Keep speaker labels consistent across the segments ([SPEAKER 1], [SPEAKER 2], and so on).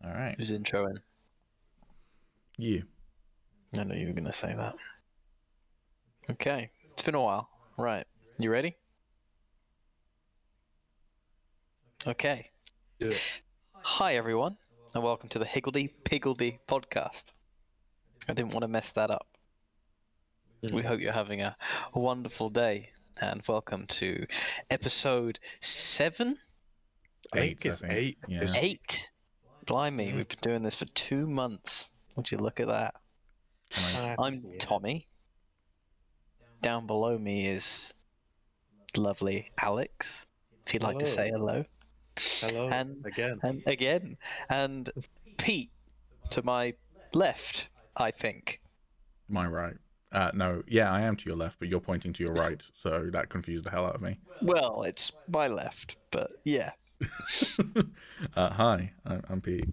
[SPEAKER 1] All right.
[SPEAKER 2] Who's introing?
[SPEAKER 1] You.
[SPEAKER 2] I know you were going to say that. Okay, it's been a while. Right, you ready? Okay.
[SPEAKER 3] Do it.
[SPEAKER 2] Hi everyone, and welcome to the Higgledy podcast. I didn't want to mess that up. We hope you're having a wonderful day, and welcome to episode 7?
[SPEAKER 3] I think it's 8.
[SPEAKER 1] Yeah.
[SPEAKER 2] 8? Blimey, we've been doing this for 2 months. Would you look at that? I'm Tommy. Down below me is lovely Alex, if you'd like to say hello.
[SPEAKER 3] Hello.
[SPEAKER 2] And
[SPEAKER 3] again.
[SPEAKER 2] And Pete to my left, I think.
[SPEAKER 1] My right. No, yeah, I am to your left, but you're pointing to your right, so that confused the hell out of me.
[SPEAKER 2] Well, it's my left, but yeah.
[SPEAKER 1] Hi, I'm Pete.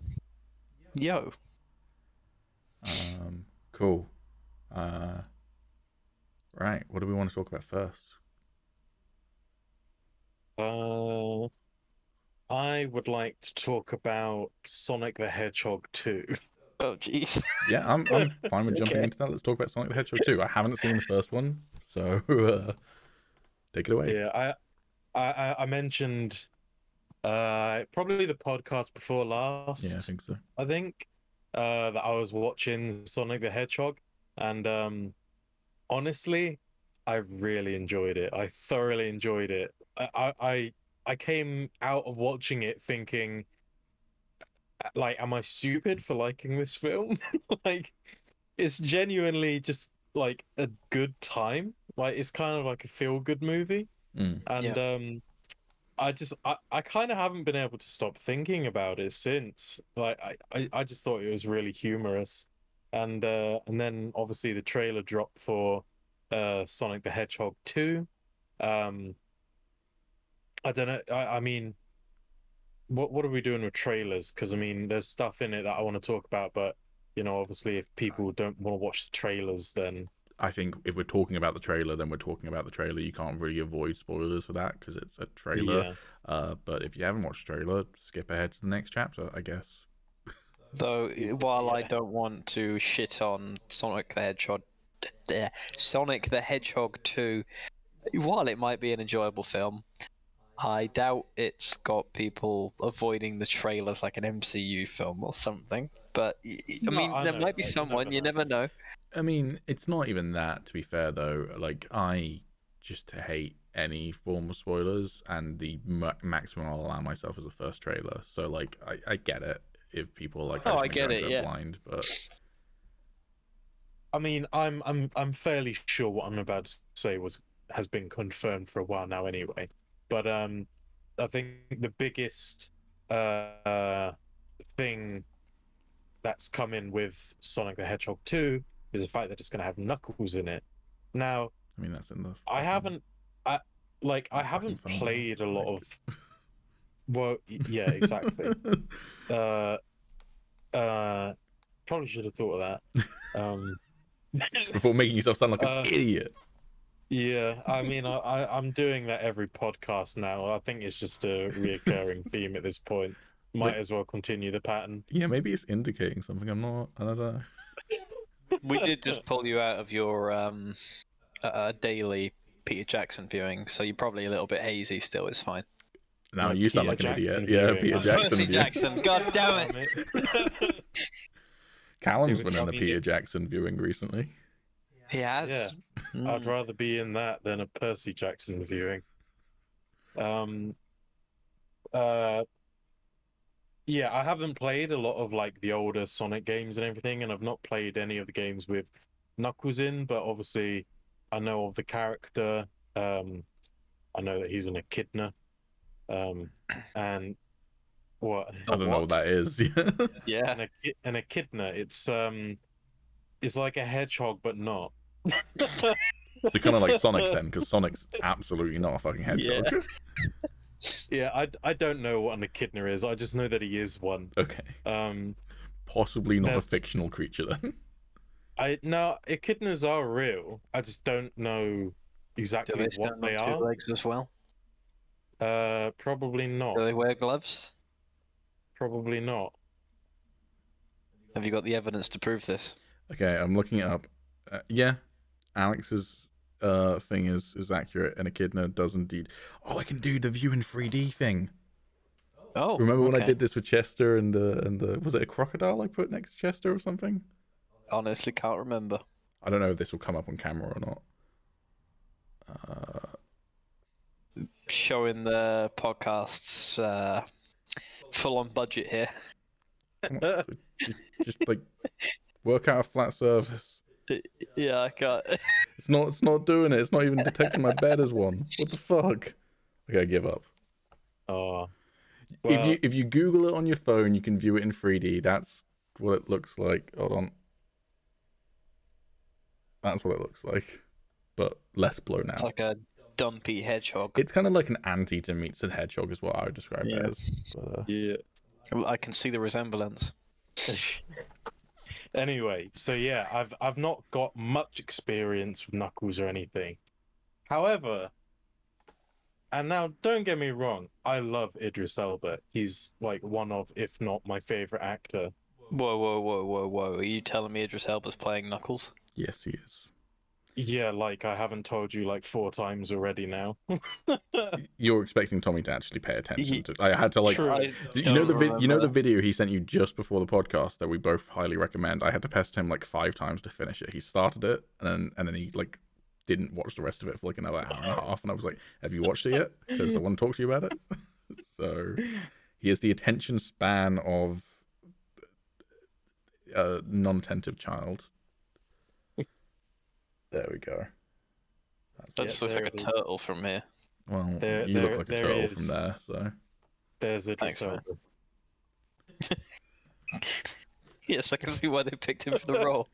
[SPEAKER 2] Yo.
[SPEAKER 1] Cool. Right, what do we want to talk about first?
[SPEAKER 3] I would like to talk about Sonic the Hedgehog 2.
[SPEAKER 2] Oh, jeez.
[SPEAKER 1] Yeah, I'm fine with jumping into that. Let's talk about Sonic the Hedgehog 2. I haven't seen the first one, so take it away.
[SPEAKER 3] Yeah, I mentioned probably the podcast before last.
[SPEAKER 1] Yeah, I think so.
[SPEAKER 3] I think that I was watching Sonic the Hedgehog, and honestly, I really enjoyed it. I thoroughly enjoyed it. I came out of watching it thinking, like, am I stupid for liking this film? Like, it's genuinely just like a good time. Like, it's kind of like a feel-good movie. And I kind of haven't been able to stop thinking about it since. Like, I just thought it was really humorous. And then obviously the trailer dropped for Sonic the Hedgehog 2. I don't know. I mean, what are we doing with trailers? Because I mean, there's stuff in it that I want to talk about, but you know, obviously, if people don't want to watch the trailers, then
[SPEAKER 1] I think if we're talking about the trailer, then we're talking about the trailer. You can't really avoid spoilers for that because it's a trailer.
[SPEAKER 3] Yeah.
[SPEAKER 1] But if you haven't watched the trailer, skip ahead to the next chapter, I guess.
[SPEAKER 2] Though, while I don't want to shit on Sonic the Hedgehog 2, while it might be an enjoyable film, I doubt it's got people avoiding the trailers like an MCU film or something. But I mean, there might be someone. You never know.
[SPEAKER 1] I mean, it's not even that, to be fair, though. Like, I just hate any form of spoilers, and the maximum I'll allow myself is the first trailer. So, like, I get it if people like.
[SPEAKER 2] Oh, I get it. Yeah.
[SPEAKER 1] Blind, but
[SPEAKER 3] I mean, I'm fairly sure what I'm about to say has been confirmed for a while now, anyway. But I think the biggest thing that's come in with Sonic the Hedgehog 2 is the fact that it's going to have Knuckles in it. Now,
[SPEAKER 1] I mean, that's in the.
[SPEAKER 3] I haven't played a lot of. Well, yeah, exactly. Probably should have thought of that.
[SPEAKER 1] Before making yourself sound like an idiot.
[SPEAKER 3] Yeah, I mean, I'm doing that every podcast now. I think it's just a reoccurring theme at this point. Might as well continue the pattern.
[SPEAKER 1] Yeah, maybe it's indicating something. I don't know.
[SPEAKER 2] We did just pull you out of your daily Peter Jackson viewing, so you're probably a little bit hazy still. It's fine.
[SPEAKER 1] No, you sound like an idiot. Yeah, Peter Jackson.
[SPEAKER 2] Percy Jackson. God damn it.
[SPEAKER 1] Callum's been in the Peter Jackson viewing recently.
[SPEAKER 2] He has.
[SPEAKER 3] Yeah. I'd rather be in that than a Percy Jackson viewing. Yeah, I haven't played a lot of like the older Sonic games and everything, and I've not played any of the games with Knuckles in, but obviously I know of the character. I know that he's an echidna. And what?
[SPEAKER 1] I don't know what that is.
[SPEAKER 2] Yeah.
[SPEAKER 3] An echidna. It's like a hedgehog, but not.
[SPEAKER 1] So kind of like Sonic then, because Sonic's absolutely not a fucking hedgehog.
[SPEAKER 3] Yeah, I don't know what an echidna is. I just know that he is one.
[SPEAKER 1] Okay. Possibly not a fictional creature then.
[SPEAKER 3] No, echidnas are real. I just don't know exactly what they are.
[SPEAKER 2] 2 legs as well?
[SPEAKER 3] Probably not.
[SPEAKER 2] Do they wear gloves?
[SPEAKER 3] Probably not.
[SPEAKER 2] Have you got the evidence to prove this?
[SPEAKER 1] Okay, I'm looking it up. Yeah, Alex's thing is accurate, and Echidna does indeed. Oh, I can do the view in 3D thing.
[SPEAKER 2] Oh,
[SPEAKER 1] remember when I
[SPEAKER 2] okay.
[SPEAKER 1] did this with Chester and the was it a crocodile I put next to Chester or something?
[SPEAKER 2] Honestly, can't remember.
[SPEAKER 1] I don't know if this will come up on camera or not.
[SPEAKER 2] Showing the podcast's full-on budget here.
[SPEAKER 1] just like work out a flat surface.
[SPEAKER 2] Yeah, I can't.
[SPEAKER 1] It's not doing it. It's not even detecting my bed as one. What the fuck? Okay, I give up.
[SPEAKER 3] Oh. Well,
[SPEAKER 1] If you Google it on your phone, you can view it in 3D. That's what it looks like. Hold on. That's what it looks like, but less blown out.
[SPEAKER 2] It's like a dumpy hedgehog.
[SPEAKER 1] It's kind of like an anteater meets a hedgehog, is what I would describe it as. But,
[SPEAKER 3] yeah.
[SPEAKER 2] I can see the resemblance.
[SPEAKER 3] Anyway, so yeah, I've not got much experience with Knuckles or anything. However, and now don't get me wrong, I love Idris Elba. He's like one of, if not my favorite actor.
[SPEAKER 2] Whoa. Are you telling me Idris Elba's playing Knuckles?
[SPEAKER 1] yes, he is.
[SPEAKER 3] Yeah, like I haven't told you like 4 times already now.
[SPEAKER 1] You're expecting Tommy to actually pay attention to. I had to like.
[SPEAKER 3] True.
[SPEAKER 1] You know the video he sent you just before the podcast that we both highly recommend. I had to pest him like 5 times to finish it. He started it and then he like didn't watch the rest of it for like another hour and a half. And I was like, "Have you watched it yet? Because I want to talk to you about it." So he has the attention span of a non-attentive child. There we go.
[SPEAKER 2] That just looks like a turtle from here.
[SPEAKER 1] Well, you look like a turtle from there, so.
[SPEAKER 3] There's Idris Elba.
[SPEAKER 2] Yes, I can see why they picked him for the role.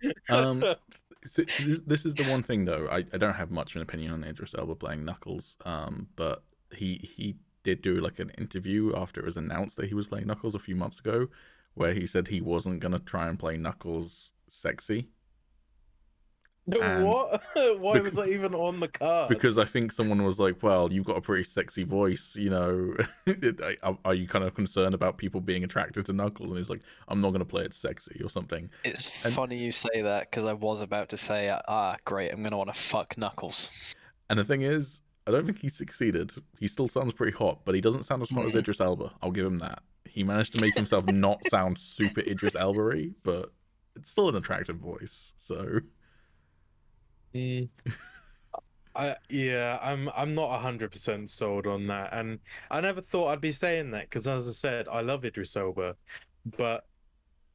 [SPEAKER 1] So this is the one thing though. I don't have much of an opinion on Idris Elba playing Knuckles. But he did do like an interview after it was announced that he was playing Knuckles a few months ago, where he said he wasn't gonna try and play Knuckles sexy.
[SPEAKER 3] What? Why was that even on the cards?
[SPEAKER 1] Because I think someone was like, "Well, you've got a pretty sexy voice, you know. Are you kind of concerned about people being attracted to Knuckles?" And he's like, "I'm not going to play it sexy or something."
[SPEAKER 2] It's funny you say that because I was about to say, great, I'm going to want to fuck Knuckles. And
[SPEAKER 1] the thing is, I don't think he succeeded. He still sounds pretty hot, but he doesn't sound as hot as Idris Elba. I'll give him that. He managed to make himself not sound super Idris Elba-y, but it's still an attractive voice. So.
[SPEAKER 3] I'm not 100% sold on that, and I never thought I'd be saying that because, as I said, I love Idris Elba, but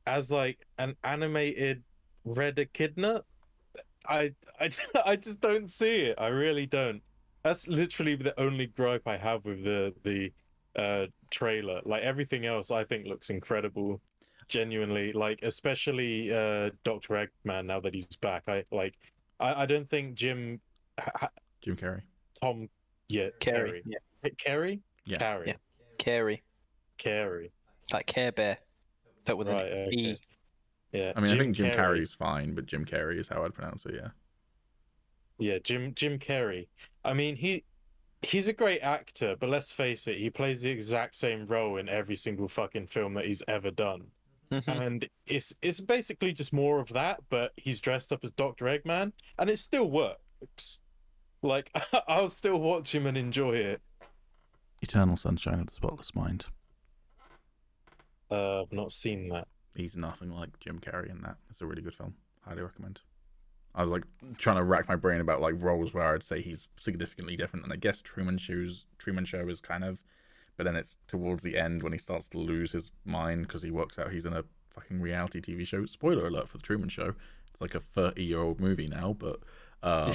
[SPEAKER 3] as like an animated Red Echidna, I just don't see it. I really don't. That's literally the only gripe I have with the trailer. Like everything else, I think looks incredible. Genuinely, like especially Dr. Eggman now that he's back. I don't think Jim
[SPEAKER 1] Carrey.
[SPEAKER 3] Tom, yeah,
[SPEAKER 2] Carrey. Yeah.
[SPEAKER 3] Carrey?
[SPEAKER 1] Yeah.
[SPEAKER 3] Carrey.
[SPEAKER 2] Yeah. Carey. Like Care Bear, but with an E.
[SPEAKER 3] Yeah.
[SPEAKER 1] I mean, I think Jim Carrey's fine, but Jim Carrey is how I'd pronounce it. Yeah.
[SPEAKER 3] Yeah, Jim Carrey. I mean, he's a great actor, but let's face it, he plays the exact same role in every single fucking film that he's ever done. And it's basically just more of that, but he's dressed up as Dr. Eggman, and it still works. Like, I'll still watch him and enjoy it.
[SPEAKER 1] Eternal Sunshine of the Spotless Mind.
[SPEAKER 3] I've not seen that.
[SPEAKER 1] He's nothing like Jim Carrey in that. It's a really good film. Highly recommend. I was like trying to rack my brain about like roles where I'd say he's significantly different, and I guess Truman Show is kind of. But then it's towards the end when he starts to lose his mind because he works out he's in a fucking reality TV show. Spoiler alert for the Truman Show. It's like a 30-year-old movie now, but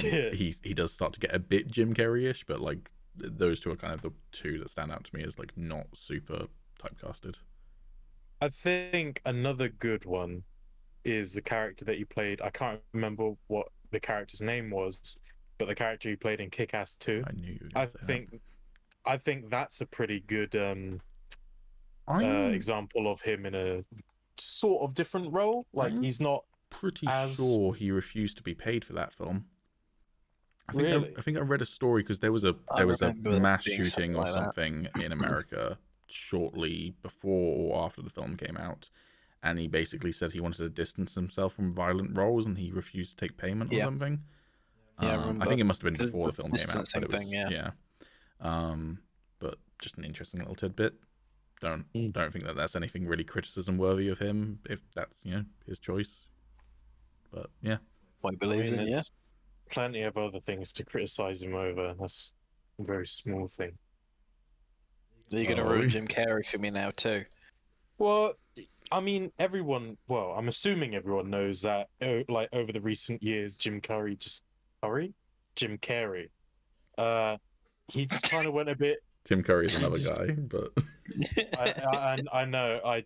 [SPEAKER 1] he does start to get a bit Jim Carrey-ish, but like those two are kind of the two that stand out to me as like not super typecasted.
[SPEAKER 3] I think another good one is the character that you played. I can't remember what the character's name was, but the character you played in Kick-Ass 2.
[SPEAKER 1] I knew you were gonna say that.
[SPEAKER 3] I think that's a pretty good example of him in a sort of different role. Like he's not
[SPEAKER 1] pretty sure he refused to be paid for that film. I think I read a story because there was a mass shooting or something in America shortly before or after the film came out, and he basically said he wanted to distance himself from violent roles, and he refused to take payment or something.
[SPEAKER 2] Yeah,
[SPEAKER 1] I think it must have been before the film came out,
[SPEAKER 2] distancing
[SPEAKER 1] but it was
[SPEAKER 2] thing, yeah.
[SPEAKER 1] But just an interesting little tidbit. Don't think that that's anything really criticism worthy of him, if that's his choice. But yeah,
[SPEAKER 2] What he believes in, yeah.
[SPEAKER 3] Plenty of other things to criticize him over. That's a very small thing.
[SPEAKER 2] You're gonna ruin Jim Carrey for me now too.
[SPEAKER 3] Well, I mean, I'm assuming everyone knows that. Like over the recent years, Jim Carrey, he just kind of went a bit.
[SPEAKER 1] Tim Curry is another guy, but
[SPEAKER 3] I know. I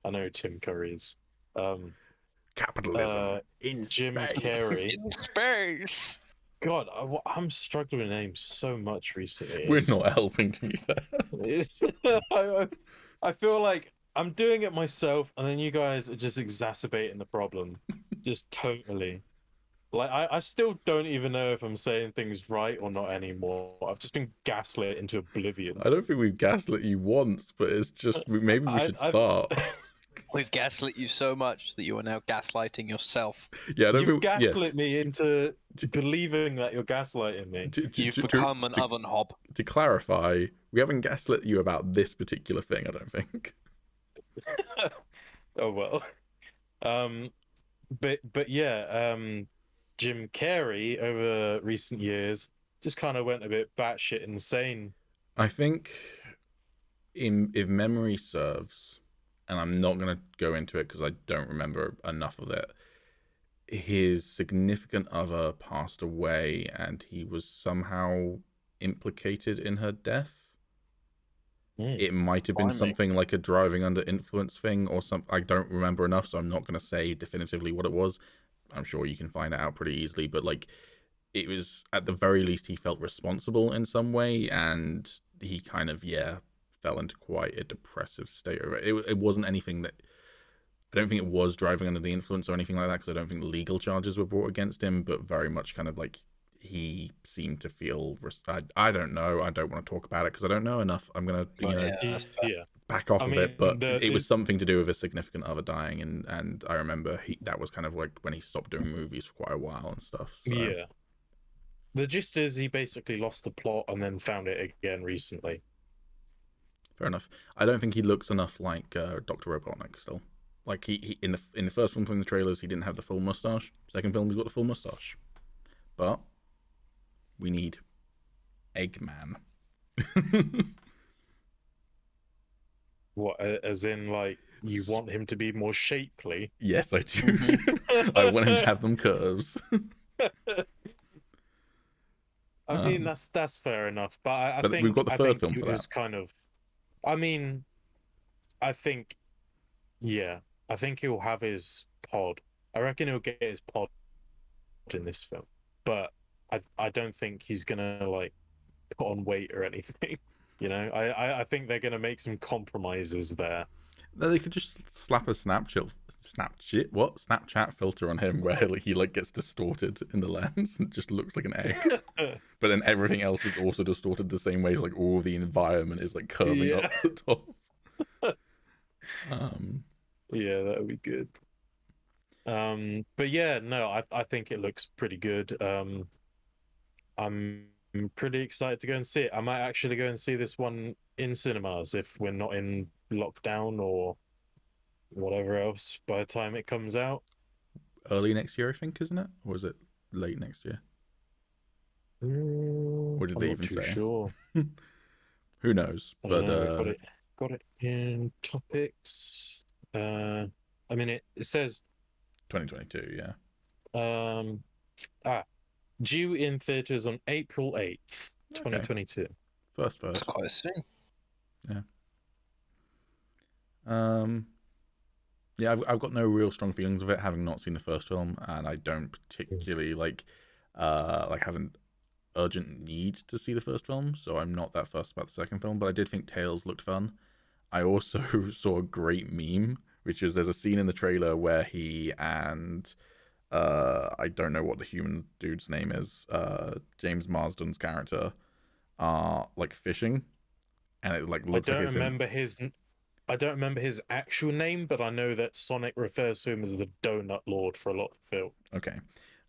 [SPEAKER 3] know Tim Curry is.
[SPEAKER 1] Capitalism in
[SPEAKER 3] Jim
[SPEAKER 1] space.
[SPEAKER 3] Carrey
[SPEAKER 2] in space.
[SPEAKER 3] God, I'm struggling with names so much recently.
[SPEAKER 1] We're not helping, to be fair.
[SPEAKER 3] I feel like I'm doing it myself, and then you guys are just exacerbating the problem, just totally. Like I still don't even know if I'm saying things right or not anymore. I've just been gaslit into oblivion.
[SPEAKER 1] I don't think we've gaslit you once, but it's just maybe we should start.
[SPEAKER 2] We've gaslit you so much that you are now gaslighting yourself.
[SPEAKER 1] Yeah, I don't
[SPEAKER 3] You've gaslit me into believing that you're gaslighting me.
[SPEAKER 2] You've become an oven hob.
[SPEAKER 1] To clarify, we haven't gaslit you about this particular thing, I don't think.
[SPEAKER 3] Oh well. But yeah, Jim Carrey over recent years just kind of went a bit batshit insane.
[SPEAKER 1] I think, if memory serves, and I'm not going to go into it because I don't remember enough of it, his significant other passed away and he was somehow implicated in her death. It might have been something like a driving under influence thing or something. I don't remember enough, so I'm not going to say definitively what it was. I'm sure you can find it out pretty easily, but like, it was, at the very least, he felt responsible in some way, and he kind of, fell into quite a depressive state of it. It wasn't anything that, I don't think it was driving under the influence or anything like that, because I don't think legal charges were brought against him, but very much kind of like, he seemed to feel, I don't know, I don't want to talk about it because I don't know enough. I'm going to, back off of it, but it was something to do with a significant other dying, and I remember that was kind of like when he stopped doing movies for quite a while and stuff. So.
[SPEAKER 3] Yeah. The gist is he basically lost the plot and then found it again recently.
[SPEAKER 1] Fair enough. I don't think he looks enough like Dr. Robotnik still. Like he in the first film from the trailers, he didn't have the full mustache. Second film, he's got the full mustache. But we need Eggman.
[SPEAKER 3] What, as in, like, you want him to be more shapely?
[SPEAKER 1] Yes, I do. I want him to have them curves.
[SPEAKER 3] I mean, that's fair enough, but I think
[SPEAKER 1] we've got the third film for that.
[SPEAKER 3] Kind of, I mean, I think he'll have his pod. I reckon he'll get his pod in this film, but I don't think he's gonna like put on weight or anything. You know, I think they're gonna make some compromises there.
[SPEAKER 1] They could just slap a Snapchat filter on him where he like gets distorted in the lens and just looks like an egg. But then everything else is also distorted the same way. So like all the environment is like curving up the top.
[SPEAKER 3] Yeah, that would be good. But yeah, no, I think it looks pretty good. I'm pretty excited to go and see it. I might actually go and see this one in cinemas if we're not in lockdown or whatever else by the time it comes out.
[SPEAKER 1] Early next year, I think, isn't it? Or is it late next year? What did they even say?
[SPEAKER 3] Sure.
[SPEAKER 1] Who knows? But
[SPEAKER 3] got it in topics. I mean, it says
[SPEAKER 1] 2022. Yeah.
[SPEAKER 3] Due in theaters on April 8th, 2022.
[SPEAKER 1] First.
[SPEAKER 2] That's quite soon.
[SPEAKER 1] Yeah. Yeah, I've got no real strong feelings of it, having not seen the first film, and I don't particularly have an urgent need to see the first film, so I'm not that fussed about the second film. But I did think Tails looked fun. I also saw a great meme, which is there's a scene in the trailer where he and I don't know what the human dude's name is, James Marsden's character, are like fishing, and it like looks like it's
[SPEAKER 3] remember his. I don't remember his actual name, but I know that Sonic refers to him as the Donut Lord for a lot of the film.
[SPEAKER 1] Okay.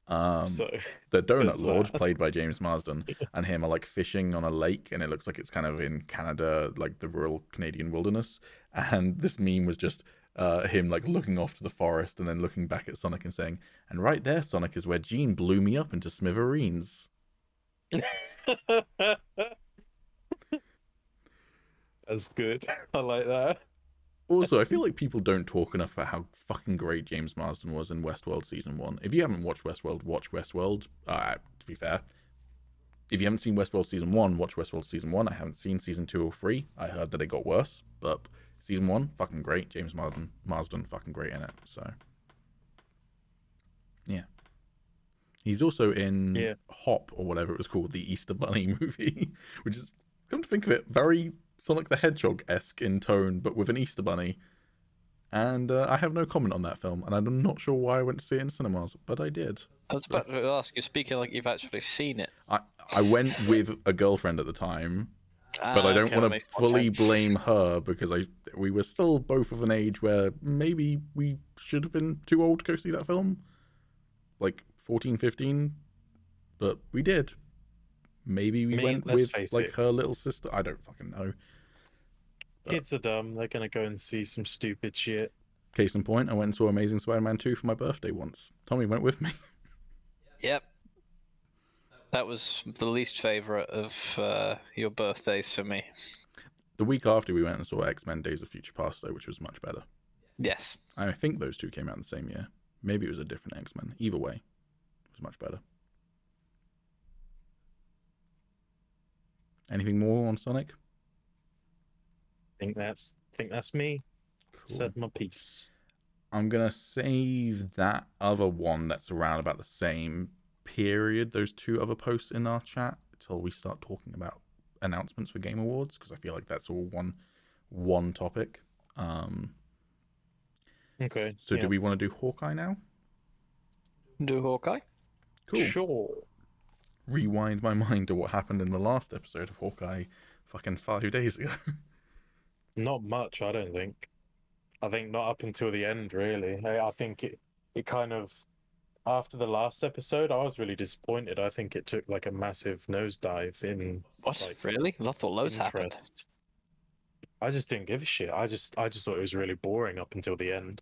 [SPEAKER 3] So
[SPEAKER 1] The Donut
[SPEAKER 3] there's
[SPEAKER 1] Lord,
[SPEAKER 3] that.
[SPEAKER 1] played by James Marsden, and him are like fishing on a lake, and it looks like it's kind of in Canada, like the rural Canadian wilderness. And this meme was just him like looking off to the forest and then looking back at Sonic and saying, "And right there, Sonic, is where Gene blew me up into smithereens."
[SPEAKER 3] That's good. I like that.
[SPEAKER 1] Also, I feel like people don't talk enough about how fucking great James Marsden was in Westworld Season 1. If you haven't watched Westworld, watch Westworld. To be fair, if you haven't seen Westworld Season 1, watch Westworld Season 1. I haven't seen Season 2 or 3. I heard that it got worse, but Season 1, fucking great. James Marsden fucking great in it. So, yeah. He's also in Hop, or whatever it was called, the Easter Bunny movie, which is, come to think of it, very Sonic the Hedgehog-esque in tone, but with an Easter Bunny. And I have no comment on that film, and I'm not sure why I went to see it in cinemas, but I did.
[SPEAKER 2] I was about to ask, you're speaking like you've actually seen it.
[SPEAKER 1] I went with a girlfriend at the time, but I don't want to fully blame her, because we were still both of an age where maybe we should have been too old to go see that film. Like 14, 15, but we did. Maybe we went with like her little sister. I don't fucking know. But
[SPEAKER 3] kids are dumb. They're gonna go and see some stupid shit.
[SPEAKER 1] Case in point, I went and saw Amazing Spider-Man 2 for my birthday once. Tommy went with me.
[SPEAKER 2] Yep. That was the least favourite of your birthdays for me.
[SPEAKER 1] The week after, we went and saw X-Men Days of Future Past, though, which was much better.
[SPEAKER 2] Yes.
[SPEAKER 1] I think those two came out in the same year. Maybe it was a different X-Men. Either way, it was much better. Anything more on Sonic?
[SPEAKER 3] I think that's me.
[SPEAKER 1] Cool.
[SPEAKER 3] Said my piece.
[SPEAKER 1] I'm gonna save that other one that's around about the same period, those two other posts in our chat, until we start talking about announcements for Game Awards, because I feel like that's all one topic.
[SPEAKER 3] Okay.
[SPEAKER 1] So do we want to do Hawkeye now?
[SPEAKER 2] Do Hawkeye?
[SPEAKER 1] Cool.
[SPEAKER 3] Sure.
[SPEAKER 1] Rewind my mind to what happened in the last episode of Hawkeye fucking 5 days ago.
[SPEAKER 3] Not much, I don't think. I think not up until the end, really. I think it kind of, after the last episode, I was really disappointed. I think it took like a massive nosedive in.
[SPEAKER 2] What?
[SPEAKER 3] Like,
[SPEAKER 2] really? I thought loads happened.
[SPEAKER 3] I just didn't give a shit. I just thought it was really boring up until the end.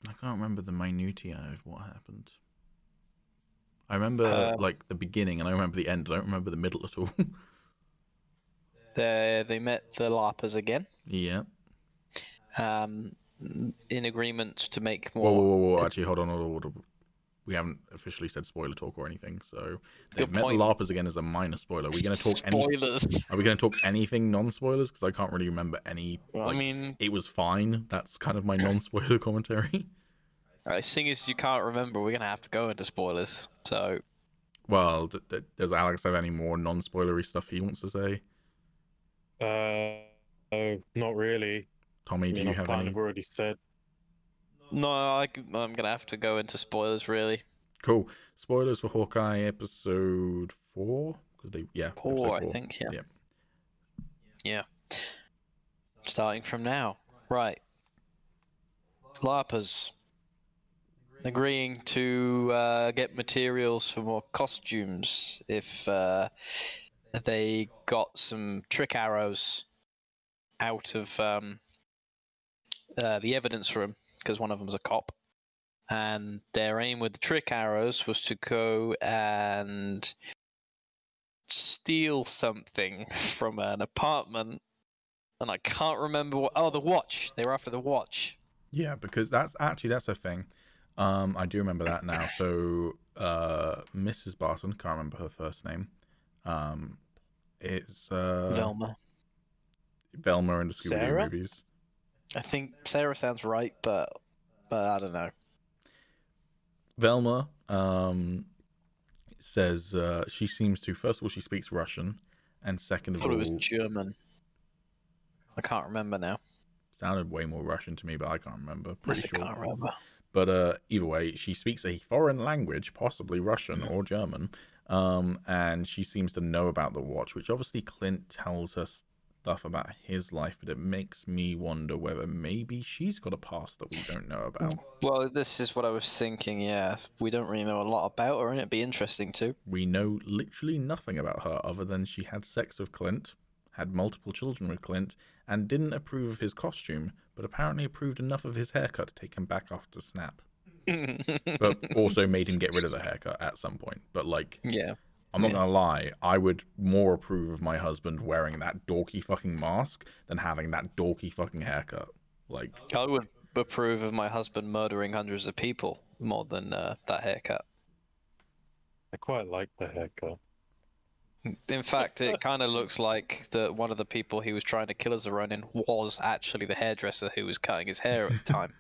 [SPEAKER 1] I can't remember the minutiae of what happened. I remember like the beginning, and I remember the end. I don't remember the middle at all.
[SPEAKER 2] They met the LARPers again.
[SPEAKER 1] Yeah.
[SPEAKER 2] In agreement to make more.
[SPEAKER 1] Whoa. Actually, hold on. We haven't officially said spoiler talk or anything, so they've met the LARPers again as a minor spoiler. Are we going to talk
[SPEAKER 2] spoilers?
[SPEAKER 1] Are we going to talk anything non-spoilers? Because I can't really remember any.
[SPEAKER 2] Well, I mean,
[SPEAKER 1] it was fine. That's kind of my non-spoiler commentary.
[SPEAKER 2] Alright, seeing as you can't remember, we're going to have to go into spoilers. So.
[SPEAKER 1] Well, does Alex have any more non-spoilery stuff he wants to say?
[SPEAKER 3] Not really.
[SPEAKER 1] Tommy, do you have any?
[SPEAKER 3] I've already said.
[SPEAKER 2] No, I'm gonna have to go into spoilers, really.
[SPEAKER 1] Cool. Spoilers for Hawkeye episode 4, because
[SPEAKER 2] 4, I think. Yeah. Starting from now, right? LARPers agreeing to get materials for more costumes if they got some trick arrows out of the evidence room, because one of them's a cop, and their aim with the trick arrows was to go and steal something from an apartment, and I can't remember what. Oh, the watch. They were after the watch.
[SPEAKER 1] Yeah, because that's a thing. I do remember that now. So Mrs. Barton, can't remember her first name. It's
[SPEAKER 2] Velma
[SPEAKER 1] in the Scooby-Doo movies.
[SPEAKER 2] I think Sarah sounds right, but I don't know.
[SPEAKER 1] Velma says she seems to, first of all, she speaks Russian, and second of all,
[SPEAKER 2] I thought it was German. I can't remember now.
[SPEAKER 1] Sounded way more Russian to me, but I can't remember. Pretty sure.
[SPEAKER 2] I can't remember.
[SPEAKER 1] But either way, she speaks a foreign language, possibly Russian or German, and she seems to know about the watch, which obviously Clint tells us stuff about his life, but it makes me wonder whether maybe she's got a past that we don't know about.
[SPEAKER 2] Well, this is what I was thinking, yeah. We don't really know a lot about her, and it'd be interesting too.
[SPEAKER 1] We know literally nothing about her other than she had sex with Clint, had multiple children with Clint, and didn't approve of his costume, but apparently approved enough of his haircut to take him back after Snap. But also made him get rid of the haircut at some point. But, like,
[SPEAKER 2] yeah.
[SPEAKER 1] I'm not gonna lie, I would more approve of my husband wearing that dorky fucking mask than having that dorky fucking haircut. Like,
[SPEAKER 2] I would approve of my husband murdering hundreds of people more than that haircut.
[SPEAKER 3] I quite like the haircut.
[SPEAKER 2] In fact, it kind of looks like that one of the people he was trying to kill as a Ronin was actually the hairdresser who was cutting his hair at the time.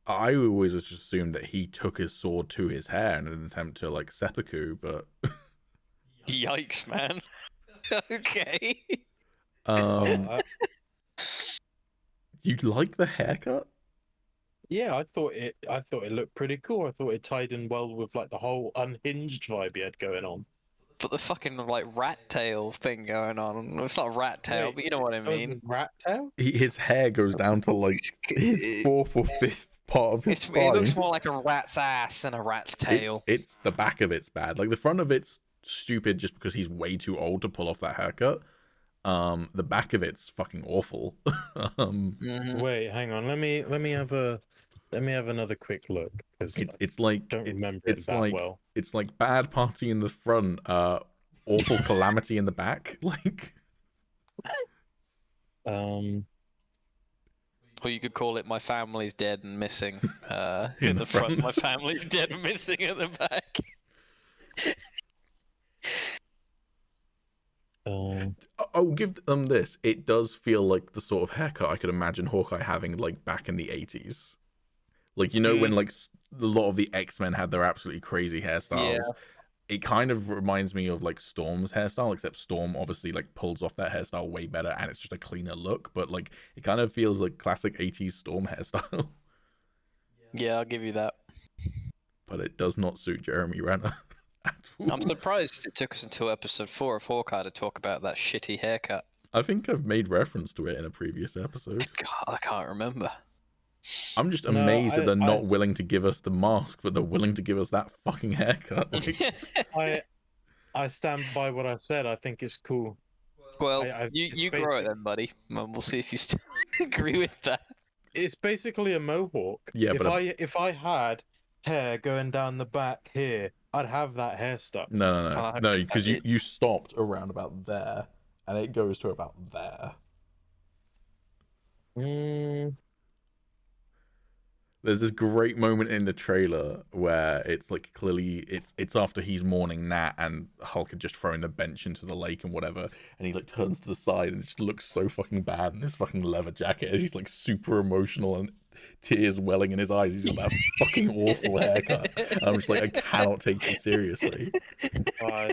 [SPEAKER 1] I always just assumed that he took his sword to his hair in an attempt to, like, seppuku, but...
[SPEAKER 2] Yikes, man. Okay.
[SPEAKER 1] You like the haircut?
[SPEAKER 3] Yeah, I thought it looked pretty cool. I thought it tied in well with like the whole unhinged vibe he had going on.
[SPEAKER 2] But the fucking like rat tail thing going on. It's not a rat tail,
[SPEAKER 3] Wait,
[SPEAKER 2] but you know what I mean.
[SPEAKER 3] Rat tail?
[SPEAKER 1] His hair goes down to, like, his fourth or fifth part of his spine.
[SPEAKER 2] It looks more like a rat's ass than a rat's tail.
[SPEAKER 1] It's the back of it's bad. Like, the front of it's stupid just because he's way too old to pull off that haircut. The back of it's fucking awful.
[SPEAKER 3] Wait, hang on. Let me have another quick look.
[SPEAKER 1] It's like
[SPEAKER 3] I don't remember it that
[SPEAKER 1] like
[SPEAKER 3] well.
[SPEAKER 1] it's like bad party in the front, awful calamity in the back. Like,
[SPEAKER 2] or you could call it "My family's dead and missing." In the front, my family's dead and missing at the back.
[SPEAKER 1] I'll give them this. It does feel like the sort of haircut I could imagine Hawkeye having, like, back in the 80s. Like, you know, when, like, a lot of the X-Men had their absolutely crazy hairstyles. Yeah. It kind of reminds me of, like, Storm's hairstyle, except Storm obviously, like, pulls off that hairstyle way better, and it's just a cleaner look. But, like, it kind of feels like classic 80s Storm hairstyle.
[SPEAKER 2] Yeah, I'll give you that.
[SPEAKER 1] But it does not suit Jeremy Renner.
[SPEAKER 2] I'm surprised it took us until episode 4 of Hawkeye to talk about that shitty haircut.
[SPEAKER 1] I think I've made reference to it in a previous episode.
[SPEAKER 2] God, I can't remember.
[SPEAKER 1] I'm just amazed that they're not willing to give us the mask, but they're willing to give us that fucking haircut.
[SPEAKER 3] I stand by what I said. I think it's cool.
[SPEAKER 2] Well, you grow it then, buddy. We'll see if you still agree with that.
[SPEAKER 3] It's basically a mohawk.
[SPEAKER 1] Yeah,
[SPEAKER 3] if I had hair going down the back here, I'd have that hairstyle.
[SPEAKER 1] No, because you stopped around about there, and it goes to about there. There's this great moment in the trailer where it's like clearly it's after he's mourning Nat, and Hulk had just thrown the bench into the lake and whatever, and he like turns to the side and it just looks so fucking bad in his fucking leather jacket. He's like super emotional and tears welling in his eyes. He's got that fucking awful haircut. And I'm just like, I cannot take you seriously.
[SPEAKER 3] I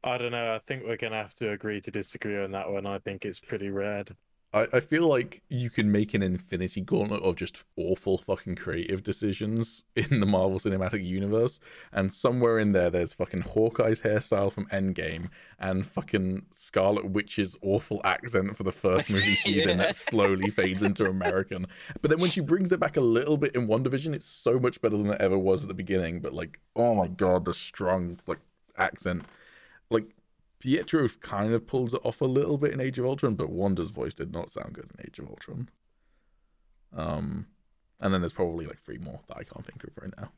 [SPEAKER 3] don't know. I think we're gonna have to agree to disagree on that one. I think it's pretty rad.
[SPEAKER 1] I feel like you can make an infinity gauntlet of just awful fucking creative decisions in the Marvel Cinematic Universe, and somewhere in there's fucking Hawkeye's hairstyle from Endgame and fucking Scarlet Witch's awful accent for the first movie she's in that slowly fades into American. But then when she brings it back a little bit in WandaVision, it's so much better than it ever was at the beginning. But like, oh my god, the strong like accent. Like, Pietro kind of pulls it off a little bit in Age of Ultron, but Wanda's voice did not sound good in Age of Ultron. And then there's probably like 3 more that I can't think of right now.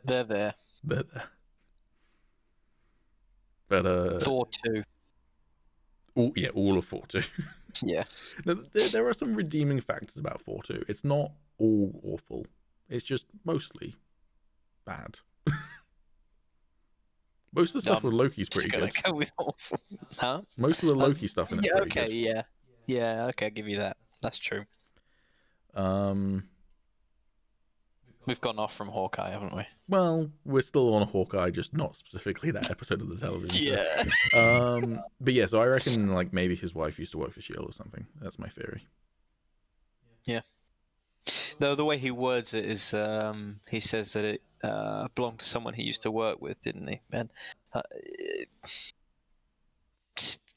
[SPEAKER 2] They're there.
[SPEAKER 1] But
[SPEAKER 2] Thor 2.
[SPEAKER 1] Oh yeah, all of 4 2.
[SPEAKER 2] Yeah.
[SPEAKER 1] There are some redeeming factors about 4 2. It's not all awful. It's just mostly bad. Most of the stuff with Loki's pretty good.
[SPEAKER 2] Go with awful. Huh?
[SPEAKER 1] Most of the Loki stuff in it.
[SPEAKER 2] Yeah,
[SPEAKER 1] pretty good.
[SPEAKER 2] Yeah, okay, I'll give you that. That's true. We've gone off from Hawkeye, haven't we?
[SPEAKER 1] Well, we're still on Hawkeye, just not specifically that episode of the television
[SPEAKER 2] show.
[SPEAKER 1] Yeah. But yeah, so I reckon like maybe his wife used to work for S.H.I.E.L.D. or something. That's my theory.
[SPEAKER 2] Yeah. No, the way he words it is, he says that it belonged to someone he used to work with, didn't he? And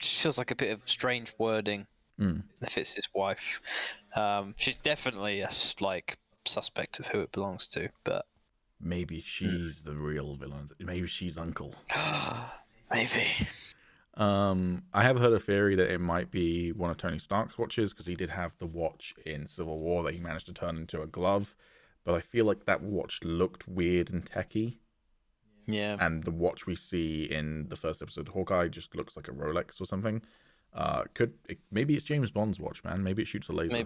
[SPEAKER 2] feels like a bit of strange wording. If it's his wife, she's definitely a like suspect of who it belongs to, but
[SPEAKER 1] maybe she's the real villain. Maybe she's Uncle.
[SPEAKER 2] Maybe.
[SPEAKER 1] I have heard a theory that it might be one of Tony Stark's watches, because he did have the watch in Civil War that he managed to turn into a glove, but I feel like that watch looked weird and techy.
[SPEAKER 2] Yeah.
[SPEAKER 1] And the watch we see in the first episode of Hawkeye just looks like a Rolex or something. Maybe it's James Bond's watch, man. Maybe it shoots a laser.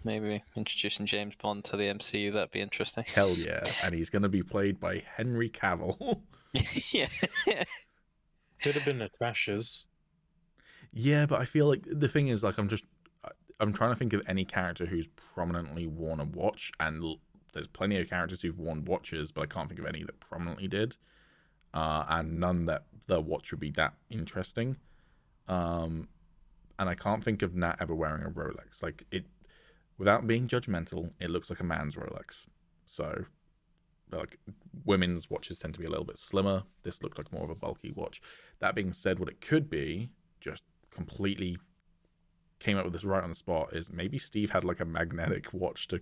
[SPEAKER 2] Maybe introducing James Bond to the MCU, that'd be interesting.
[SPEAKER 1] Hell yeah. And he's going to be played by Henry Cavill.
[SPEAKER 2] Yeah.
[SPEAKER 3] Could have been Natasha's.
[SPEAKER 1] Yeah, but I feel like the thing is, like, I'm trying to think of any character who's prominently worn a watch, and there's plenty of characters who've worn watches, but I can't think of any that prominently did, and none that the watch would be that interesting. And I can't think of Nat ever wearing a Rolex. Like, it, without being judgmental, it looks like a man's Rolex. So, like, women's watches tend to be a little bit slimmer. This looked like more of a bulky watch. That being said, what it could be, just completely came up with this right on the spot, is maybe Steve had like a magnetic watch to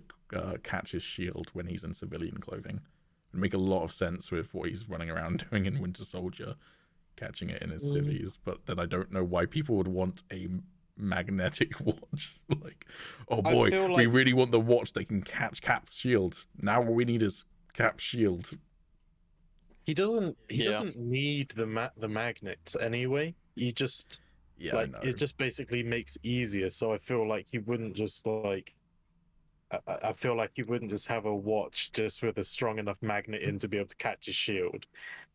[SPEAKER 1] catch his shield when he's in civilian clothing. It would make a lot of sense with what he's running around doing in Winter Soldier, catching it in his civvies. But then I don't know why people would want a magnetic watch. Like, oh boy, we really want the watch that can catch Cap's shield. Now all we need is Cap's shield.
[SPEAKER 3] He doesn't need the magnets anyway. He just it just basically makes it easier. So I feel like he wouldn't just like I feel like he wouldn't just have a watch just with a strong enough magnet in to be able to catch his shield.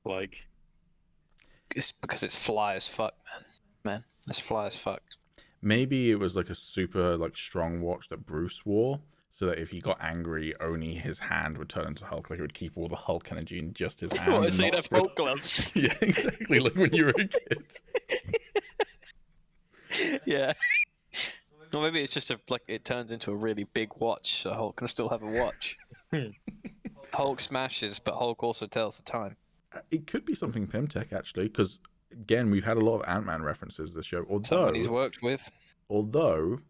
[SPEAKER 3] Like,
[SPEAKER 2] it's because it's fly as fuck, man. It's fly as fuck.
[SPEAKER 1] Maybe it was like a super like strong watch that Bruce wore, so that if he got angry, only his hand would turn into Hulk. Like, it would keep all the Hulk energy in just his hand.
[SPEAKER 2] Oh, so you'd have Hulk gloves.
[SPEAKER 1] Yeah, exactly. Like when you were a kid.
[SPEAKER 2] Yeah. Or maybe it's just it turns into a really big watch, so Hulk can still have a watch. Hulk smashes, but Hulk also tells the time.
[SPEAKER 1] It could be something Pimtech, actually, because again, we've had a lot of Ant-Man references this show.
[SPEAKER 2] Someone he's worked with.
[SPEAKER 1] Although,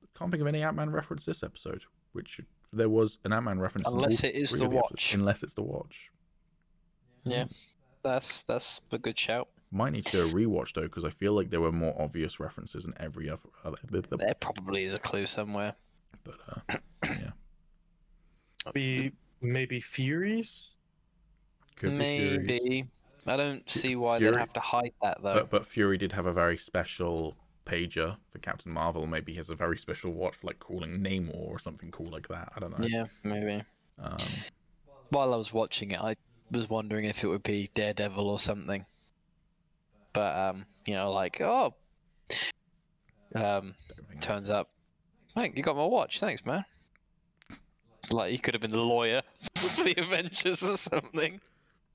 [SPEAKER 1] I can't think of any Ant-Man reference this episode, which there was an Ant-Man reference.
[SPEAKER 2] Unless it is the watch.
[SPEAKER 1] Unless it's the watch.
[SPEAKER 2] Yeah, that's a good shout.
[SPEAKER 1] Might need to do a rewatch though, because I feel like there were more obvious references in every other.
[SPEAKER 2] There probably is a clue somewhere.
[SPEAKER 1] But yeah.
[SPEAKER 3] Maybe Furies.
[SPEAKER 1] Could be Furies.
[SPEAKER 2] I don't see why they'd have to hide that though.
[SPEAKER 1] But Fury did have a very special pager for Captain Marvel. Maybe he has a very special watch for like calling Namor or something cool like that. I don't know.
[SPEAKER 2] Yeah, maybe. While I was watching it, I was wondering if it would be Daredevil or something. But turns up, hey, you got my watch, thanks, man. Like, he could have been the lawyer for the Avengers or something.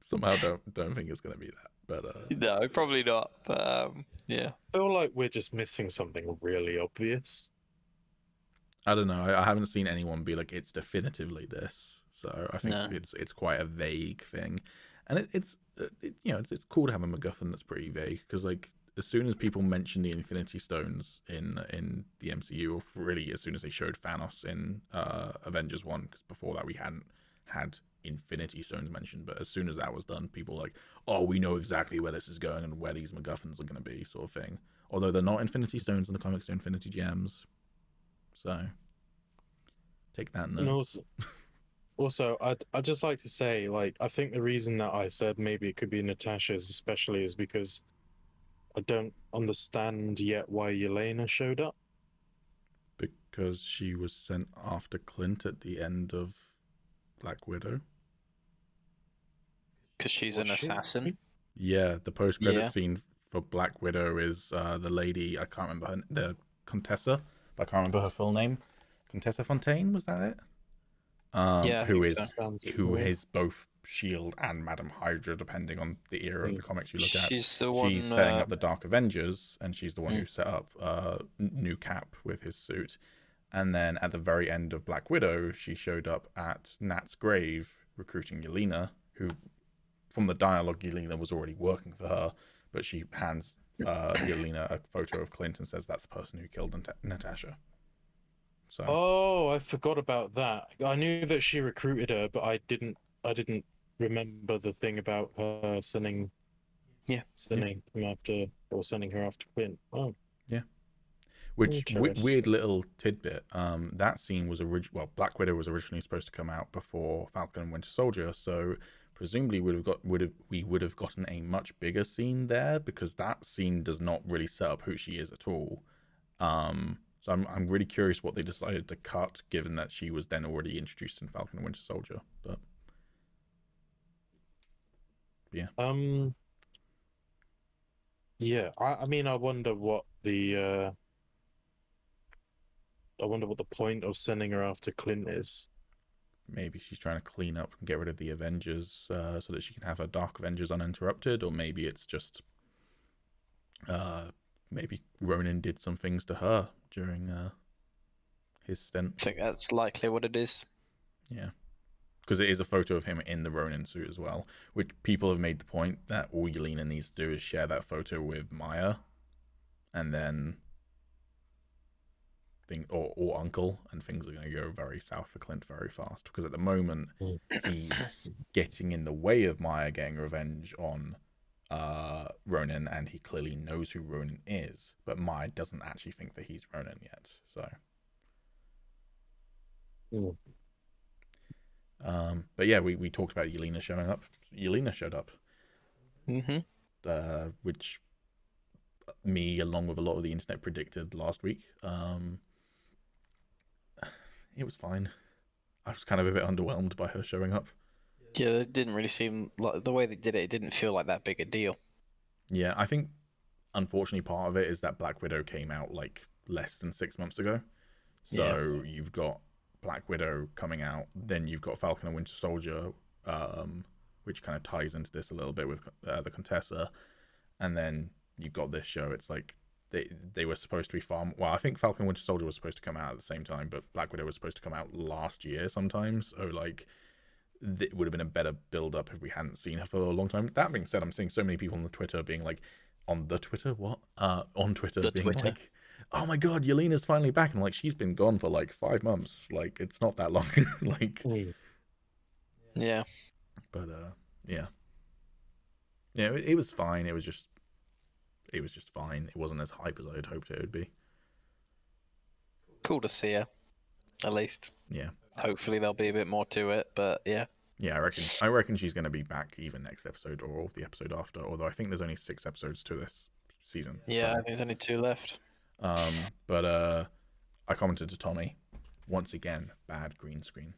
[SPEAKER 1] Somehow don't think it's gonna be that, but
[SPEAKER 2] no, probably not. But yeah,
[SPEAKER 3] I feel like we're just missing something really obvious.
[SPEAKER 1] I don't know. I haven't seen anyone be like, it's definitively this. So I think it's quite a vague thing, and it's cool to have a MacGuffin that's pretty vague, because like as soon as people mention the Infinity Stones in the MCU, or really as soon as they showed Thanos in Avengers 1, because before that we hadn't had Infinity Stones mentioned, but as soon as that was done, people were like, oh, we know exactly where this is going and where these MacGuffins are going to be, sort of thing. Although they're not Infinity Stones in the comics, they're Infinity Gems. So take that note.
[SPEAKER 3] And also I'd just like to say, like, I think the reason that I said maybe it could be Natasha's especially is because I don't understand yet why Yelena showed up.
[SPEAKER 1] Because she was sent after Clint at the end of Black Widow.
[SPEAKER 2] Because she's an assassin?
[SPEAKER 1] Yeah, the post-credit scene for Black Widow is the lady, I can't remember the Contessa, but I can't remember her full name. Contessa Fontaine, was that it? Who is both S.H.I.E.L.D. and Madam Hydra, depending on the era of the comics you look at.
[SPEAKER 2] She's
[SPEAKER 1] setting up the Dark Avengers, and she's the one who set up New Cap with his suit. And then at the very end of Black Widow, she showed up at Nat's grave, recruiting Yelena, who, from the dialogue, Yelena was already working for her, but she hands Yelena a photo of Clint and says that's the person who killed Natasha. So.
[SPEAKER 3] Oh, I forgot about that. I knew that she recruited her, but I didn't remember the thing about her sending him after, or sending her after Clint. Oh.
[SPEAKER 1] Yeah. Which weird little tidbit. That scene was Black Widow was originally supposed to come out before Falcon and Winter Soldier, so presumably we would have gotten a much bigger scene there, because that scene does not really set up who she is at all. So I'm really curious what they decided to cut, given that she was then already introduced in Falcon and Winter Soldier. But yeah.
[SPEAKER 3] Yeah. I mean, I wonder what the point of sending her after Clint is.
[SPEAKER 1] Maybe she's trying to clean up and get rid of the Avengers, so that she can have her Dark Avengers uninterrupted, or maybe it's just maybe Ronan did some things to her during his stint.
[SPEAKER 2] I think that's likely what it is.
[SPEAKER 1] Yeah, because it is a photo of him in the Ronin suit as well, which people have made the point that all Yelena needs to do is share that photo with Maya, and then or Uncle, and things are going to go very south for Clint very fast, because at the moment he's getting in the way of Maya getting revenge on Ronan, and he clearly knows who Ronan is, but Maya doesn't actually think that he's Ronan yet. So but yeah, we talked about Yelena showing up. Yelena showed up, which me, along with a lot of the internet, predicted last week. It was fine. I was kind of a bit underwhelmed by her showing up.
[SPEAKER 2] Yeah, it didn't really seem like the way they did it. It didn't feel like that big a deal.
[SPEAKER 1] Yeah, I think unfortunately part of it is that Black Widow came out like less than 6 months ago. So you've got Black Widow coming out, then you've got Falcon and Winter Soldier, which kind of ties into this a little bit with the Contessa, and then you've got this show. It's like they were supposed to be I think Falcon and Winter Soldier was supposed to come out at the same time, but Black Widow was supposed to come out last year sometime. So like it would have been a better build up if we hadn't seen her for a long time. That being said, I'm seeing so many people on Twitter being like, like, oh my god, Yelena's finally back, and I'm like, she's been gone for like 5 months. Like, it's not that long. Like,
[SPEAKER 2] yeah,
[SPEAKER 1] but yeah, it was fine. It was just fine. It wasn't as hype as I had hoped it would be.
[SPEAKER 2] Cool to see her, at least.
[SPEAKER 1] Yeah.
[SPEAKER 2] Hopefully there'll be a bit more to it, but yeah.
[SPEAKER 1] Yeah, I reckon she's going to be back either next episode or the episode after. Although I think there's only 6 episodes to this season.
[SPEAKER 2] Yeah, I think there's only 2 left.
[SPEAKER 1] But I commented to Tommy, once again, bad green screen.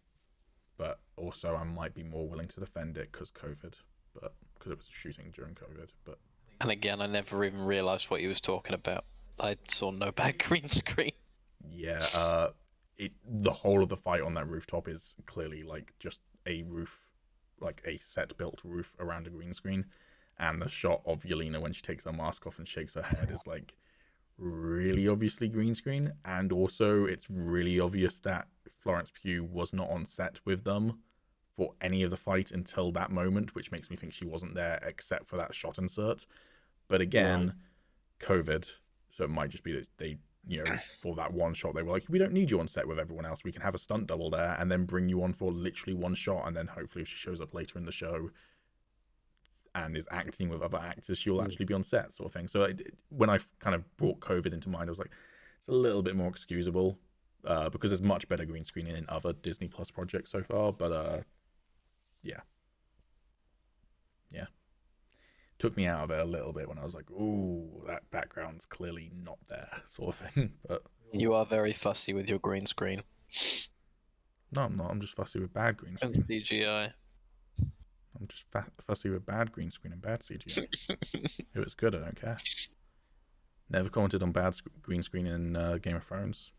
[SPEAKER 1] But also I might be more willing to defend it because COVID, but because it was shooting during COVID. But
[SPEAKER 2] and again, I never even realised what he was talking about. I saw no bad green screen.
[SPEAKER 1] Yeah, the whole of the fight on that rooftop is clearly like just a roof, like a set built roof around a green screen, and the shot of Yelena when she takes her mask off and shakes her head is like really obviously green screen, and also it's really obvious that Florence Pugh was not on set with them for any of the fight until that moment, which makes me think she wasn't there except for that shot insert. But again, COVID, so it might just be that they, for that one shot, they were like, we don't need you on set with everyone else. We can have a stunt double there and then bring you on for literally one shot. And then hopefully if she shows up later in the show and is acting with other actors, she'll actually be on set, sort of thing. So when I kind of brought COVID into mind, I was like, it's a little bit more excusable because there's much better green screening in other Disney Plus projects so far. But yeah. Took me out of it a little bit when I was like, ooh, that background's clearly not there, sort of thing. But
[SPEAKER 2] you are very fussy with your green screen.
[SPEAKER 1] No, I'm not. I'm just fussy with bad green screen.
[SPEAKER 2] And CGI.
[SPEAKER 1] I'm just fussy with bad green screen and bad CGI. If it's good, I don't care. Never commented on bad green screen in Game of Thrones,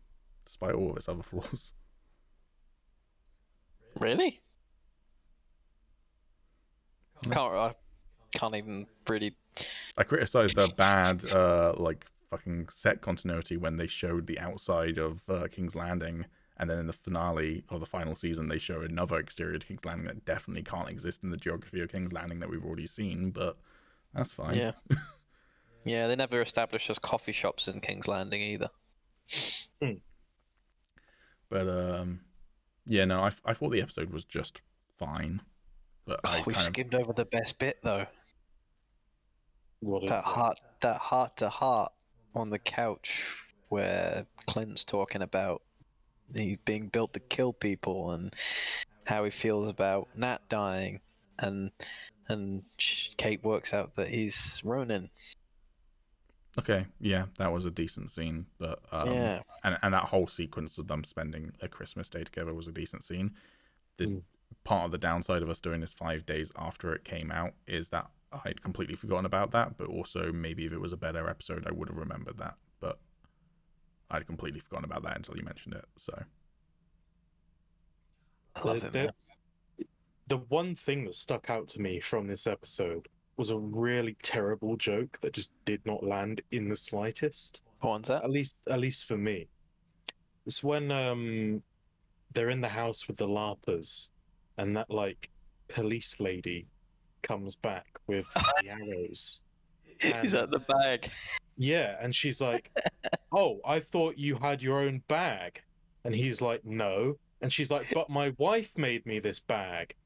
[SPEAKER 1] despite all of its other flaws.
[SPEAKER 2] Really?
[SPEAKER 1] No.
[SPEAKER 2] Can't even really.
[SPEAKER 1] I criticized the bad like fucking set continuity when they showed the outside of King's Landing, and then in the finale of the final season they show another exterior to King's Landing that definitely can't exist in the geography of King's Landing that we've already seen, but that's fine.
[SPEAKER 2] Yeah. Yeah, they never established us coffee shops in King's Landing either.
[SPEAKER 1] But yeah, no, I thought the episode was just fine, but
[SPEAKER 2] We skimmed over the best bit though.
[SPEAKER 3] What is
[SPEAKER 2] that heart to heart on the couch where Clint's talking about he's being built to kill people and how he feels about Nat dying, and Kate works out that he's Ronin.
[SPEAKER 1] Okay, yeah, that was a decent scene, but
[SPEAKER 2] Yeah.
[SPEAKER 1] and that whole sequence of them spending a Christmas day together was a decent scene. The part of the downside of us doing this 5 days after it came out is that I'd completely forgotten about that, but also maybe if it was a better episode, I would have remembered that, but I'd completely forgotten about that until you mentioned it. So
[SPEAKER 2] I love it, man.
[SPEAKER 3] The one thing that stuck out to me from this episode was a really terrible joke that just did not land in the slightest.
[SPEAKER 2] What one's that?
[SPEAKER 3] At least for me. It's when they're in the house with the LARPers, and that like police lady comes back with the arrows.
[SPEAKER 2] Is that the bag?
[SPEAKER 3] Yeah, and she's like, "Oh, I thought you had your own bag," and he's like, "No," and she's like, "But my wife made me this bag."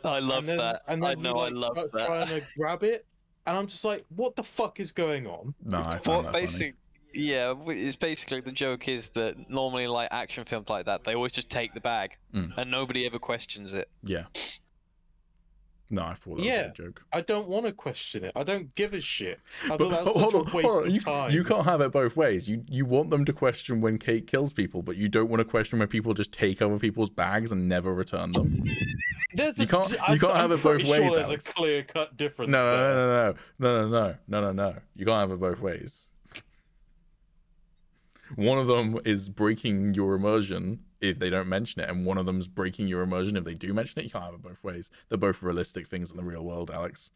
[SPEAKER 2] I love that.
[SPEAKER 3] And then
[SPEAKER 2] I love
[SPEAKER 3] starts
[SPEAKER 2] that.
[SPEAKER 3] trying to grab it, and I'm just like, "What the fuck is going on?"
[SPEAKER 1] no, I found that funny.
[SPEAKER 2] Yeah, it's basically the joke is that normally like action films like that, they always just take the bag and nobody ever questions it.
[SPEAKER 1] Yeah. No, I thought that was a joke.
[SPEAKER 3] I don't want to question it. I don't give a shit. I
[SPEAKER 1] But
[SPEAKER 3] thought that was such a waste of time.
[SPEAKER 1] You can't have it both ways. You want them to question when Kate kills people, but you don't want to question when people just take other people's bags and never return them.
[SPEAKER 3] You
[SPEAKER 1] can't have it both ways.
[SPEAKER 3] Sure there's
[SPEAKER 1] Alex.
[SPEAKER 3] a clear-cut difference.
[SPEAKER 1] No. You can't have it both ways. One of them is breaking your immersion if they don't mention it, and one of them's breaking your immersion if they do mention it. You can't have it both ways. They're both realistic things in the real world, Alex.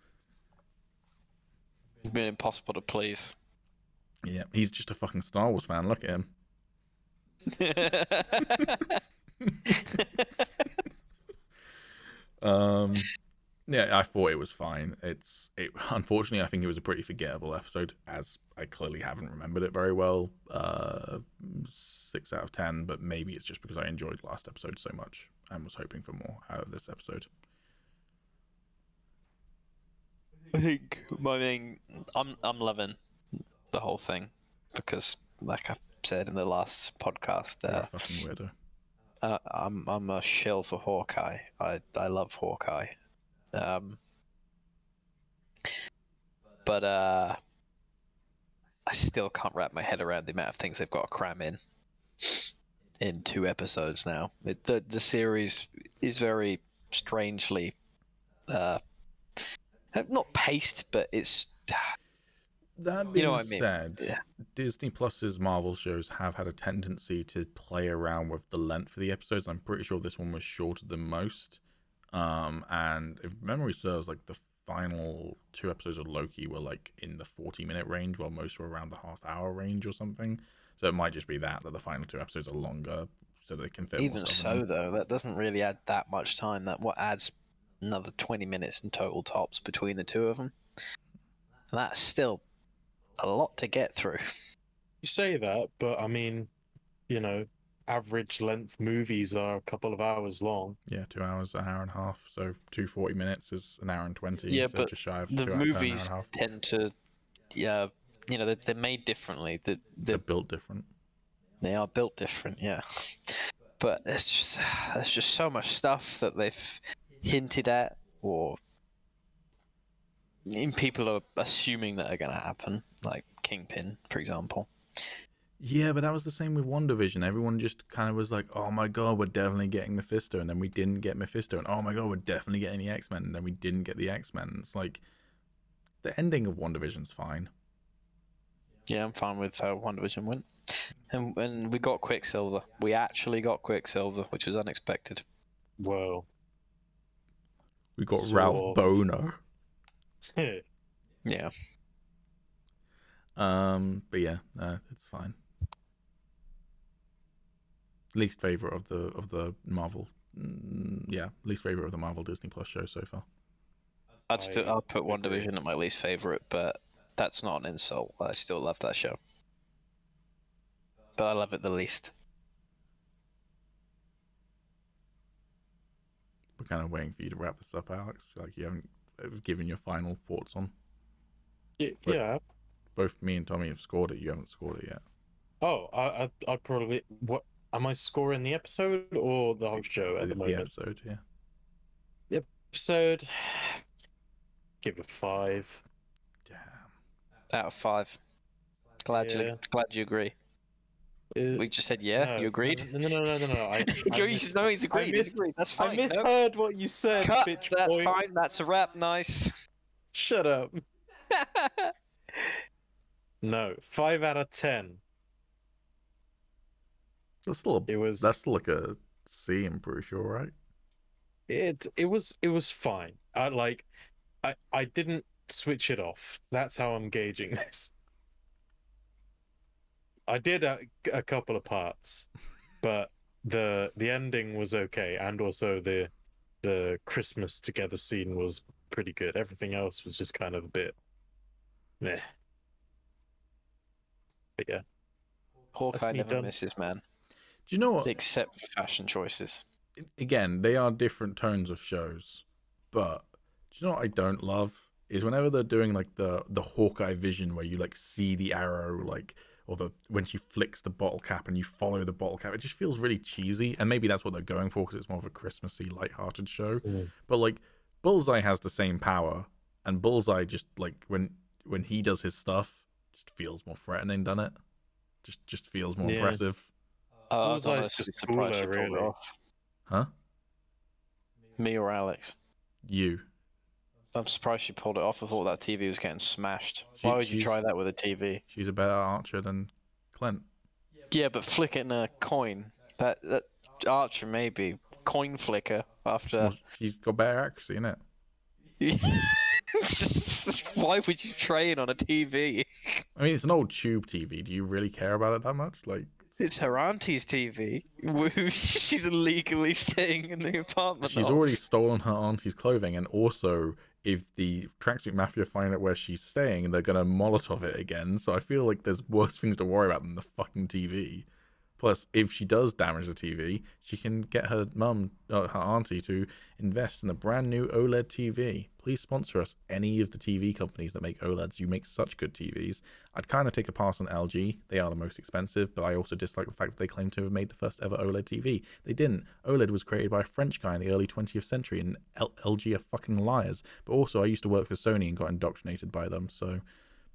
[SPEAKER 2] It's been impossible to please.
[SPEAKER 1] Yeah, he's just a fucking Star Wars fan. Look at him. Yeah, I thought it was fine. Unfortunately, I think it was a pretty forgettable episode, as I clearly haven't remembered it very well. 6 out of 10, but maybe it's just because I enjoyed last episode so much and was hoping for more out of this episode.
[SPEAKER 2] I think I'm loving the whole thing because, like I said in the last podcast,
[SPEAKER 1] You're a fucking weirdo.
[SPEAKER 2] I'm a shill for Hawkeye. I love Hawkeye. But I still can't wrap my head around the amount of things they've got to cram in 2 episodes now. The series is very strangely not paced, but it's
[SPEAKER 1] That being said, Disney Plus's Marvel shows have had a tendency to play around with the length of the episodes. I'm pretty sure this one was shorter than most. And if memory serves, like the final 2 episodes of Loki were like in the 40-minute range, while most were around the half-hour range or something. So it might just be that the final 2 episodes are longer, so they can fit.
[SPEAKER 2] Even so, though, that doesn't really add that much time. That what adds another 20 minutes in total tops between the 2 of them. And that's still a lot to get through.
[SPEAKER 3] You say that, but I mean, you know, average length movies are a couple of hours long.
[SPEAKER 1] Yeah, 2 hours, an hour and a half. So 2 40 minutes is an hour and 20.
[SPEAKER 2] Yeah,
[SPEAKER 1] so
[SPEAKER 2] but
[SPEAKER 1] just shy of
[SPEAKER 2] the
[SPEAKER 1] 2
[SPEAKER 2] movies
[SPEAKER 1] hours,
[SPEAKER 2] tend to, you know, they're made differently.
[SPEAKER 1] They're built different.
[SPEAKER 2] They are built different, yeah. But there's just so much stuff that they've hinted at, or people are assuming that are going to happen, like Kingpin, for example.
[SPEAKER 1] Yeah, but that was the same with WandaVision. Everyone just kind of was like, oh my god, we're definitely getting Mephisto, and then we didn't get Mephisto, and oh my god, we're definitely getting the X-Men, and then we didn't get the X-Men. It's like, the ending of WandaVision's fine.
[SPEAKER 2] Yeah, I'm fine with how WandaVision went. And we got Quicksilver. We actually got Quicksilver, which was unexpected.
[SPEAKER 3] Whoa.
[SPEAKER 1] We got Ralph Boner.
[SPEAKER 2] Yeah.
[SPEAKER 1] But yeah, it's fine. Least favorite of the Marvel, least favorite of the Marvel Disney Plus show so far.
[SPEAKER 2] I'll put WandaVision at my least favorite, but That's not an insult. I still love that show. But I love it the least.
[SPEAKER 1] We're kind of waiting for you to wrap this up, Alex. Like, you haven't given your final thoughts on.
[SPEAKER 3] Yeah.
[SPEAKER 1] Both me and Tommy have scored it. You haven't scored it yet.
[SPEAKER 3] Oh, I'd probably. What am I scoring the episode or the whole show at the moment?
[SPEAKER 1] The episode, yeah.
[SPEAKER 3] The episode. Give it 5.
[SPEAKER 1] Damn.
[SPEAKER 2] Out of 5. Glad you agree. We just said
[SPEAKER 3] No,
[SPEAKER 2] you agreed?
[SPEAKER 3] No.
[SPEAKER 2] He's agreed. He's agreed. That's fine.
[SPEAKER 3] I misheard what you said,
[SPEAKER 2] Cut.
[SPEAKER 3] bitch.
[SPEAKER 2] That's
[SPEAKER 3] boy.
[SPEAKER 2] fine. That's a wrap. Nice.
[SPEAKER 3] Shut up. No, 5 out of 10.
[SPEAKER 1] That's still like a C, I'm pretty sure, right?
[SPEAKER 3] It was fine. I didn't switch it off. That's how I'm gauging this. I did a couple of parts, but the ending was okay, and also the Christmas together scene was pretty good. Everything else was just kind of a bit meh. But yeah,
[SPEAKER 2] Hawkeye never misses, man.
[SPEAKER 1] Do you know what?
[SPEAKER 2] Except for fashion choices.
[SPEAKER 1] Again, they are different tones of shows, but do you know what I don't love? Is whenever they're doing like the Hawkeye vision where you like see the arrow, like, or when she flicks the bottle cap and you follow the bottle cap, it just feels really cheesy. And maybe that's what they're going for because it's more of a Christmassy, lighthearted show. But like Bullseye has the same power, and Bullseye just like when he does his stuff, just feels more threatening, doesn't it? Just feels more impressive.
[SPEAKER 3] Bullseye's just cooler, really.
[SPEAKER 1] Huh?
[SPEAKER 2] Me or Alex?
[SPEAKER 1] You.
[SPEAKER 2] I'm surprised she pulled it off. I thought that TV was getting smashed. Why would you try that with a TV?
[SPEAKER 1] She's a better archer than Clint.
[SPEAKER 2] Yeah, but flicking a coin. That archer maybe. Coin flicker after.
[SPEAKER 1] Well, she's got better accuracy, innit?
[SPEAKER 2] Why would you train on a TV?
[SPEAKER 1] I mean, it's an old tube TV. Do you really care about it that much? Like,
[SPEAKER 2] it's her auntie's TV. She's illegally staying in the apartment.
[SPEAKER 1] She's already stolen her auntie's clothing, and also, if the Tracksuit Mafia find out where she's staying, they're gonna Molotov it again. So I feel like there's worse things to worry about than the fucking TV. Plus, if she does damage the TV, she can get her auntie, to invest in a brand new OLED TV. Please sponsor us, any of the TV companies that make OLEDs. You make such good TVs. I'd kind of take a pass on LG. They are the most expensive, but I also dislike the fact that they claim to have made the first ever OLED TV. They didn't. OLED was created by a French guy in the early 20th century, and LG are fucking liars. But also, I used to work for Sony and got indoctrinated by them, so...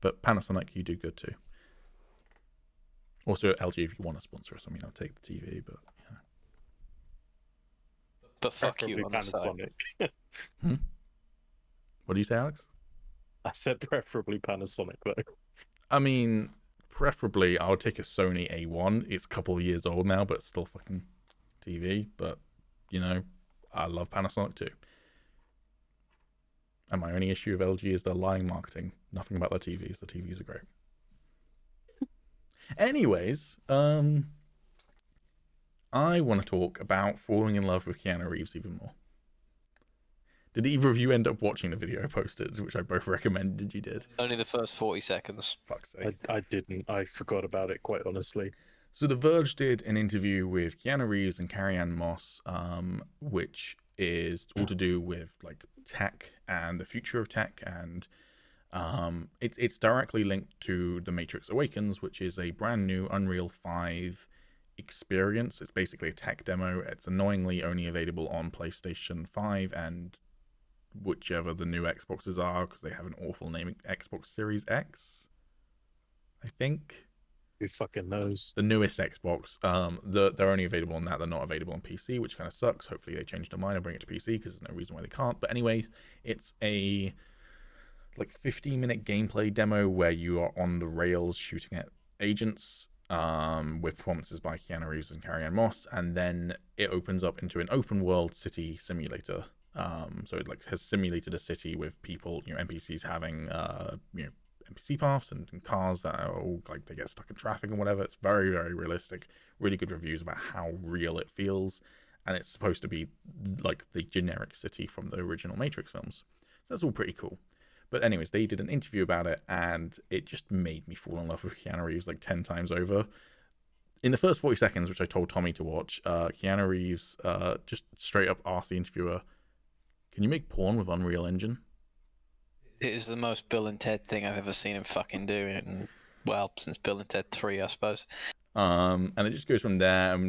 [SPEAKER 1] But Panasonic, you do good too. Also, LG, if you want to sponsor us, I mean, I'll take the TV, but yeah.
[SPEAKER 2] But fuck you on
[SPEAKER 3] Panasonic.
[SPEAKER 1] What do you say, Alex?
[SPEAKER 3] I said preferably Panasonic, though.
[SPEAKER 1] I mean, preferably, I would take a Sony A1. It's a couple of years old now, but still fucking TV. But, you know, I love Panasonic too. And my only issue with LG is their lying marketing. Nothing about their TVs. The TVs are great. Anyways, I want to talk about falling in love with Keanu Reeves even more. Did either of you end up watching the video I posted, which I both recommended you did?
[SPEAKER 2] Only the first 40 seconds.
[SPEAKER 1] Fuck's sake.
[SPEAKER 3] I didn't. I forgot about it, quite honestly.
[SPEAKER 1] So The Verge did an interview with Keanu Reeves and Carrie-Anne Moss, which is all to do with like tech and the future of tech, and it's directly linked to The Matrix Awakens, which is a brand new Unreal 5 experience. It's basically a tech demo. It's annoyingly only available on PlayStation 5 and whichever the new Xboxes are, because they have an awful name, Xbox Series X, I think.
[SPEAKER 3] Who fucking knows?
[SPEAKER 1] The newest Xbox. They're only available on that. They're not available on PC, which kind of sucks. Hopefully they change their mind and bring it to PC, because there's no reason why they can't. But anyway, it's a like 15-minute gameplay demo where you are on the rails shooting at agents, with performances by Keanu Reeves and Carrie-Anne Moss, and then it opens up into an open world city simulator. So it like has simulated a city with people, NPCs having NPC paths and cars that are all like they get stuck in traffic and whatever. It's very, very realistic. Really good reviews about how real it feels, and it's supposed to be like the generic city from the original Matrix films. So that's all pretty cool. But anyways, they did an interview about it, and it just made me fall in love with Keanu Reeves like 10 times over. In the first 40 seconds, which I told Tommy to watch, Keanu Reeves just straight up asked the interviewer, "Can you make porn with Unreal Engine?"
[SPEAKER 2] It is the most Bill and Ted thing I've ever seen him fucking do, and well, since Bill and Ted 3, I suppose.
[SPEAKER 1] And it just goes from there.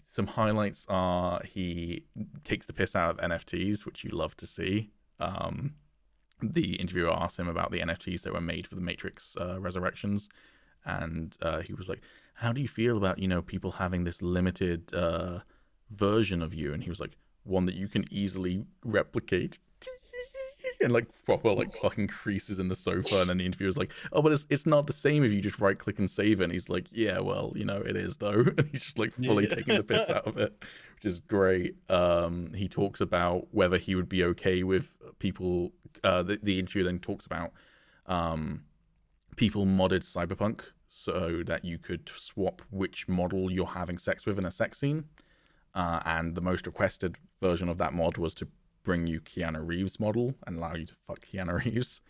[SPEAKER 1] Some highlights are he takes the piss out of NFTs, which you love to see. The interviewer asked him about the NFTs that were made for the Matrix Resurrections, and he was like, "How do you feel about, you know, people having this limited version of you?" And he was like, "One that you can easily replicate." And like proper like fucking creases in the sofa, and then the interviewer's like, "Oh, but it's not the same if you just right click and save it." And he's like, "Yeah, well, you know, it is though." And he's just like fully taking the piss out of it, which is great. He talks about whether he would be okay with people. The interview then talks about people modded Cyberpunk so that you could swap which model you're having sex with in a sex scene, and the most requested version of that mod was to bring you Keanu Reeves model and allow you to fuck Keanu Reeves.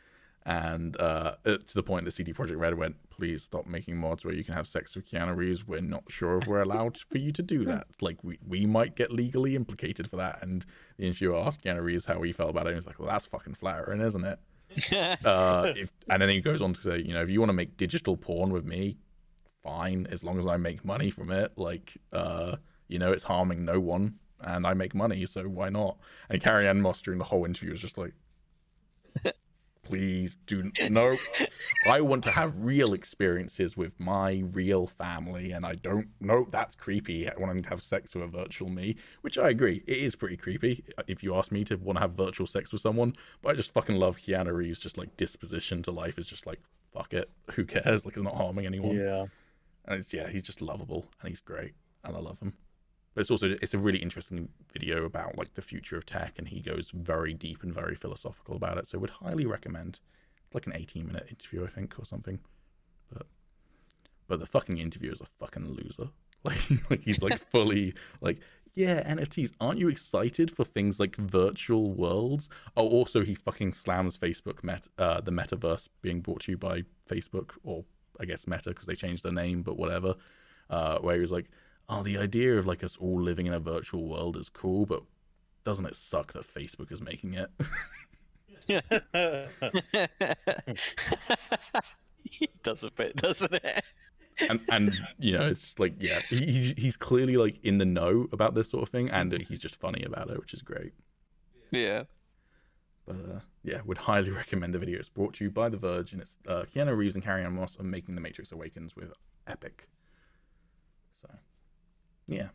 [SPEAKER 1] And to the point that CD Projekt Red went, "Please stop making mods where you can have sex with Keanu Reeves. We're not sure if we're allowed for you to do that. Like, we might get legally implicated for that." And the interviewer asked Keanu Reeves how he felt about it, and he was like, "Well, that's fucking flattering, isn't it?" And then he goes on to say, "You know, if you want to make digital porn with me, fine, as long as I make money from it. Like, you know, it's harming no one, and I make money, so why not?" And Carrie Ann Moss during the whole interview was just like, "Please do no. I want to have real experiences with my real family, and I don't know, that's creepy, wanting to have sex with a virtual me." Which I agree, it is pretty creepy if you ask me to want to have virtual sex with someone. But I just fucking love Keanu Reeves' just like disposition to life is just like, fuck it, who cares? Like, it's not harming anyone.
[SPEAKER 3] Yeah.
[SPEAKER 1] And he's just lovable, and he's great, and I love him. But it's a really interesting video about like the future of tech, and he goes very deep and very philosophical about it. So would highly recommend. It's like an 18-minute interview, I think, or something. But the fucking interviewer is a fucking loser. Like he's like fully like, "Yeah, NFTs. Aren't you excited for things like virtual worlds?" Oh, also he fucking slams Facebook the metaverse being brought to you by Facebook, or I guess Meta because they changed their name, but whatever. Where he was like, "Oh, the idea of like us all living in a virtual world is cool, but doesn't it suck that Facebook is making it?"
[SPEAKER 2] He does a bit, doesn't it?
[SPEAKER 1] and you know, it's just like, yeah, he's clearly like in the know about this sort of thing, and he's just funny about it, which is great.
[SPEAKER 2] Yeah.
[SPEAKER 1] But yeah, would highly recommend the video. It's brought to you by The Verge, and it's Keanu Reeves and Carrie Ann Moss are making The Matrix Awakens with Epic. So yeah.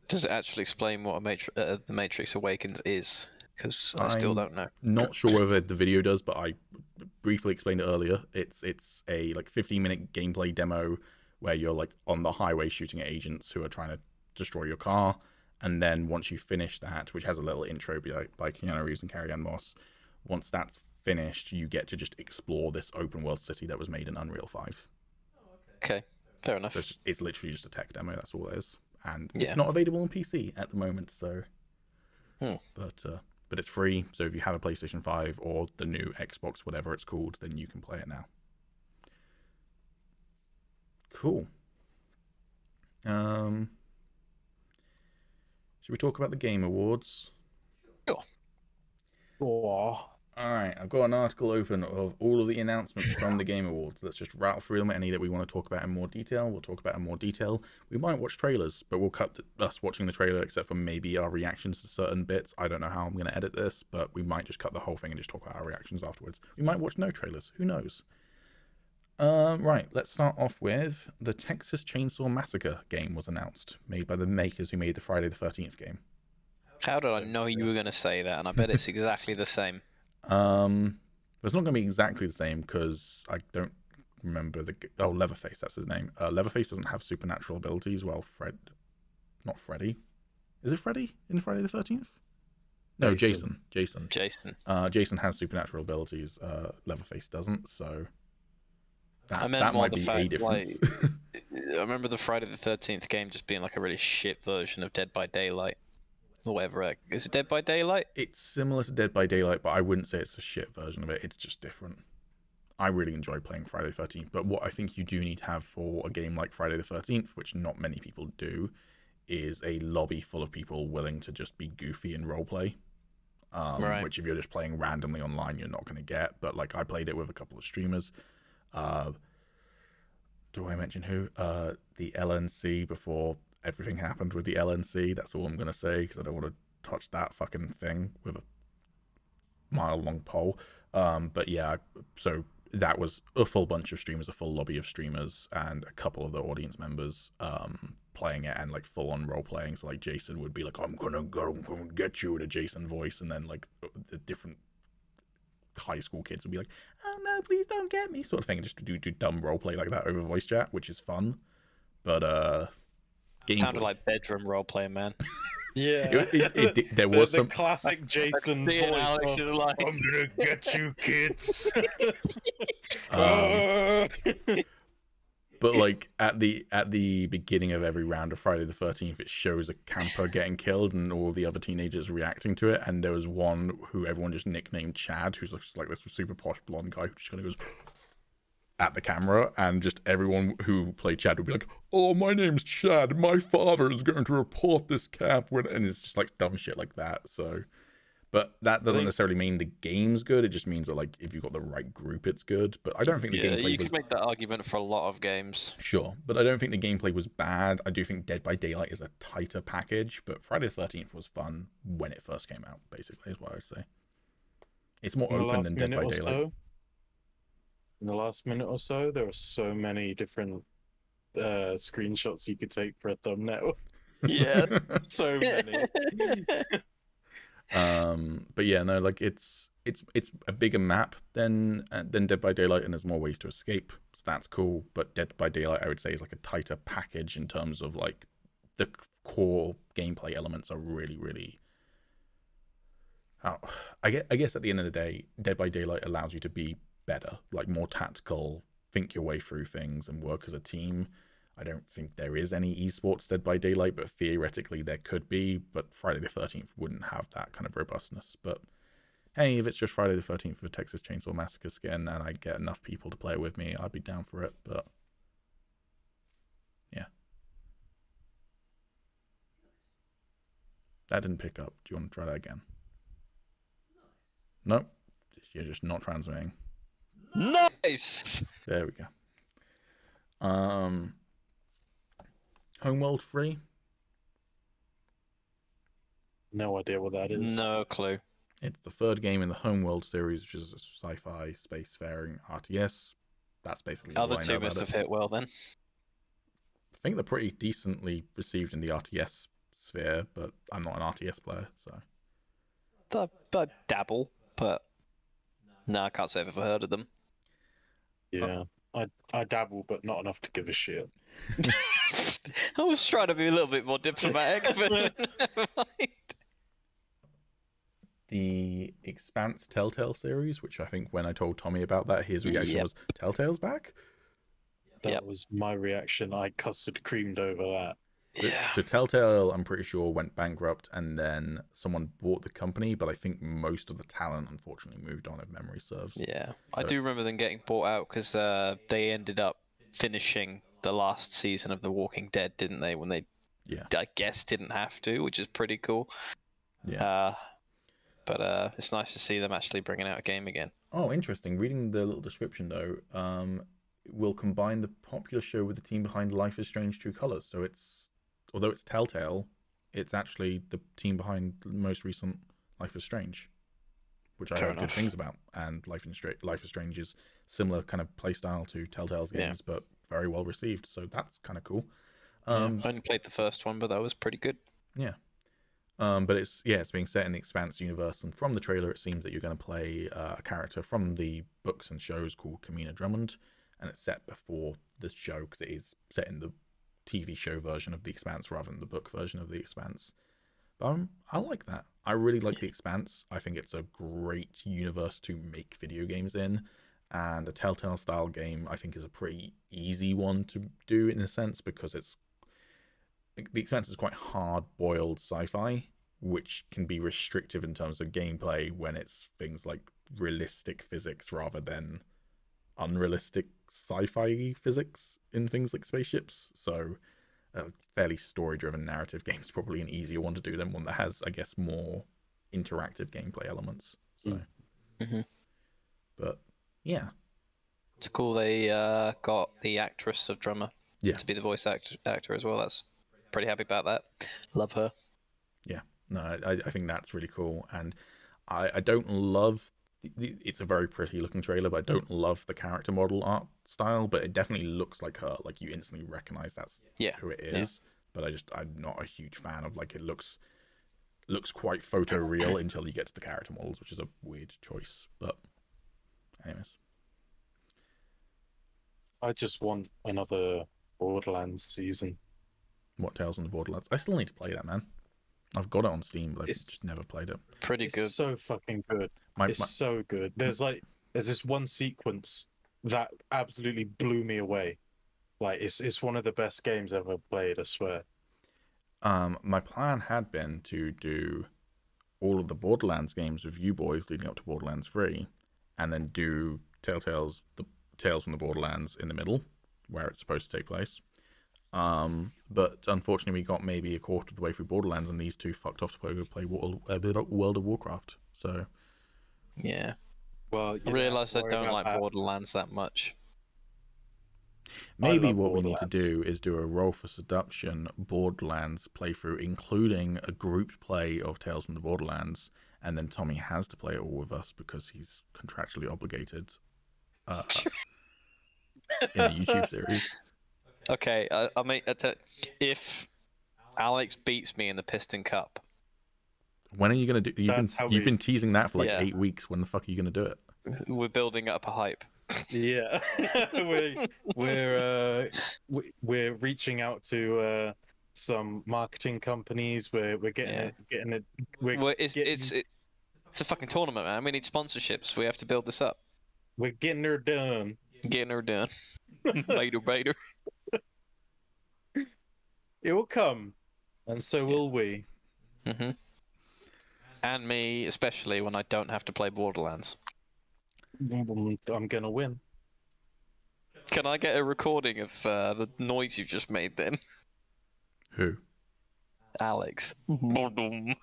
[SPEAKER 2] Does it actually explain what The Matrix Awakens is? Because I still don't know.
[SPEAKER 1] Not sure whether the video does, but I briefly explained it earlier. It's a like 15-minute gameplay demo where you're like on the highway shooting at agents who are trying to destroy your car, and then once you finish that, which has a little intro by Keanu Reeves and Carrie Ann Moss, once that's finished, you get to just explore this open world city that was made in Unreal 5.
[SPEAKER 2] Okay, fair enough.
[SPEAKER 1] So it's literally just a tech demo. That's all it is, and it's not available on PC at the moment. So, but it's free. So if you have a PlayStation 5 or the new Xbox, whatever it's called, then you can play it now. Cool. Should we talk about the Game Awards?
[SPEAKER 2] Sure.
[SPEAKER 3] Oh.
[SPEAKER 1] All right, I've got an article open of all of the announcements from the Game Awards. Let's just rattle through them. Any that we want to talk about in more detail, we'll talk about in more detail. We might watch trailers, but we'll cut us watching the trailer, except for maybe our reactions to certain bits. I don't know how I'm going to edit this, but we might just cut the whole thing and just talk about our reactions afterwards. We might watch no trailers. Who knows? Right, let's start off with the Texas Chainsaw Massacre game was announced, made by the makers who made the Friday the 13th game.
[SPEAKER 2] How did I know you were going to say that? And I bet it's exactly the same.
[SPEAKER 1] It's not going to be exactly the same because I don't remember Leatherface, that's his name. Leatherface doesn't have supernatural abilities. Well, not Freddy. Is it Freddy in Friday the 13th? No, Jason. Jason has supernatural abilities. Leatherface doesn't, so that might be a difference.
[SPEAKER 2] I remember the Friday the 13th game just being like a really shit version of Dead by Daylight. or whatever. Is it Dead by Daylight?
[SPEAKER 1] It's similar to Dead by Daylight, but I wouldn't say it's a shit version of it. It's just different. I really enjoy playing Friday the 13th, but what I think you do need to have for a game like Friday the 13th, which not many people do, is a lobby full of people willing to just be goofy and roleplay.
[SPEAKER 2] Right.
[SPEAKER 1] Which if you're just playing randomly online, you're not going to get. But like I played it with a couple of streamers. Do I mention who? The LNC before everything happened with the LNC. That's all I'm going to say because I don't want to touch that fucking thing with a mile-long pole. But yeah, so that was a full bunch of streamers, a full lobby of streamers, and a couple of the audience members playing it and like full-on role-playing. So like Jason would be like, I'm gonna get you in a Jason voice, and then like the different high school kids would be like, oh no, please don't get me, sort of thing, and just do dumb roleplay like that over voice chat, which is fun. But
[SPEAKER 2] sounded like bedroom roleplay, man.
[SPEAKER 3] Yeah,
[SPEAKER 1] there was some
[SPEAKER 3] classic Jason voice.
[SPEAKER 2] Alex is like,
[SPEAKER 3] I'm gonna get you, kids.
[SPEAKER 1] But like at the beginning of every round of Friday the 13th, it shows a camper getting killed and all the other teenagers reacting to it. And there was one who everyone just nicknamed Chad, who's just like this super posh blonde guy who just kind of goes at the camera, and just everyone who played Chad would be like, oh, my name's Chad, my father is going to report this camp, and it's just like dumb shit like that. So, but that doesn't necessarily mean the game's good. It just means that like if you've got the right group, it's good. But I don't think the gameplay
[SPEAKER 2] you could make that argument for a lot of games.
[SPEAKER 1] Sure, but I don't think the gameplay was bad. I do think Dead by Daylight is a tighter package, but Friday the 13th was fun when it first came out, basically, is what I would say. It's more open than Dead by Daylight.
[SPEAKER 3] In the last minute or so, there are so many different screenshots you could take for a thumbnail.
[SPEAKER 2] Yeah,
[SPEAKER 3] so many.
[SPEAKER 1] But yeah, no, like it's a bigger map than Dead by Daylight, and there's more ways to escape, so that's cool. But Dead by Daylight, I would say, is like a tighter package in terms of like the core gameplay elements are really. I guess at the end of the day, Dead by Daylight allows you to be better, like more tactical, think your way through things and work as a team. I don't think there is any esports Dead by Daylight, but theoretically there could be. But Friday the 13th wouldn't have that kind of robustness. But hey, if it's just Friday the 13th with Texas Chainsaw Massacre skin and I get enough people to play with me, I'd be down for it. But yeah, that didn't pick up. Do you want to try that again? Nope, you're just not transmitting.
[SPEAKER 2] Nice.
[SPEAKER 1] There we go. Homeworld 3?
[SPEAKER 3] No idea what that is.
[SPEAKER 2] No clue.
[SPEAKER 1] It's the third game in the Homeworld series, which is a sci-fi spacefaring RTS. That's basically all I know
[SPEAKER 2] Other two
[SPEAKER 1] about
[SPEAKER 2] must
[SPEAKER 1] it.
[SPEAKER 2] have hit well then.
[SPEAKER 1] I think they're pretty decently received in the RTS sphere, but I'm not an RTS player, so.
[SPEAKER 2] I dabble, but no, I can't say I've ever heard of them.
[SPEAKER 3] Yeah, I dabble, but not enough to give a shit.
[SPEAKER 2] I was trying to be a little bit more diplomatic, but never mind.
[SPEAKER 1] The Expanse Telltale series, which I think when I told Tommy about that, his reaction was, Telltale's back?
[SPEAKER 3] That was my reaction. I custard creamed over that.
[SPEAKER 2] Yeah.
[SPEAKER 1] So Telltale, I'm pretty sure, went bankrupt, and then someone bought the company, but I think most of the talent, unfortunately, moved on, if memory serves.
[SPEAKER 2] Yeah,
[SPEAKER 1] So
[SPEAKER 2] I do remember them getting bought out because they ended up finishing the last season of The Walking Dead, didn't they? When they, I guess, didn't have to, which is pretty cool.
[SPEAKER 1] Yeah.
[SPEAKER 2] But it's nice to see them actually bringing out a game again.
[SPEAKER 1] Oh, interesting. Reading the little description, though, will combine the popular show with the team behind Life is Strange True Colors. So although it's Telltale, it's actually the team behind the most recent Life is Strange, which I heard good things about. And Life is Strange is similar kind of playstyle to Telltale's games, but very well received. So that's kind of cool.
[SPEAKER 2] I only played the first one, but that was pretty good.
[SPEAKER 1] Yeah. But it's being set in the Expanse universe, and from the trailer, it seems that you're going to play a character from the books and shows called Kamina Drummond, and it's set before the show because it is set in the TV show version of the Expanse rather than the book version of the Expanse. But I like that. I really like the Expanse. I think it's a great universe to make video games in, and a Telltale style game I think is a pretty easy one to do in a sense because the Expanse is quite hard-boiled sci-fi, which can be restrictive in terms of gameplay when it's things like realistic physics rather than unrealistic sci-fi physics in things like spaceships. So a fairly story-driven narrative game is probably an easier one to do than one that has, I guess, more interactive gameplay elements. So, but yeah,
[SPEAKER 2] it's cool they got the actress of Drummer to be the voice actor as well. That's pretty happy about that. Love her.
[SPEAKER 1] Yeah, no, I think that's really cool, and I don't love. It's a very pretty looking trailer, but I don't love the character model art style. But it definitely looks like her. Like, you instantly recognize that's who it is. But I'm not a huge fan of, like, it looks quite photoreal until you get to the character models, which is a weird choice. But anyways,
[SPEAKER 3] I just want another Borderlands season.
[SPEAKER 1] What Tales from the Borderlands? I still need to play that, man. I've got it on Steam, but I've just never played it.
[SPEAKER 2] Pretty good.
[SPEAKER 3] It's so fucking good. It's so good. There's this one sequence that absolutely blew me away. Like, it's one of the best games I've ever played, I swear.
[SPEAKER 1] My plan had been to do all of the Borderlands games with you boys leading up to Borderlands 3, and then do Tales from the Borderlands in the middle, where it's supposed to take place. But unfortunately, we got maybe a quarter of the way through Borderlands, and these two fucked off to play World of Warcraft. So
[SPEAKER 2] yeah,
[SPEAKER 3] well,
[SPEAKER 2] I realised I don't like Borderlands that much.
[SPEAKER 1] Maybe what we need to do is do a Roll for Seduction Borderlands playthrough, including a grouped play of Tales from the Borderlands, and then Tommy has to play it all with us because he's contractually obligated in a YouTube series.
[SPEAKER 2] Okay, I mean, if Alex beats me in the Piston Cup,
[SPEAKER 1] when are you gonna do? You've been teasing that for like 8 weeks. When the fuck are you gonna do it?
[SPEAKER 2] We're building up a hype.
[SPEAKER 3] Yeah, we're reaching out to some marketing companies. We're getting it.
[SPEAKER 2] It's a fucking tournament, man. We need sponsorships. We have to build this up.
[SPEAKER 3] We're getting her done.
[SPEAKER 2] Getting her done. Later.
[SPEAKER 3] It will come, and so will we.
[SPEAKER 2] And me, especially when I don't have to play Borderlands.
[SPEAKER 3] I'm gonna win.
[SPEAKER 2] Can I get a recording of the noise you just made then?
[SPEAKER 1] Who?
[SPEAKER 2] Alex.
[SPEAKER 1] All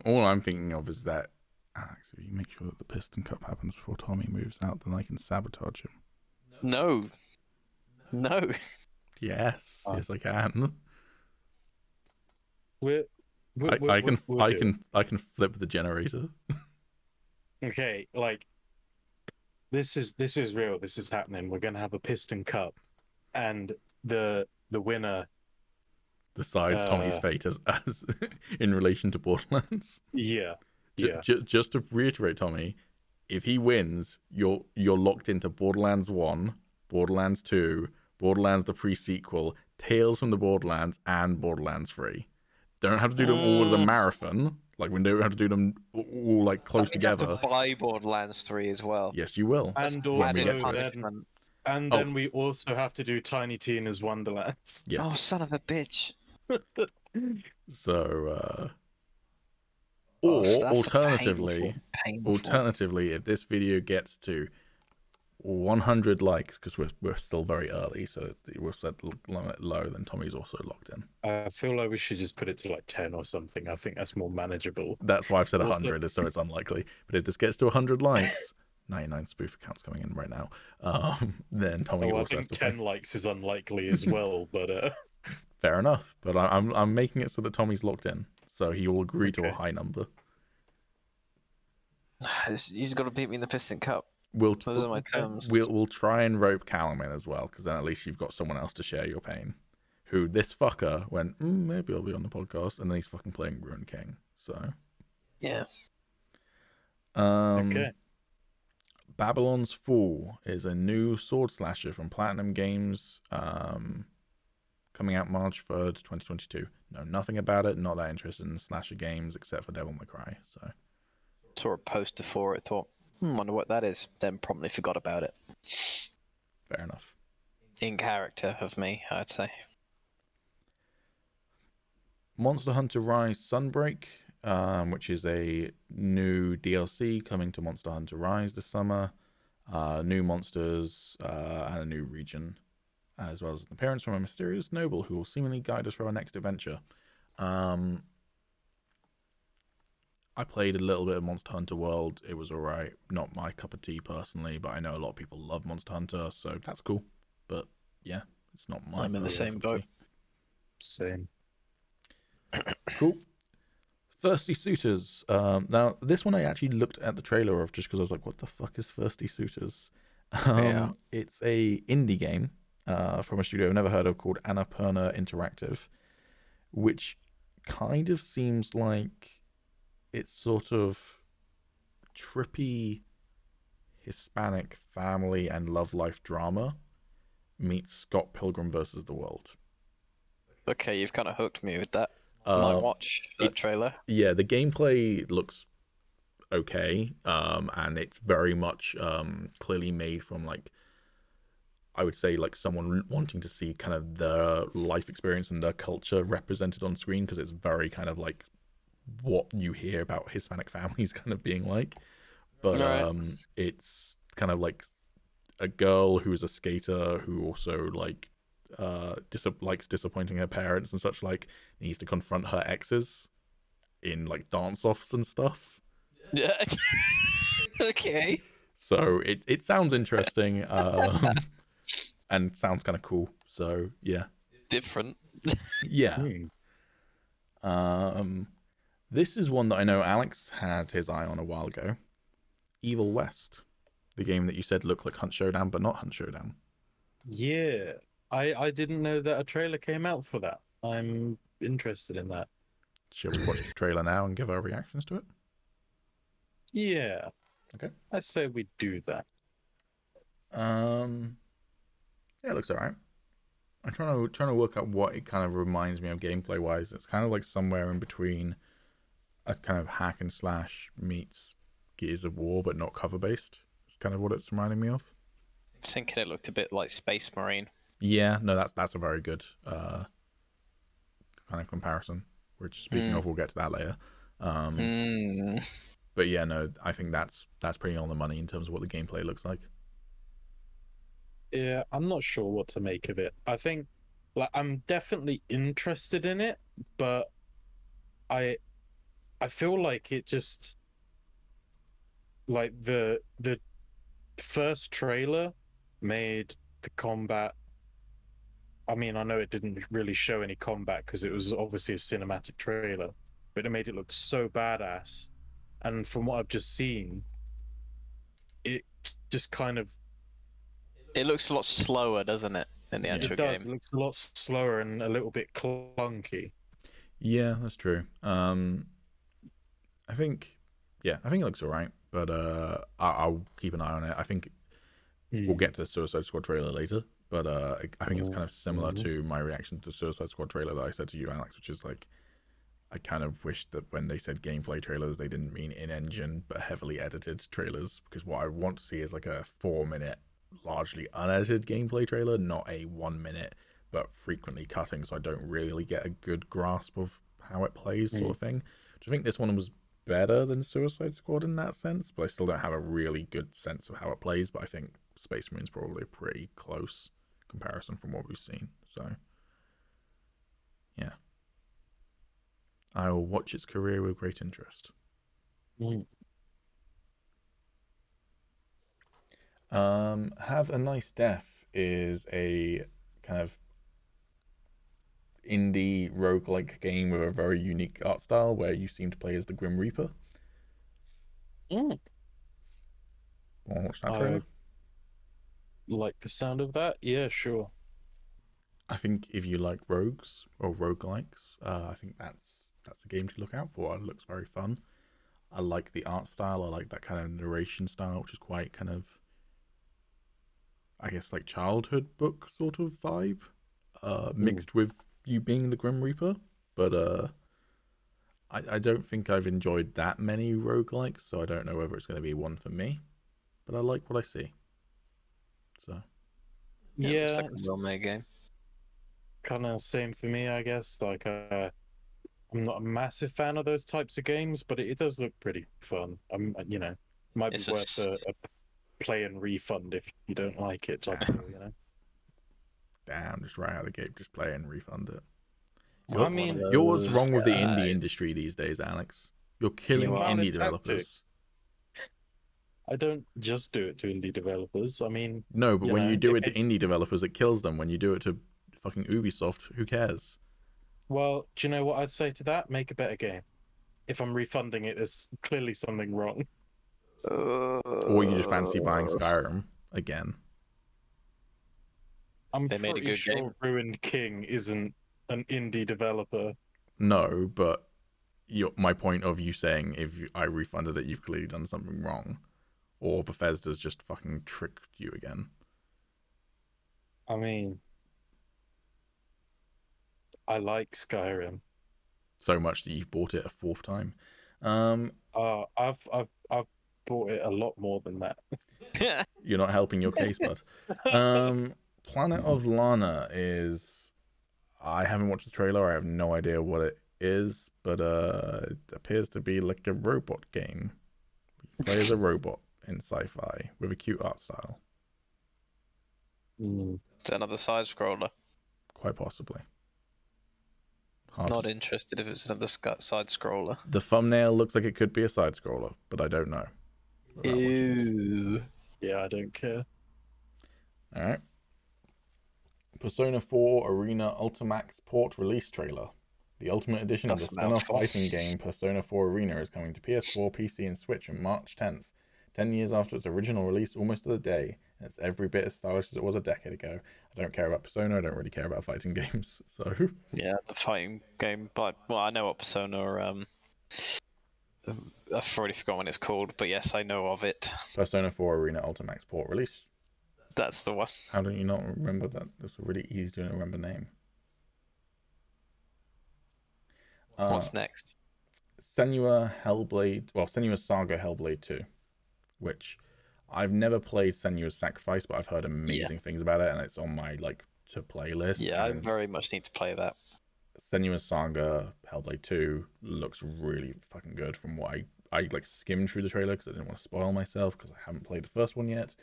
[SPEAKER 1] I'm thinking of is that, Alex, if you make sure that the Piston Cup happens before Tommy moves out, then I can sabotage him.
[SPEAKER 2] No.
[SPEAKER 1] Yes, yes, I can.
[SPEAKER 3] I
[SPEAKER 1] can flip the generator.
[SPEAKER 3] Okay, like this is real. This is happening. We're gonna have a Piston Cup, and the winner
[SPEAKER 1] decides Tommy's fate as in relation to Borderlands.
[SPEAKER 3] Yeah.
[SPEAKER 1] Just to reiterate, Tommy, if he wins, you're locked into Borderlands 1, Borderlands 2, Borderlands the pre-sequel, Tales from the Borderlands, and Borderlands 3. Don't have to do them all as a marathon. Like, we don't have to do them all like close together.
[SPEAKER 2] You have to buy Borderlands 3 as well.
[SPEAKER 1] Yes, you will.
[SPEAKER 3] And also then we also have to do Tiny Tina's Wonderlands.
[SPEAKER 1] Yes.
[SPEAKER 2] Oh, son of a bitch.
[SPEAKER 1] So, or alternatively, if this video gets to 100 likes, because we're still very early, so we'll set the limit low, then Tommy's also locked in.
[SPEAKER 3] I feel like we should just put it to like 10 or something. I think that's more manageable.
[SPEAKER 1] That's why I've said 100, so it's unlikely. But if this gets to 100 likes, 99 spoof accounts coming in right now, then Tommy also
[SPEAKER 3] I think 10 likes is unlikely as well, but
[SPEAKER 1] fair enough. But I'm making it so that Tommy's locked in, so he will agree to a high number.
[SPEAKER 2] He's got to beat me in the Piston Cup.
[SPEAKER 1] Those
[SPEAKER 2] are my terms.
[SPEAKER 1] We'll try and rope Callum in as well, because then at least you've got someone else to share your pain. Who this fucker went, maybe I'll be on the podcast, and then he's fucking playing Ruin King. So
[SPEAKER 2] yeah.
[SPEAKER 3] Okay.
[SPEAKER 1] Babylon's Fall is a new sword slasher from Platinum Games, coming out March 3rd, 2022. Know nothing about it. Not that interested in slasher games except for Devil May Cry. So
[SPEAKER 2] saw a poster for it. Thought, wonder what that is. Then promptly forgot about it.
[SPEAKER 1] Fair enough.
[SPEAKER 2] In character of me, I'd say.
[SPEAKER 1] Monster Hunter Rise Sunbreak, which is a new DLC coming to Monster Hunter Rise this summer. New monsters and a new region, as well as an appearance from a mysterious noble who will seemingly guide us for our next adventure. I played a little bit of Monster Hunter World. It was alright. Not my cup of tea personally, but I know a lot of people love Monster Hunter, so that's cool. But yeah, it's not my.
[SPEAKER 2] I'm in the same boat.
[SPEAKER 3] Same.
[SPEAKER 1] Cool. Thirsty Suitors. Now, this one I actually looked at the trailer of just because I was like, what the fuck is Thirsty Suitors? It's a indie game from a studio I've never heard of called Annapurna Interactive, which kind of seems like it's sort of trippy Hispanic family and love life drama meets Scott Pilgrim versus the World.
[SPEAKER 2] Okay, you've kind of hooked me with that. Might watch that trailer.
[SPEAKER 1] Yeah, the gameplay looks okay, and it's very much clearly made from, like, I would say, like, someone wanting to see kind of their life experience and their culture represented on screen, because it's very kind of like what you hear about Hispanic families kind of being like. But it's kind of like a girl who's a skater who also like likes disappointing her parents and such, like needs to confront her exes in like dance offs and stuff.
[SPEAKER 2] Yeah. Okay.
[SPEAKER 1] So it sounds interesting, and sounds kind of cool. So yeah.
[SPEAKER 2] Different.
[SPEAKER 1] Yeah. This is one that I know Alex had his eye on a while ago. Evil West, the game that you said looked like Hunt Showdown, but not Hunt Showdown.
[SPEAKER 3] Yeah, I didn't know that a trailer came out for that. I'm interested in that.
[SPEAKER 1] Shall we watch the trailer now and give our reactions to it?
[SPEAKER 3] Yeah.
[SPEAKER 1] Okay.
[SPEAKER 3] I say we do that.
[SPEAKER 1] Yeah, it looks alright. I'm trying to work out what it kind of reminds me of gameplay wise. It's kind of like somewhere in between a kind of hack and slash meets Gears of War, but not cover based. It's kind of what it's reminding me of.
[SPEAKER 2] I was thinking it looked a bit like Space Marine.
[SPEAKER 1] Yeah, no, that's a very good kind of comparison. Which, speaking of, we'll get to that later. But yeah, no, I think that's pretty on the money in terms of what the gameplay looks like.
[SPEAKER 3] Yeah, I'm not sure what to make of it. I think, like, I'm definitely interested in it, but I feel like it just, like, the first trailer made the combat. I mean, I know it didn't really show any combat because it was obviously a cinematic trailer, but it made it look so badass. And from what I've just seen, it just kind of...
[SPEAKER 2] It looks a lot slower, doesn't it, than the actual game? It does.
[SPEAKER 3] It looks a lot slower and a little bit clunky.
[SPEAKER 1] Yeah, that's true. I think it looks alright, but I'll keep an eye on it. I think we'll get to the Suicide Squad trailer later, but I think it's kind of similar to my reaction to the Suicide Squad trailer that I said to you, Alex, which is like, I kind of wish that when they said gameplay trailers, they didn't mean in-engine, but heavily edited trailers, because what I want to see is like a 4-minute, largely unedited gameplay trailer, not a 1-minute, but frequently cutting, so I don't really get a good grasp of how it plays, sort of thing. Which I think this one was better than Suicide Squad in that sense, but I still don't have a really good sense of how it plays. But I think Space Marine's probably a pretty close comparison from what we've seen. So yeah, I will watch its career with great interest. Have a Nice Death is a kind of indie roguelike game with a very unique art style where you seem to play as the Grim Reaper. Want to watch that trailer?
[SPEAKER 3] Like the sound of that? Yeah, sure.
[SPEAKER 1] I think if you like rogues or roguelikes, I think that's a game to look out for. It looks very fun. I like the art style. I like that kind of narration style, which is quite kind of, I guess, like childhood book sort of vibe, mixed with you being the Grim Reaper. But I don't think I've enjoyed that many roguelikes, so I don't know whether it's going to be one for me. But I like what I see. So
[SPEAKER 2] yeah, second well-made game.
[SPEAKER 3] Kind of same for me, I guess. Like I'm not a massive fan of those types of games, but it does look pretty fun. You know, might be worth a play and refund if you don't like it type of deal, you know.
[SPEAKER 1] Damn, just right out of the gate, just play and refund it.
[SPEAKER 3] I mean,
[SPEAKER 1] you're what's wrong with the indie industry these days, Alex? You're killing indie developers.
[SPEAKER 3] I don't just do it to indie developers. I mean,
[SPEAKER 1] no, but when you do it to indie developers, it kills them. When you do it to fucking Ubisoft, who cares?
[SPEAKER 3] Well, do you know what I'd say to that? Make a better game. If I'm refunding it, there's clearly something wrong.
[SPEAKER 1] Or you just fancy buying Skyrim again.
[SPEAKER 3] I'm pretty sure Ruined King isn't an indie developer.
[SPEAKER 1] No, but my point of you saying if I refunded it, you've clearly done something wrong. Or Bethesda's just fucking tricked you again.
[SPEAKER 3] I mean, I like Skyrim
[SPEAKER 1] so much that you've bought it a fourth time.
[SPEAKER 3] I've bought it a lot more than that.
[SPEAKER 1] You're not helping your case, bud. Planet of Lana is... I haven't watched the trailer. I have no idea what it is, but it appears to be like a robot game. You play as a robot in sci-fi with a cute art style.
[SPEAKER 2] Is it another side scroller?
[SPEAKER 1] Quite possibly.
[SPEAKER 2] Not interested if it's another side scroller.
[SPEAKER 1] The thumbnail looks like it could be a side scroller, but I don't know.
[SPEAKER 2] Ew.
[SPEAKER 3] Yeah, I don't care.
[SPEAKER 1] All right. Persona 4 Arena Ultimax port release trailer. The Ultimate Edition of the spin-off fighting game Persona 4 Arena is coming to PS4, PC, and Switch on March 10th. 10 years after its original release, almost to the day, and it's every bit as stylish as it was a decade ago. I don't care about Persona, I don't really care about fighting games, so...
[SPEAKER 2] Yeah, the fighting game, but well, I know what Persona, I've already forgotten what it's called, but yes, I know of it.
[SPEAKER 1] Persona 4 Arena Ultimax port release.
[SPEAKER 2] That's the one.
[SPEAKER 1] How do you not remember that? That's a really easy to remember name.
[SPEAKER 2] What's next?
[SPEAKER 1] Senua Saga Hellblade 2, which I've never played Senua's Sacrifice, but I've heard amazing things about it, and it's on my to play list.
[SPEAKER 2] Yeah, I very much need to play that.
[SPEAKER 1] Senua's Saga Hellblade 2 looks really fucking good from what I skimmed through the trailer because I didn't want to spoil myself because I haven't played the first one yet.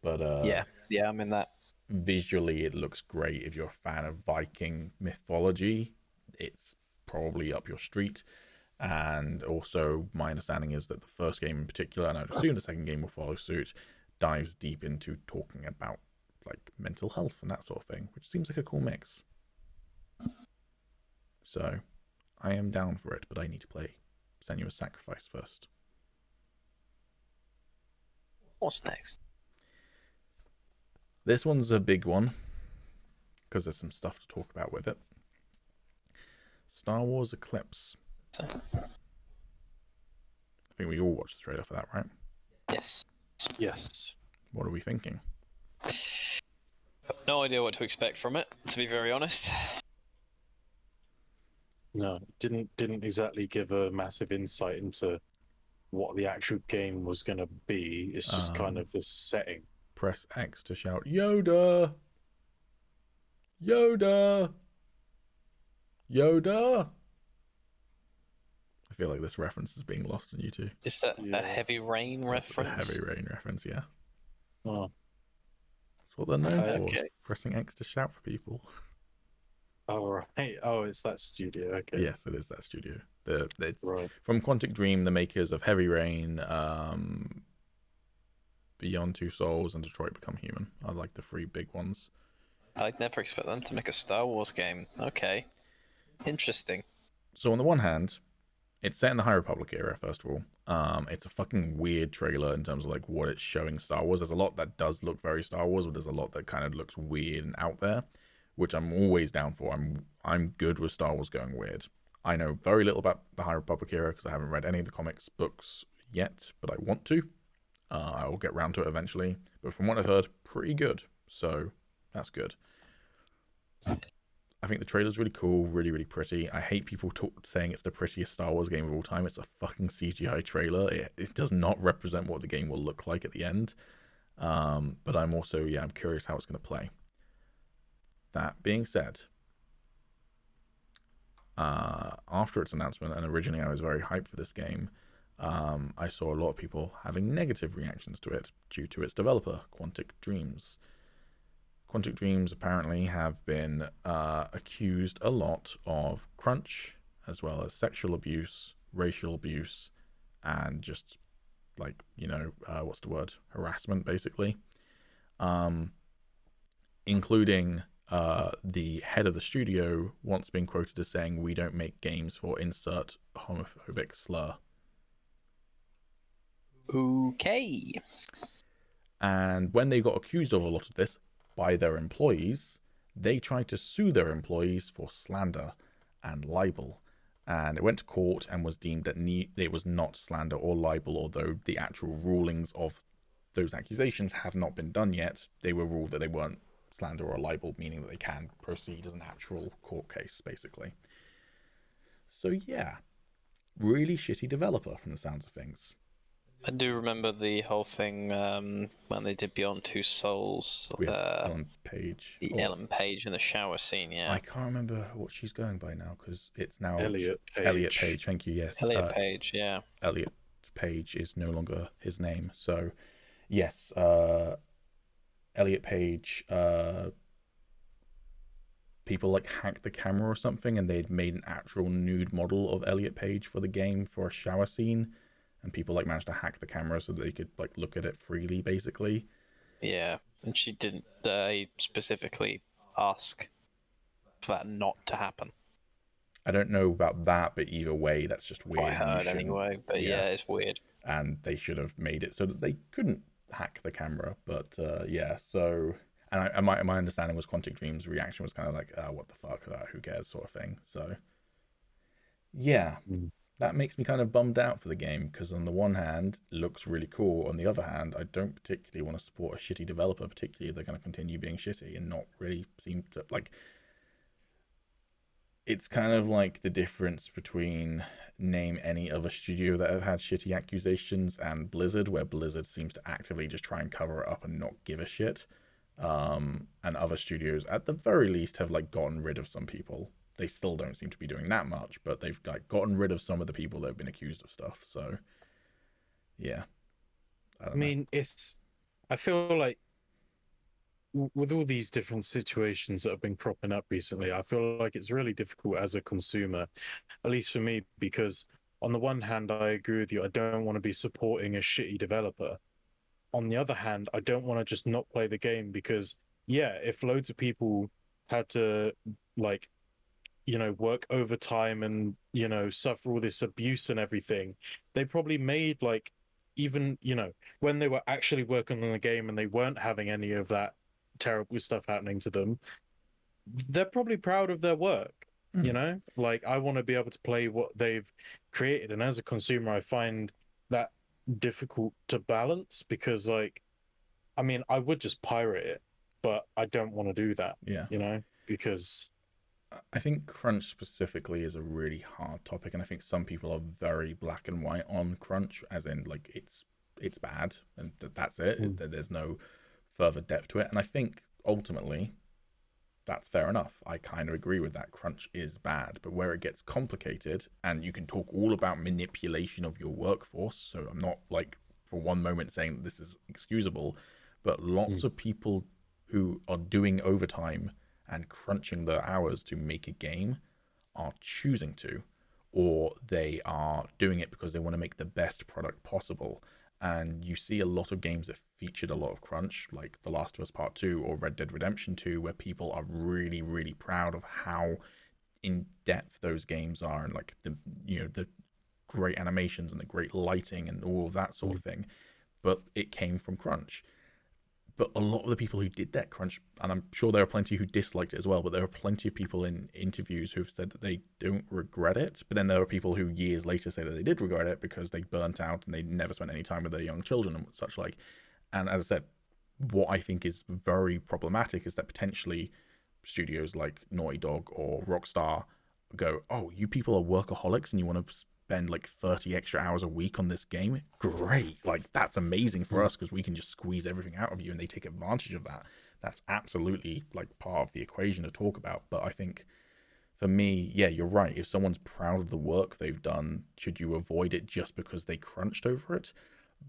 [SPEAKER 1] But
[SPEAKER 2] yeah, I'm in that.
[SPEAKER 1] Visually, it looks great. If you're a fan of Viking mythology, it's probably up your street. And also, my understanding is that the first game in particular, and I'd assume the second game will follow suit, dives deep into talking about like mental health and that sort of thing, which seems like a cool mix. So, I am down for it, but I need to play Senua's Sacrifice first.
[SPEAKER 2] What's next?
[SPEAKER 1] This one's a big one, because there's some stuff to talk about with it. Star Wars Eclipse. I think we all watched the trailer for that, right?
[SPEAKER 2] Yes.
[SPEAKER 3] Yes.
[SPEAKER 1] What are we thinking?
[SPEAKER 2] No idea what to expect from it, to be very honest.
[SPEAKER 3] No, didn't exactly give a massive insight into what the actual game was going to be. It's just kind of the setting.
[SPEAKER 1] Press X to shout, Yoda! Yoda! Yoda! I feel like this reference is being lost on you two.
[SPEAKER 2] Is that a Heavy Rain reference?
[SPEAKER 1] A Heavy Rain reference, yeah.
[SPEAKER 3] Oh.
[SPEAKER 1] That's what they're known for, pressing X to shout for people.
[SPEAKER 3] Oh, right. Oh, it's that studio, okay.
[SPEAKER 1] Yes, it is that studio. It's
[SPEAKER 3] right.
[SPEAKER 1] From Quantic Dream, the makers of Heavy Rain, Beyond Two Souls, and Detroit Become Human. I like the three big ones.
[SPEAKER 2] I'd never expect them to make a Star Wars game. Okay. Interesting.
[SPEAKER 1] So on the one hand, it's set in the High Republic era, first of all. It's a fucking weird trailer in terms of like what it's showing Star Wars. There's a lot that does look very Star Wars, but there's a lot that kind of looks weird and out there, which I'm always down for. I'm good with Star Wars going weird. I know very little about the High Republic era because I haven't read any of the comics books yet, but I want to. I will get round to it eventually. But from what I've heard, pretty good. So that's good. I think the trailer's really cool, really, really pretty. I hate people saying it's the prettiest Star Wars game of all time. It's a fucking CGI trailer. It does not represent what the game will look like at the end. But I'm also, I'm curious how it's going to play. That being said, after its announcement, and originally I was very hyped for this game, I saw a lot of people having negative reactions to it due to its developer, Quantic Dreams. Quantic Dreams apparently have been accused a lot of crunch, as well as sexual abuse, racial abuse, and just like, what's the word? Harassment, basically. Including the head of the studio once being quoted as saying, "We don't make games for insert homophobic slur."
[SPEAKER 2] Okay.
[SPEAKER 1] And when they got accused of a lot of this by their employees, they tried to sue their employees for slander and libel. And it went to court and was deemed that it was not slander or libel, although the actual rulings of those accusations have not been done yet. They were ruled that they weren't slander or libel, meaning that they can proceed as an actual court case, basically. So yeah, really shitty developer from the sounds of things.
[SPEAKER 2] I do remember the whole thing when they did Beyond Two Souls.
[SPEAKER 1] With Ellen Page.
[SPEAKER 2] Ellen Page in the shower scene, yeah.
[SPEAKER 1] I can't remember what she's going by now, because it's now
[SPEAKER 3] Elliot
[SPEAKER 1] Page. Thank you, yes.
[SPEAKER 2] Elliot Page, yeah.
[SPEAKER 1] Elliot Page is no longer his name. So, yes, Elliot Page, people like hacked the camera or something, and they'd made an actual nude model of Elliot Page for the game for a shower scene. And people like managed to hack the camera so that they could like look at it freely, basically.
[SPEAKER 2] Yeah, and she didn't specifically ask for that not to happen.
[SPEAKER 1] I don't know about that, but either way, that's just weird.
[SPEAKER 2] I heard anyway, but yeah, it's weird.
[SPEAKER 1] And they should have made it so that they couldn't hack the camera. But yeah, so, and my understanding was Quantic Dream's reaction was kind of like, oh, what the fuck, who cares, sort of thing. So yeah. That makes me kind of bummed out for the game, because on the one hand, it looks really cool. On the other hand, I don't particularly want to support a shitty developer, particularly if they're going to continue being shitty and not really seem to, like... It's kind of like the difference between name any other studio that have had shitty accusations and Blizzard, where Blizzard seems to actively just try and cover it up and not give a shit. And other studios, at the very least, have like gotten rid of some people. They still don't seem to be doing that much, but they've like gotten rid of some of the people that have been accused of stuff. So, yeah. I mean,
[SPEAKER 3] I feel like with all these different situations that have been cropping up recently, I feel like it's really difficult as a consumer, at least for me, because on the one hand, I agree with you. I don't want to be supporting a shitty developer. On the other hand, I don't want to just not play the game because, yeah, if loads of people had to like, work overtime and, suffer all this abuse and everything, they probably made like, even, when they were actually working on the game and they weren't having any of that terrible stuff happening to them, they're probably proud of their work. Like, I want to be able to play what they've created. And as a consumer, I find that difficult to balance because, like, I mean, I would just pirate it, but I don't want to do that.
[SPEAKER 1] Yeah.
[SPEAKER 3] Because
[SPEAKER 1] I think crunch specifically is a really hard topic, and I think some people are very black and white on crunch, as in like it's bad and that's it. There's no further depth to it, and I think ultimately that's fair enough. I kind of agree with that. Crunch is bad, but where it gets complicated, and you can talk all about manipulation of your workforce, so I'm not like for one moment saying that this is excusable, but lots of people who are doing overtime and crunching their hours to make a game are choosing to, or they are doing it because they want to make the best product possible. And you see a lot of games that featured a lot of crunch, like The Last of Us Part 2 or Red Dead Redemption 2, where people are really, really proud of how in-depth those games are, and like the great animations and the great lighting and all of that sort of thing. But it came from crunch. But a lot of the people who did that crunch, and I'm sure there are plenty who disliked it as well, but there are plenty of people in interviews who've said that they don't regret it. But then there are people who years later say that they did regret it because they burnt out and they never spent any time with their young children and such like. And as I said, what I think is very problematic is that potentially studios like Naughty Dog or Rockstar go, oh, you people are workaholics and you want to spend like 30 extra hours a week on this game, great, like that's amazing for us because we can just squeeze everything out of you, and they take advantage of that. That's absolutely like part of the equation to talk about. But I think for me, yeah, you're right. If someone's proud of the work they've done, should you avoid it just because they crunched over it?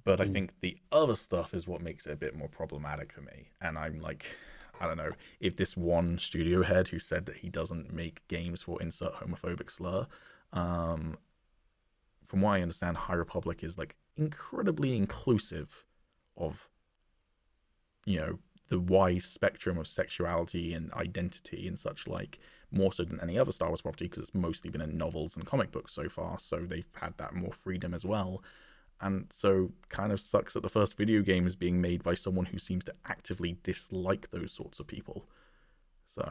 [SPEAKER 1] But I think the other stuff is what makes it a bit more problematic for me. And I'm like, I don't know, if this one studio head who said that he doesn't make games for insert homophobic slur, from what I understand, High Republic is like incredibly inclusive of, you know, the wide spectrum of sexuality and identity and such, like, more so than any other Star Wars property, because it's mostly been in novels and comic books so far, so they've had that more freedom as well. And so kind of sucks that the first video game is being made by someone who seems to actively dislike those sorts of people. So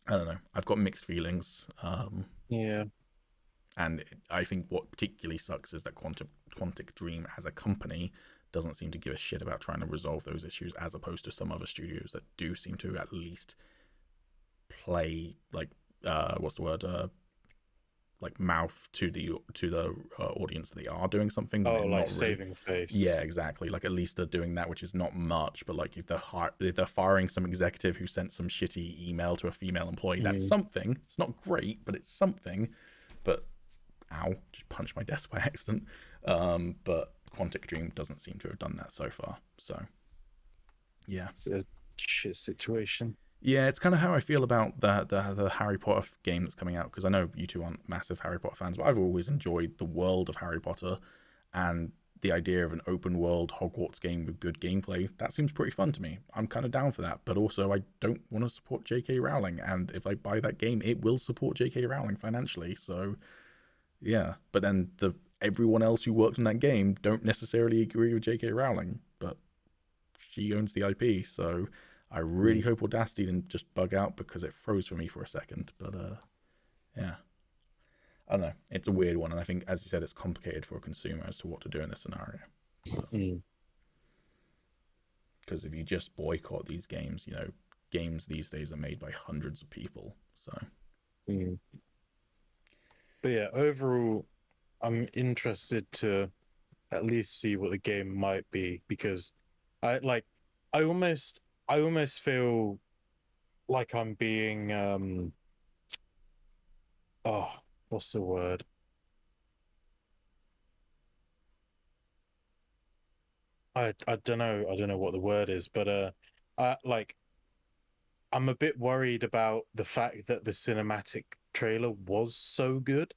[SPEAKER 1] I don't know, I've got mixed feelings.
[SPEAKER 3] Yeah.
[SPEAKER 1] And I think what particularly sucks is that Quantic Dream as a company doesn't seem to give a shit about trying to resolve those issues, as opposed to some other studios that do seem to at least play like what's the word, like mouth to the audience that they are doing something.
[SPEAKER 3] Oh, like saving face.
[SPEAKER 1] Yeah, exactly. Like at least they're doing that, which is not much. But like if they're firing some executive who sent some shitty email to a female employee, that's something. It's not great, but it's something. But ow, just punched my desk by accident. But Quantic Dream doesn't seem to have done that so far. So yeah,
[SPEAKER 3] it's a shit situation.
[SPEAKER 1] Yeah, it's kind of how I feel about the Harry Potter game that's coming out, because I know you two aren't massive Harry Potter fans, but I've always enjoyed the world of Harry Potter, and the idea of an open world Hogwarts game with good gameplay, that seems pretty fun to me. I'm kind of down for that, but also I don't want to support J.K. Rowling, and if I buy that game, it will support J.K. Rowling financially, so yeah. But then everyone else who worked on that game don't necessarily agree with J.K. Rowling, but she owns the IP, so I really hope Audacity didn't just bug out, because it froze for me for a second. But yeah, I don't know. It's a weird one, and I think, as you said, it's complicated for a consumer as to what to do in this scenario. Because if you just boycott these games, you know, games these days are made by hundreds of people. So,
[SPEAKER 3] but yeah, overall, I'm interested to at least see what the game might be, because I almost feel like I'm being what's the word? I don't know what the word is, but I'm a bit worried about the fact that the cinematic trailer was so good,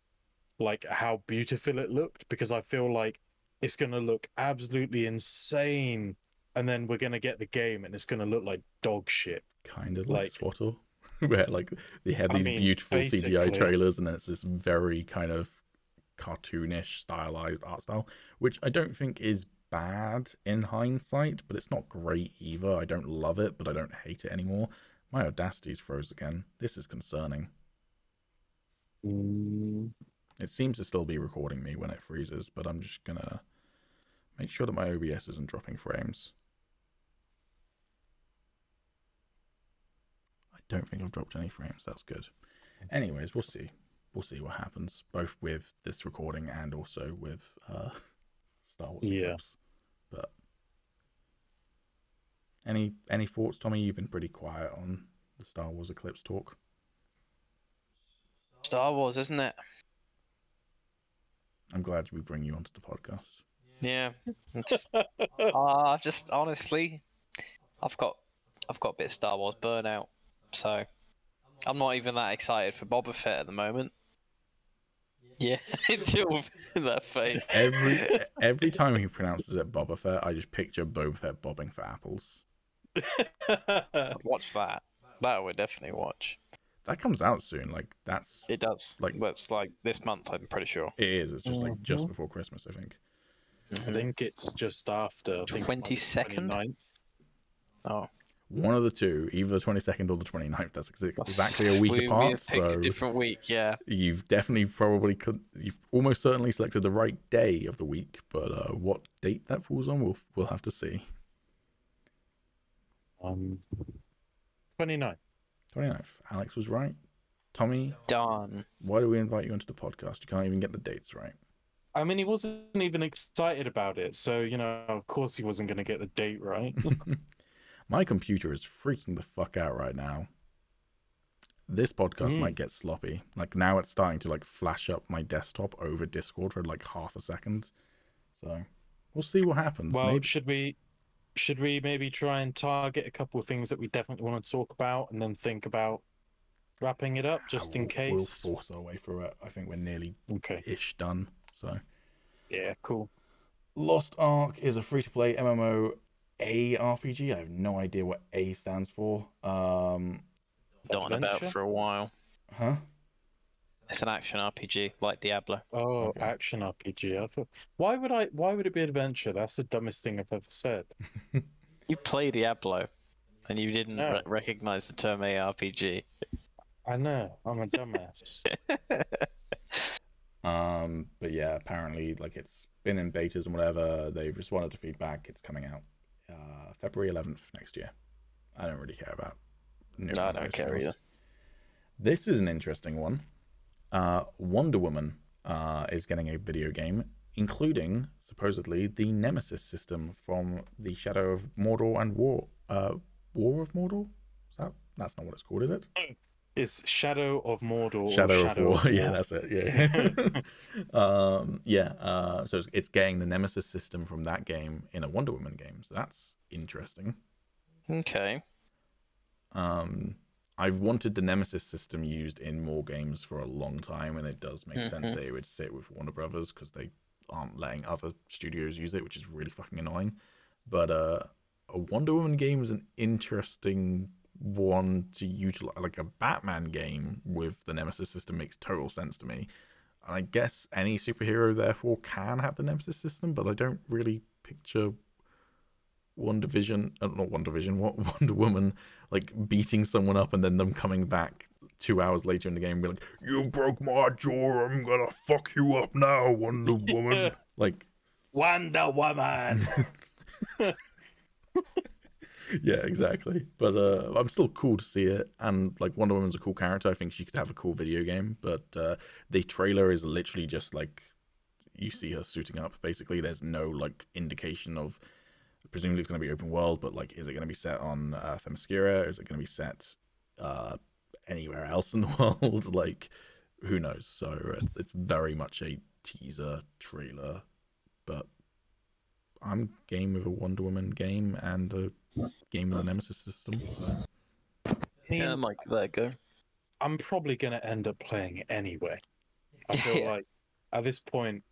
[SPEAKER 3] like how beautiful it looked, because I feel like it's gonna look absolutely insane, and then we're gonna get the game and it's gonna look like dog shit.
[SPEAKER 1] Kind of like Swatter, where like they had these beautiful CGI trailers, and it's this very kind of cartoonish stylized art style, which I don't think is bad in hindsight, but it's not great either. I don't love it, but I don't hate it anymore. My Audacity's froze again. This is concerning. It seems to still be recording me when it freezes, but I'm just gonna make sure that my OBS isn't dropping frames. I don't think I've dropped any frames. That's good. Anyways, we'll see. We'll see what happens, both with this recording and also with Star Wars Eclipse. But any thoughts, Tommy? You've been pretty quiet on the Star Wars Eclipse talk.
[SPEAKER 2] Star Wars, isn't it?
[SPEAKER 1] I'm glad we bring you onto the podcast.
[SPEAKER 2] Yeah. Just honestly, I've got a bit of Star Wars burnout, so I'm not even that excited for Boba Fett at the moment. Yeah, that face.
[SPEAKER 1] Every time he pronounces it Boba Fett, I just picture Boba Fett bobbing for apples.
[SPEAKER 2] I'd watch that. That I would definitely watch.
[SPEAKER 1] That comes out soon. Like
[SPEAKER 2] it does. That's like this month. I'm pretty sure
[SPEAKER 1] it is. It's just like just before Christmas, I think.
[SPEAKER 3] I think it's just after
[SPEAKER 2] 22nd. Oh.
[SPEAKER 1] One of the two, either the 22nd or the 29th. That's exactly a week apart. So
[SPEAKER 2] a different week, yeah.
[SPEAKER 1] You've definitely you've almost certainly selected the right day of the week, but what date that falls on, we'll have to see.
[SPEAKER 3] 29th.
[SPEAKER 1] 29th. Alex was right. Tommy,
[SPEAKER 2] done.
[SPEAKER 1] Why do we invite you onto the podcast? You can't even get the dates right.
[SPEAKER 3] I mean, he wasn't even excited about it, so you know, of course, he wasn't going to get the date right.
[SPEAKER 1] My computer is freaking the fuck out right now. this podcast might get sloppy. Like now it's starting to like flash up my desktop over Discord for like half a second. So we'll see what happens.
[SPEAKER 3] Well,
[SPEAKER 1] maybe.
[SPEAKER 3] should we maybe try and target a couple of things that we definitely want to talk about, and then think about wrapping it up just in case?
[SPEAKER 1] We'll force our way through it. I think we're nearly ish done. So
[SPEAKER 3] yeah, cool.
[SPEAKER 1] Lost Ark is a free-to-play MMO RPG. I have no idea what A stands for.
[SPEAKER 2] Done about for a while.
[SPEAKER 1] Huh?
[SPEAKER 2] It's an action RPG like Diablo.
[SPEAKER 3] Oh, okay. Action RPG. I thought, why would it be adventure? That's the dumbest thing I've ever said.
[SPEAKER 2] You play Diablo, and you didn't recognize the term ARPG.
[SPEAKER 3] I know. I'm a dumbass.
[SPEAKER 1] But yeah, apparently, like it's been in betas and whatever. They've responded to feedback. It's coming out February 11th next year. I don't really care about.
[SPEAKER 2] No, I don't care either.
[SPEAKER 1] This is an interesting one. Wonder Woman is getting a video game, including supposedly the Nemesis system from the Shadow of Mordor and War of Mordor. That's not what it's called, is it?
[SPEAKER 3] It's Shadow of Mordor.
[SPEAKER 1] Shadow of War. Yeah, that's it. Yeah. So it's getting the Nemesis system from that game in a Wonder Woman game. So that's interesting.
[SPEAKER 2] Okay.
[SPEAKER 1] I've wanted the Nemesis system used in more games for a long time, and it does make sense that it would sit with Warner Brothers because they aren't letting other studios use it, which is really fucking annoying. But a Wonder Woman game is an interesting one to utilize. Like a Batman game with the Nemesis system makes total sense to me. And I guess any superhero therefore can have the Nemesis system, but I don't really picture Wonder Woman like beating someone up and then them coming back 2 hours later in the game and be like, "You broke my jaw, I'm gonna fuck you up now, Wonder Woman." Like
[SPEAKER 3] Wonder Woman.
[SPEAKER 1] Yeah, exactly. But I'm still cool to see it, and like Wonder Woman's a cool character. I think she could have a cool video game, but the trailer is literally just like you see her suiting up. Basically, there's no like indication of. Presumably it's going to be open world, but like, is it going to be set on Themyscira? Is it going to be set anywhere else in the world? Like, who knows? So it's very much a teaser trailer, but I'm game with a Wonder Woman game and a game with a Nemesis system. So.
[SPEAKER 2] Yeah, I might give that a go.
[SPEAKER 3] I'm probably going to end up playing it anyway. I feel like at this point,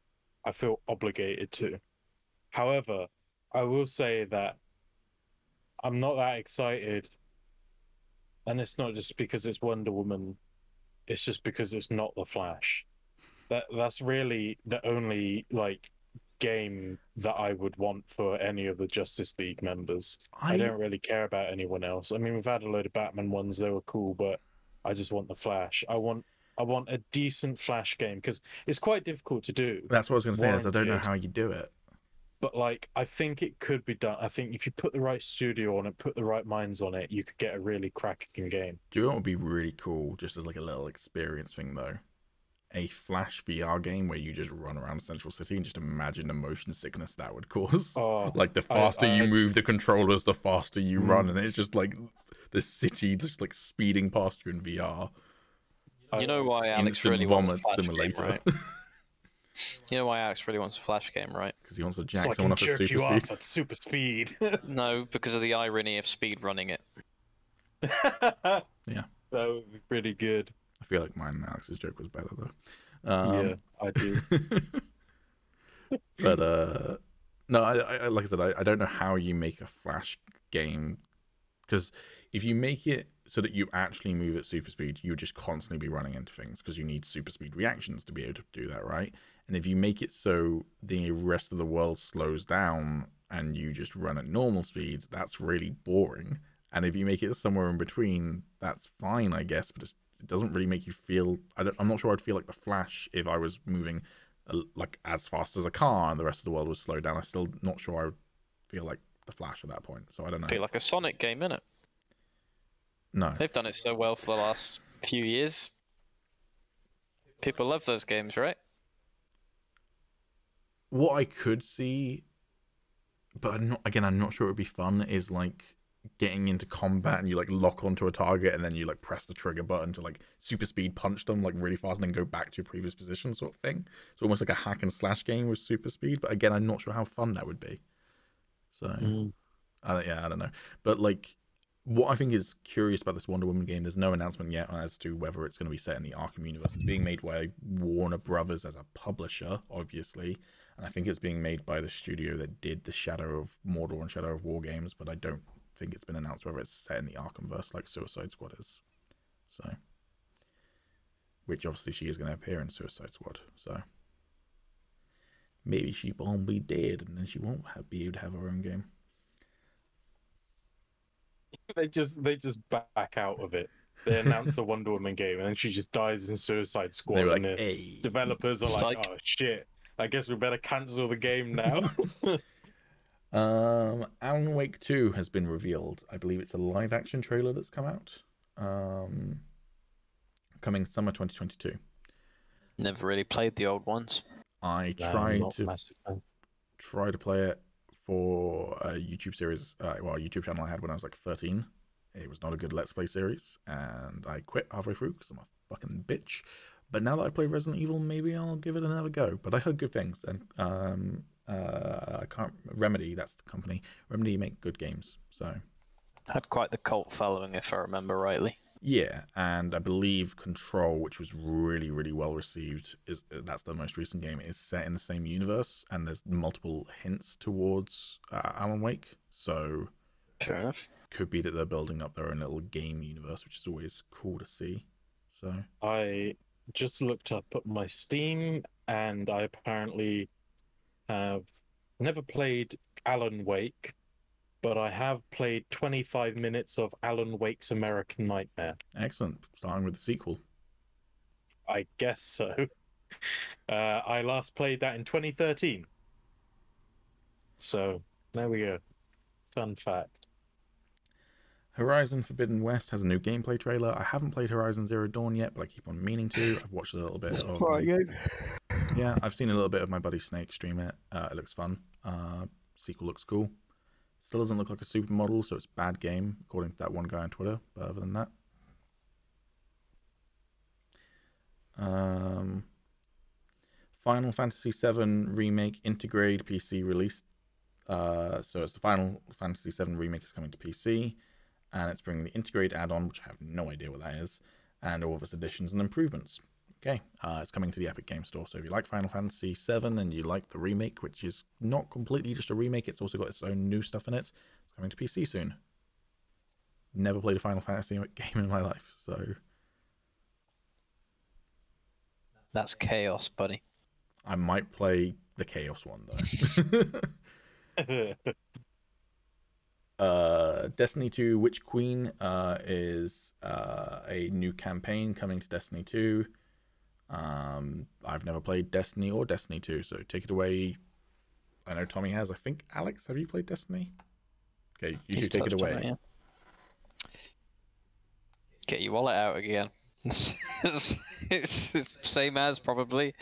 [SPEAKER 3] I feel obligated to. However, I will say that I'm not that excited, and it's not just because it's Wonder Woman, it's just because it's not the Flash. That's really the only like game that I would want for any of the Justice League members. I don't really care about anyone else. I mean, we've had a load of Batman ones, they were cool, but I just want the Flash. I want a decent Flash game because it's quite difficult to do.
[SPEAKER 1] That's what I was going to say. Is I don't know how you do it.
[SPEAKER 3] But like, I think it could be done. I think if you put the right studio on it, put the right minds on it, you could get a really cracking game.
[SPEAKER 1] Do you know what would be really cool, just as like a little experience thing though? A Flash VR game where you just run around Central City and just imagine the motion sickness that would cause.
[SPEAKER 3] Oh,
[SPEAKER 1] like the faster you move the controllers, the faster you run, and it's just like the city just like speeding past you in VR.
[SPEAKER 2] You know why Alex
[SPEAKER 1] Instant
[SPEAKER 2] really
[SPEAKER 1] vomit
[SPEAKER 2] wants a Flash
[SPEAKER 1] simulator.
[SPEAKER 2] game, right? You know why Alex really wants a Flash game, right?
[SPEAKER 1] Because he wants to jack someone up at super speed.
[SPEAKER 3] Off at super speed.
[SPEAKER 2] No, because of the irony of speed running it.
[SPEAKER 1] Yeah.
[SPEAKER 3] That would be pretty good.
[SPEAKER 1] I feel like mine and Alex's joke was better though.
[SPEAKER 3] Yeah, I do.
[SPEAKER 1] But no, I like I said, I don't know how you make a Flash game, because if you make it so that you actually move at super speed, you'll just constantly be running into things because you need super speed reactions to be able to do that, right? And if you make it so the rest of the world slows down and you just run at normal speed, that's really boring. And if you make it somewhere in between, that's fine, I guess, but it doesn't really make you feel... I'm not sure I'd feel like the Flash if I was moving like as fast as a car and the rest of the world was slowed down. I'm still not sure I would feel like the Flash at that point, so I don't know.
[SPEAKER 2] Feel like a Sonic game, innit?
[SPEAKER 1] No.
[SPEAKER 2] They've done it so well for the last few years. People love those games, right?
[SPEAKER 1] What I could see, but I'm not sure it would be fun, is like getting into combat and you like lock onto a target and then you like press the trigger button to like super speed punch them like really fast and then go back to your previous position sort of thing. It's almost like a hack and slash game with super speed, but again, I'm not sure how fun that would be. So I don't know, but like what I think is curious about this Wonder Woman game, there's no announcement yet as to whether it's going to be set in the Arkham universe. It's being made by Warner Brothers as a publisher, obviously, and I think it's being made by the studio that did the Shadow of Mordor and Shadow of War games, but I don't think it's been announced whether it's set in the Arkhamverse like Suicide Squad is. So, which obviously she is going to appear in Suicide Squad. So maybe she won't be dead, and then she won't be able to have her own game.
[SPEAKER 3] They just back out of it. They announced the Wonder Woman game, and then she just dies in Suicide Squad.
[SPEAKER 1] They were like,
[SPEAKER 3] and the
[SPEAKER 1] hey.
[SPEAKER 3] developers are like, oh shit, I guess we better cancel the game now.
[SPEAKER 1] Alan Wake 2 has been revealed. I believe it's a live action trailer that's come out. Coming summer 2022.
[SPEAKER 2] Never really played the old ones.
[SPEAKER 1] I tried to play it for a YouTube series, a YouTube channel I had when I was like 13. It was not a good Let's Play series, and I quit halfway through because I'm a fucking bitch. But now that I play Resident Evil, maybe I'll give it another go. But I heard good things, and I can't. Remedy, that's the company. Remedy make good games, so
[SPEAKER 2] had quite the cult following, if I remember rightly.
[SPEAKER 1] Yeah, and I believe Control, which was really, really well received, that's the most recent game. Is set in the same universe, and there's multiple hints towards Alan Wake. So,
[SPEAKER 2] fair enough.
[SPEAKER 1] Could be that they're building up their own little game universe, which is always cool to see. So,
[SPEAKER 3] I just looked up at my Steam, and I apparently have never played Alan Wake, but I have played 25 minutes of Alan Wake's American Nightmare.
[SPEAKER 1] Excellent. Starting with the sequel.
[SPEAKER 3] I guess so. I last played that in 2013. So, there we go. Fun fact.
[SPEAKER 1] Horizon Forbidden West has a new gameplay trailer. I haven't played Horizon Zero Dawn yet, but I keep on meaning to. I've watched a little bit of Yeah, I've seen a little bit of my buddy Snake stream it. It looks fun. Sequel looks cool. Still doesn't look like a supermodel, so it's a bad game, according to that one guy on Twitter. But other than that, Final Fantasy VII Remake Intergrade PC release. So it's the Final Fantasy VII Remake is coming to PC, and it's bringing the Intergrade add-on, which I have no idea what that is, and all of its additions and improvements. Okay, it's coming to the Epic Game Store, so if you like Final Fantasy VII and you like the remake, which is not completely just a remake, it's also got its own new stuff in it, it's coming to PC soon. Never played a Final Fantasy game in my life, so...
[SPEAKER 2] That's chaos, buddy.
[SPEAKER 1] I might play the Chaos one, though. Destiny 2 Witch Queen is a new campaign coming to Destiny 2. I've never played Destiny or Destiny 2, so take it away. I know Tommy has. I think, Alex, have you played Destiny? Okay, you should take it away.
[SPEAKER 2] Yeah. Get your wallet out again. it's same as, probably.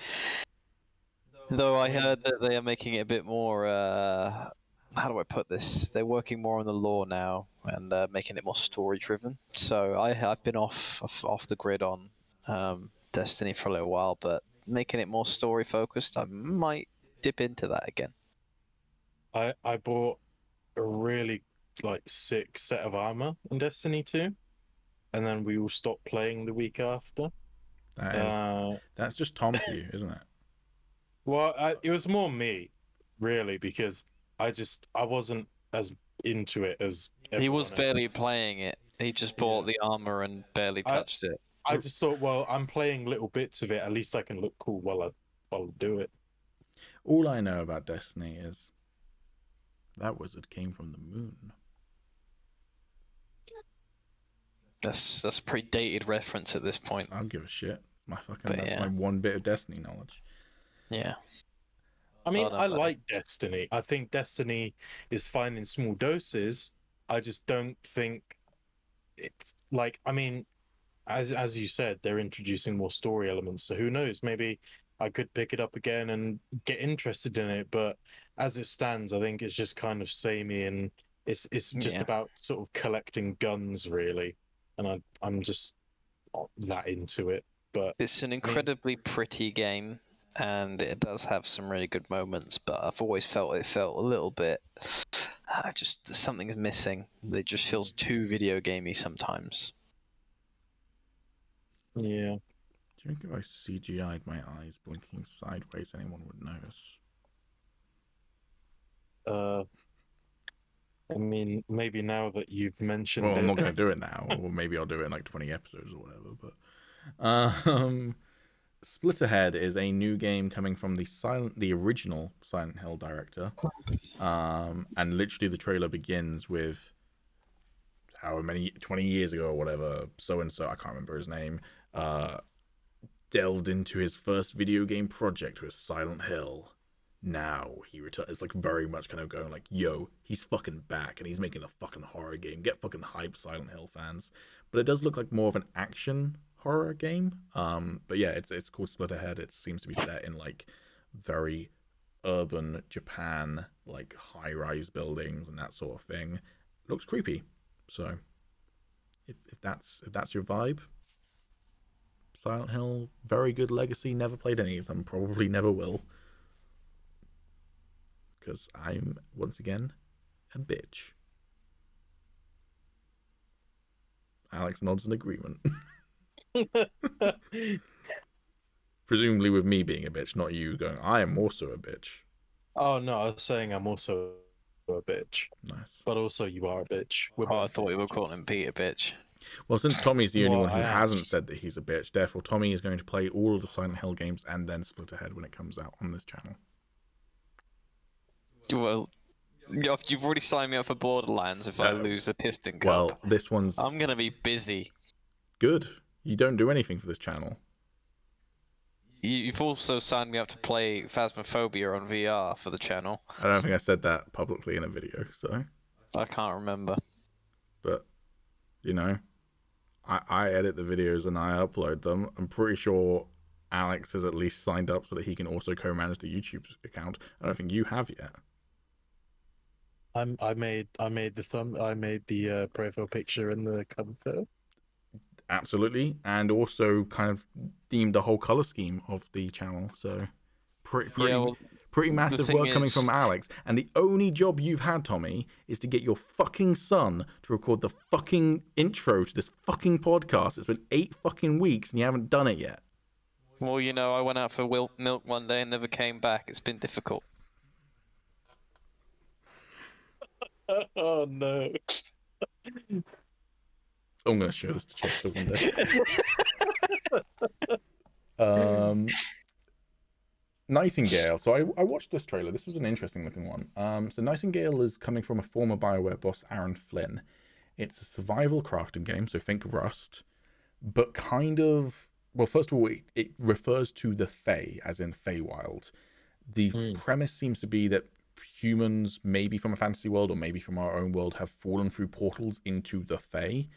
[SPEAKER 2] Though I heard that they are making it a bit more, how do I put this? They're working more on the lore now and making it more story-driven. So I've been off the grid on Destiny for a little while, but making it more story-focused, I might dip into that again.
[SPEAKER 3] I bought a really sick set of armor in Destiny 2, and then we all stopped playing the week after.
[SPEAKER 1] That's just Tom for you, isn't it?
[SPEAKER 3] Well, it was more me, really, because I wasn't as into it as
[SPEAKER 2] he was barely playing it. He just bought the armor and barely touched it.
[SPEAKER 3] I just thought, well, I'm playing little bits of it. At least I can look cool while I do it.
[SPEAKER 1] All I know about Destiny is that wizard came from the moon.
[SPEAKER 2] That's a pretty dated reference at this point.
[SPEAKER 1] I don't give a shit. That's my one bit of Destiny knowledge.
[SPEAKER 2] Yeah.
[SPEAKER 3] I mean, I like Destiny. I think Destiny is fine in small doses. I just don't think it's as you said, they're introducing more story elements. So who knows? Maybe I could pick it up again and get interested in it. But as it stands, I think it's just kind of samey and It's just about sort of collecting guns, really, and I'm just not that into it. But
[SPEAKER 2] it's an incredibly pretty game, and it does have some really good moments. But I've always felt it felt a little bit, just something's missing. It just feels too video gamey sometimes.
[SPEAKER 3] Yeah.
[SPEAKER 1] Do you think if I CGI'd my eyes blinking sideways, anyone would notice?
[SPEAKER 3] I mean, maybe now that you've mentioned
[SPEAKER 1] well,
[SPEAKER 3] it.
[SPEAKER 1] I'm not going to do it now, or maybe I'll do it in like 20 episodes or whatever. But Slitterhead is a new game coming from the original Silent Hill director, and literally the trailer begins with however many 20 years ago or whatever, so and so, I can't remember his name, delved into his first video game project with Silent Hill. Now he returns. It's like very much kind of going like, yo, he's fucking back and he's making a fucking horror game. Get fucking hype, Silent Hill fans. But it does look like more of an action horror game. But yeah, it's called Slitterhead. It seems to be set in like very urban Japan, like high-rise buildings and that sort of thing. It looks creepy. So if that's your vibe, Silent Hill, very good legacy. Never played any of them. Probably never will. Because I'm, once again, a bitch. Alex nods in agreement. Presumably with me being a bitch, not you going, I am also a bitch.
[SPEAKER 3] Oh, no, I was saying I'm also a bitch.
[SPEAKER 1] Nice.
[SPEAKER 3] But also you are a bitch.
[SPEAKER 2] I thought we were calling him Pete a bitch.
[SPEAKER 1] Well, since Tommy's the only one who hasn't said that he's a bitch, therefore Tommy is going to play all of the Silent Hill games and then Slitterhead when it comes out on this channel.
[SPEAKER 2] Well, you've already signed me up for Borderlands if I lose the Piston Cup.
[SPEAKER 1] Well, this one's...
[SPEAKER 2] I'm going to be busy.
[SPEAKER 1] Good. You don't do anything for this channel.
[SPEAKER 2] You've also signed me up to play Phasmophobia on VR for the channel.
[SPEAKER 1] I don't think I said that publicly in a video, so...
[SPEAKER 2] I can't remember.
[SPEAKER 1] But, you know, I edit the videos and I upload them. I'm pretty sure Alex has at least signed up so that he can also co-manage the YouTube account. I don't think you have yet.
[SPEAKER 3] I made the profile picture and the cover photo.
[SPEAKER 1] Absolutely, and also kind of themed the whole color scheme of the channel. So pretty massive work coming from Alex. And the only job you've had, Tommy, is to get your fucking son to record the fucking intro to this fucking podcast. It's been 8 fucking weeks and you haven't done it yet.
[SPEAKER 2] Well, you know, I went out for milk one day and never came back. It's been difficult.
[SPEAKER 3] Oh no.
[SPEAKER 1] I'm going to show this to Chester one day. Nightingale. So I watched this trailer. This was an interesting looking one. So Nightingale is coming from a former BioWare boss, Aaron Flynn. It's a survival crafting game, so think Rust, but kind of... Well, first of all, it refers to the Fae, as in Feywild. The premise seems to be that humans, maybe from a fantasy world or maybe from our own world, have fallen through portals into the Fae,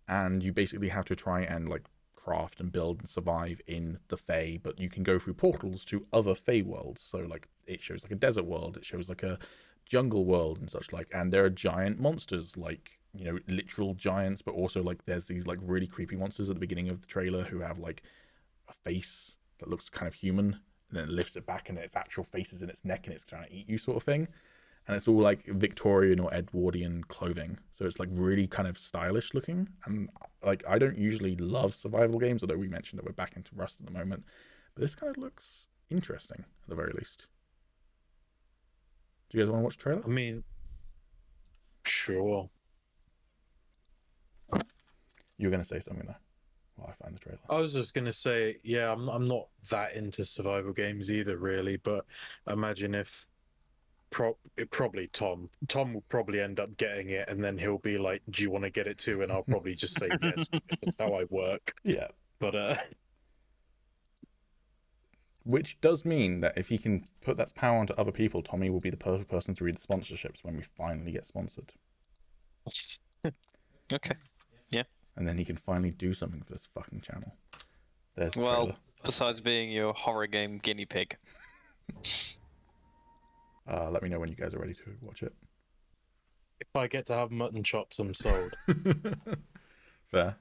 [SPEAKER 1] and you basically have to try and like craft and build and survive in the Fae, but you can go through portals to other Fae worlds. So like it shows like a desert world, it shows like a jungle world and such like, and there are giant monsters, like, you know, literal giants, but also like there's these like really creepy monsters at the beginning of the trailer who have like a face that looks kind of human, and then it lifts it back and its actual face is in its neck and it's trying to eat you, sort of thing. And it's all like Victorian or Edwardian clothing, so it's like really kind of stylish looking. And like I don't usually love survival games, although we mentioned that we're back into Rust at the moment, but this kind of looks interesting at the very least. Do you guys want to watch the trailer?
[SPEAKER 3] I mean, sure.
[SPEAKER 1] You were going to say something there while I find the trailer.
[SPEAKER 3] I was just going to say, yeah, I'm not that into survival games either, really, but imagine if probably Tom will probably end up getting it, and then he'll be like, do you want to get it too? And I'll probably just say yes, because that's how I work.
[SPEAKER 1] Yeah.
[SPEAKER 3] But
[SPEAKER 1] which does mean that if he can put that power onto other people, Tommy will be the perfect person to read the sponsorships when we finally get sponsored.
[SPEAKER 2] Okay. Yeah.
[SPEAKER 1] And then he can finally do something for this fucking channel. There's the
[SPEAKER 2] well,
[SPEAKER 1] trailer.
[SPEAKER 2] Besides being your horror game guinea pig.
[SPEAKER 1] Let me know when you guys are ready to watch it.
[SPEAKER 3] If I get to have mutton chops, I'm sold.
[SPEAKER 1] Fair.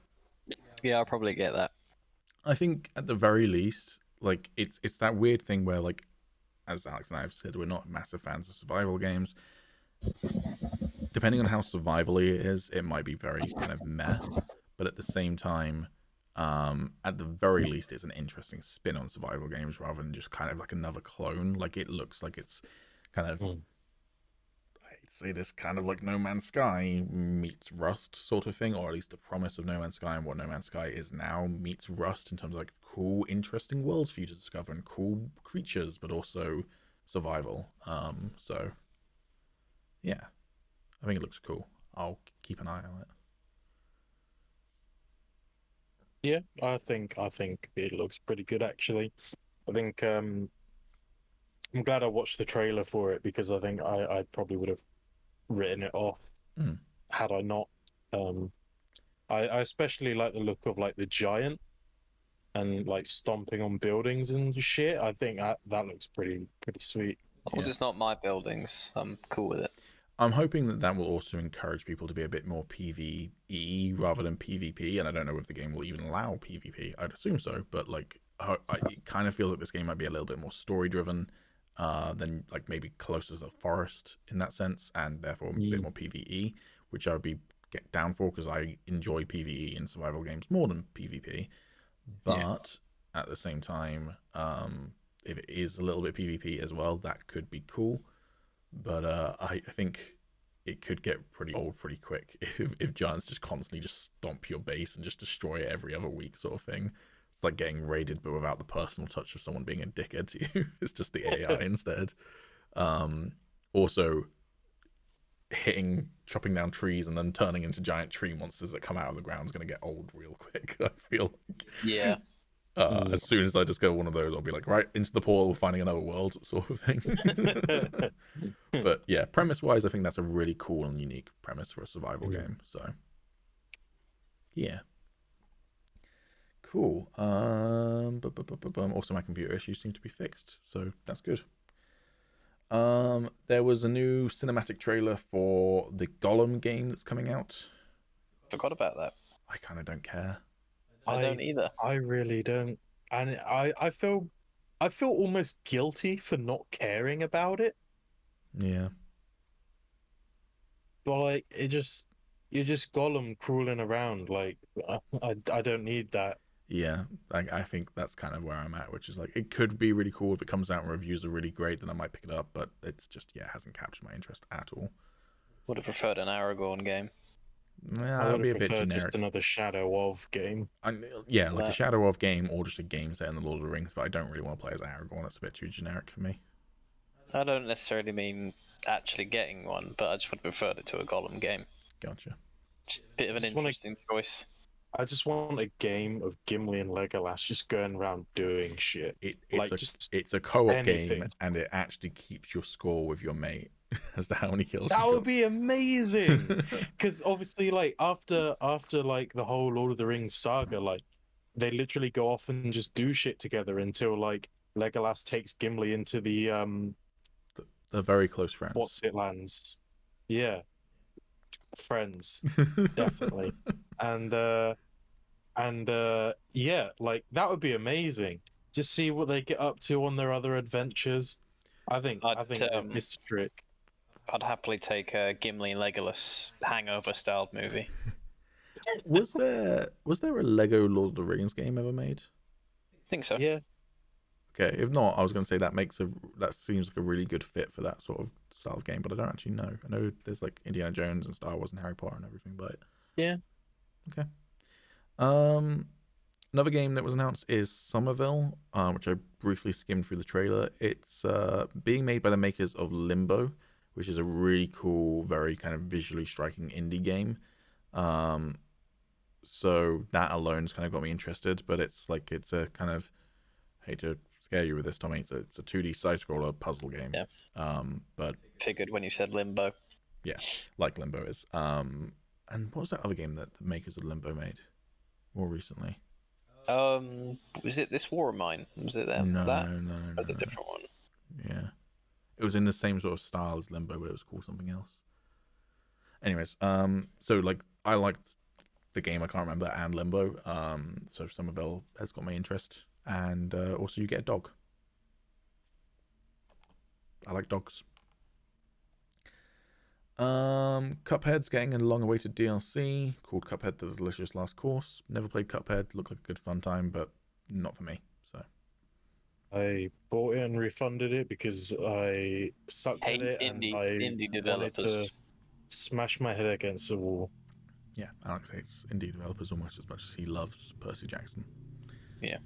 [SPEAKER 2] Yeah, I'll probably get that.
[SPEAKER 1] I think at the very least, like it's that weird thing where, like, as Alex and I have said, we're not massive fans of survival games. Depending on how survivally it is, it might be very kind of meh. But at the same time, at the very least, it's an interesting spin on survival games rather than just kind of like another clone. Like, it looks like it's kind of, I'd say this kind of like No Man's Sky meets Rust sort of thing, or at least the promise of No Man's Sky and what No Man's Sky is now meets Rust in terms of like cool, interesting worlds for you to discover and cool creatures, but also survival. So yeah, I think it looks cool. I'll keep an eye on it.
[SPEAKER 3] Yeah, I think it looks pretty good actually. I think I'm glad I watched the trailer for it because I think I probably would have written it off had I not. I especially like the look of like the giant and like stomping on buildings and shit. I think that looks pretty sweet.
[SPEAKER 2] As long as it's not my buildings, I'm cool with it.
[SPEAKER 1] I'm hoping that that will also encourage people to be a bit more PvE rather than PvP, and I don't know if the game will even allow PvP. I'd assume so, but like, it kind of feels like this game might be a little bit more story-driven than like maybe closer to the forest in that sense, and therefore a bit more PvE, which I would be get down for because I enjoy PvE in survival games more than PvP. But at the same time, if it is a little bit PvP as well, that could be cool. But I think it could get pretty old pretty quick if giants just constantly just stomp your base and just destroy it every other week sort of thing. It's like getting raided but without the personal touch of someone being a dickhead to you. It's just the AI instead. Also, chopping down trees and then turning into giant tree monsters that come out of the ground is going to get old real quick, I feel like.
[SPEAKER 2] Yeah.
[SPEAKER 1] As soon as I discover one of those, I'll be like, right, into the portal, finding another world, sort of thing. But yeah, premise-wise, I think that's a really cool and unique premise for a survival game. So, yeah. Cool. Also, my computer issues seem to be fixed, so that's good. There was a new cinematic trailer for the Gollum game that's coming out.
[SPEAKER 2] Forgot about that.
[SPEAKER 1] I kind of don't care.
[SPEAKER 2] I don't either.
[SPEAKER 3] I really don't, and I feel almost guilty for not caring about it.
[SPEAKER 1] Yeah.
[SPEAKER 3] But like, you're just Gollum crawling around. Like, I don't need that.
[SPEAKER 1] Yeah, I think that's kind of where I'm at, which is like, it could be really cool if it comes out and reviews are really great, then I might pick it up, but it's just, it hasn't captured my interest at all.
[SPEAKER 2] Would have preferred an Aragorn game.
[SPEAKER 1] Yeah,
[SPEAKER 3] I
[SPEAKER 1] that'd
[SPEAKER 3] would
[SPEAKER 1] be
[SPEAKER 3] have
[SPEAKER 1] a bit
[SPEAKER 3] preferred
[SPEAKER 1] generic.
[SPEAKER 3] just another Shadow of game.
[SPEAKER 1] Yeah, like a Shadow of game or just a game set in the Lord of the Rings, but I don't really want to play as Aragorn. That's a bit too generic for me.
[SPEAKER 2] I don't necessarily mean actually getting one, but I just would have preferred it to a Gollum game.
[SPEAKER 1] Gotcha.
[SPEAKER 2] Just a bit of an interesting choice.
[SPEAKER 3] I just want a game of Gimli and Legolas just going around doing shit.
[SPEAKER 1] It's a co-op game, and it actually keeps your score with your mate as to how many kills.
[SPEAKER 3] That would be amazing. Because obviously, like after like the whole Lord of the Rings saga, like they literally go off and just do shit together until like Legolas takes Gimli into the
[SPEAKER 1] very close friends.
[SPEAKER 3] What's it lands? Yeah, friends, definitely. And yeah, like that would be amazing. Just see what they get up to on their other adventures. I think they've missed a trick.
[SPEAKER 2] I'd happily take a Gimli and Legolas hangover-styled movie.
[SPEAKER 1] Was there a Lego Lord of the Rings game ever made?
[SPEAKER 2] I think so.
[SPEAKER 3] Yeah.
[SPEAKER 1] Okay, if not, I was going to say that seems like a really good fit for that sort of style of game, but I don't actually know. I know there's like Indiana Jones and Star Wars and Harry Potter and everything, but
[SPEAKER 3] yeah.
[SPEAKER 1] Okay. Another game that was announced is Somerville, which I briefly skimmed through the trailer. It's being made by the makers of Limbo, which is a really cool, very kind of visually striking indie game. So that alone's kind of got me interested, but it's a kind of, I hate to scare you with this, Tommy. It's a 2D side-scroller puzzle game.
[SPEAKER 2] Yeah.
[SPEAKER 1] But
[SPEAKER 2] figured when you said Limbo.
[SPEAKER 1] Yeah, like Limbo is. And what was that other game that the makers of Limbo made more recently?
[SPEAKER 2] Was it This War of Mine? Was it them?
[SPEAKER 1] No.
[SPEAKER 2] Or was it a different one?
[SPEAKER 1] Yeah. It was in the same sort of style as Limbo, but it was called something else. Anyways, so like I liked the game, I can't remember, and Limbo. So Somerville has got my interest, and also you get a dog. I like dogs. Cuphead's getting a long-awaited DLC called Cuphead: The Delicious Last Course. Never played Cuphead. Looked like a good fun time, but not for me. So
[SPEAKER 3] I bought it and refunded it because I sucked at it and I
[SPEAKER 2] indie
[SPEAKER 3] wanted
[SPEAKER 2] developers.
[SPEAKER 3] to smash my head against the wall.
[SPEAKER 1] yeah, Alex hates indie developers almost as much as he loves Percy Jackson.
[SPEAKER 2] Yeah.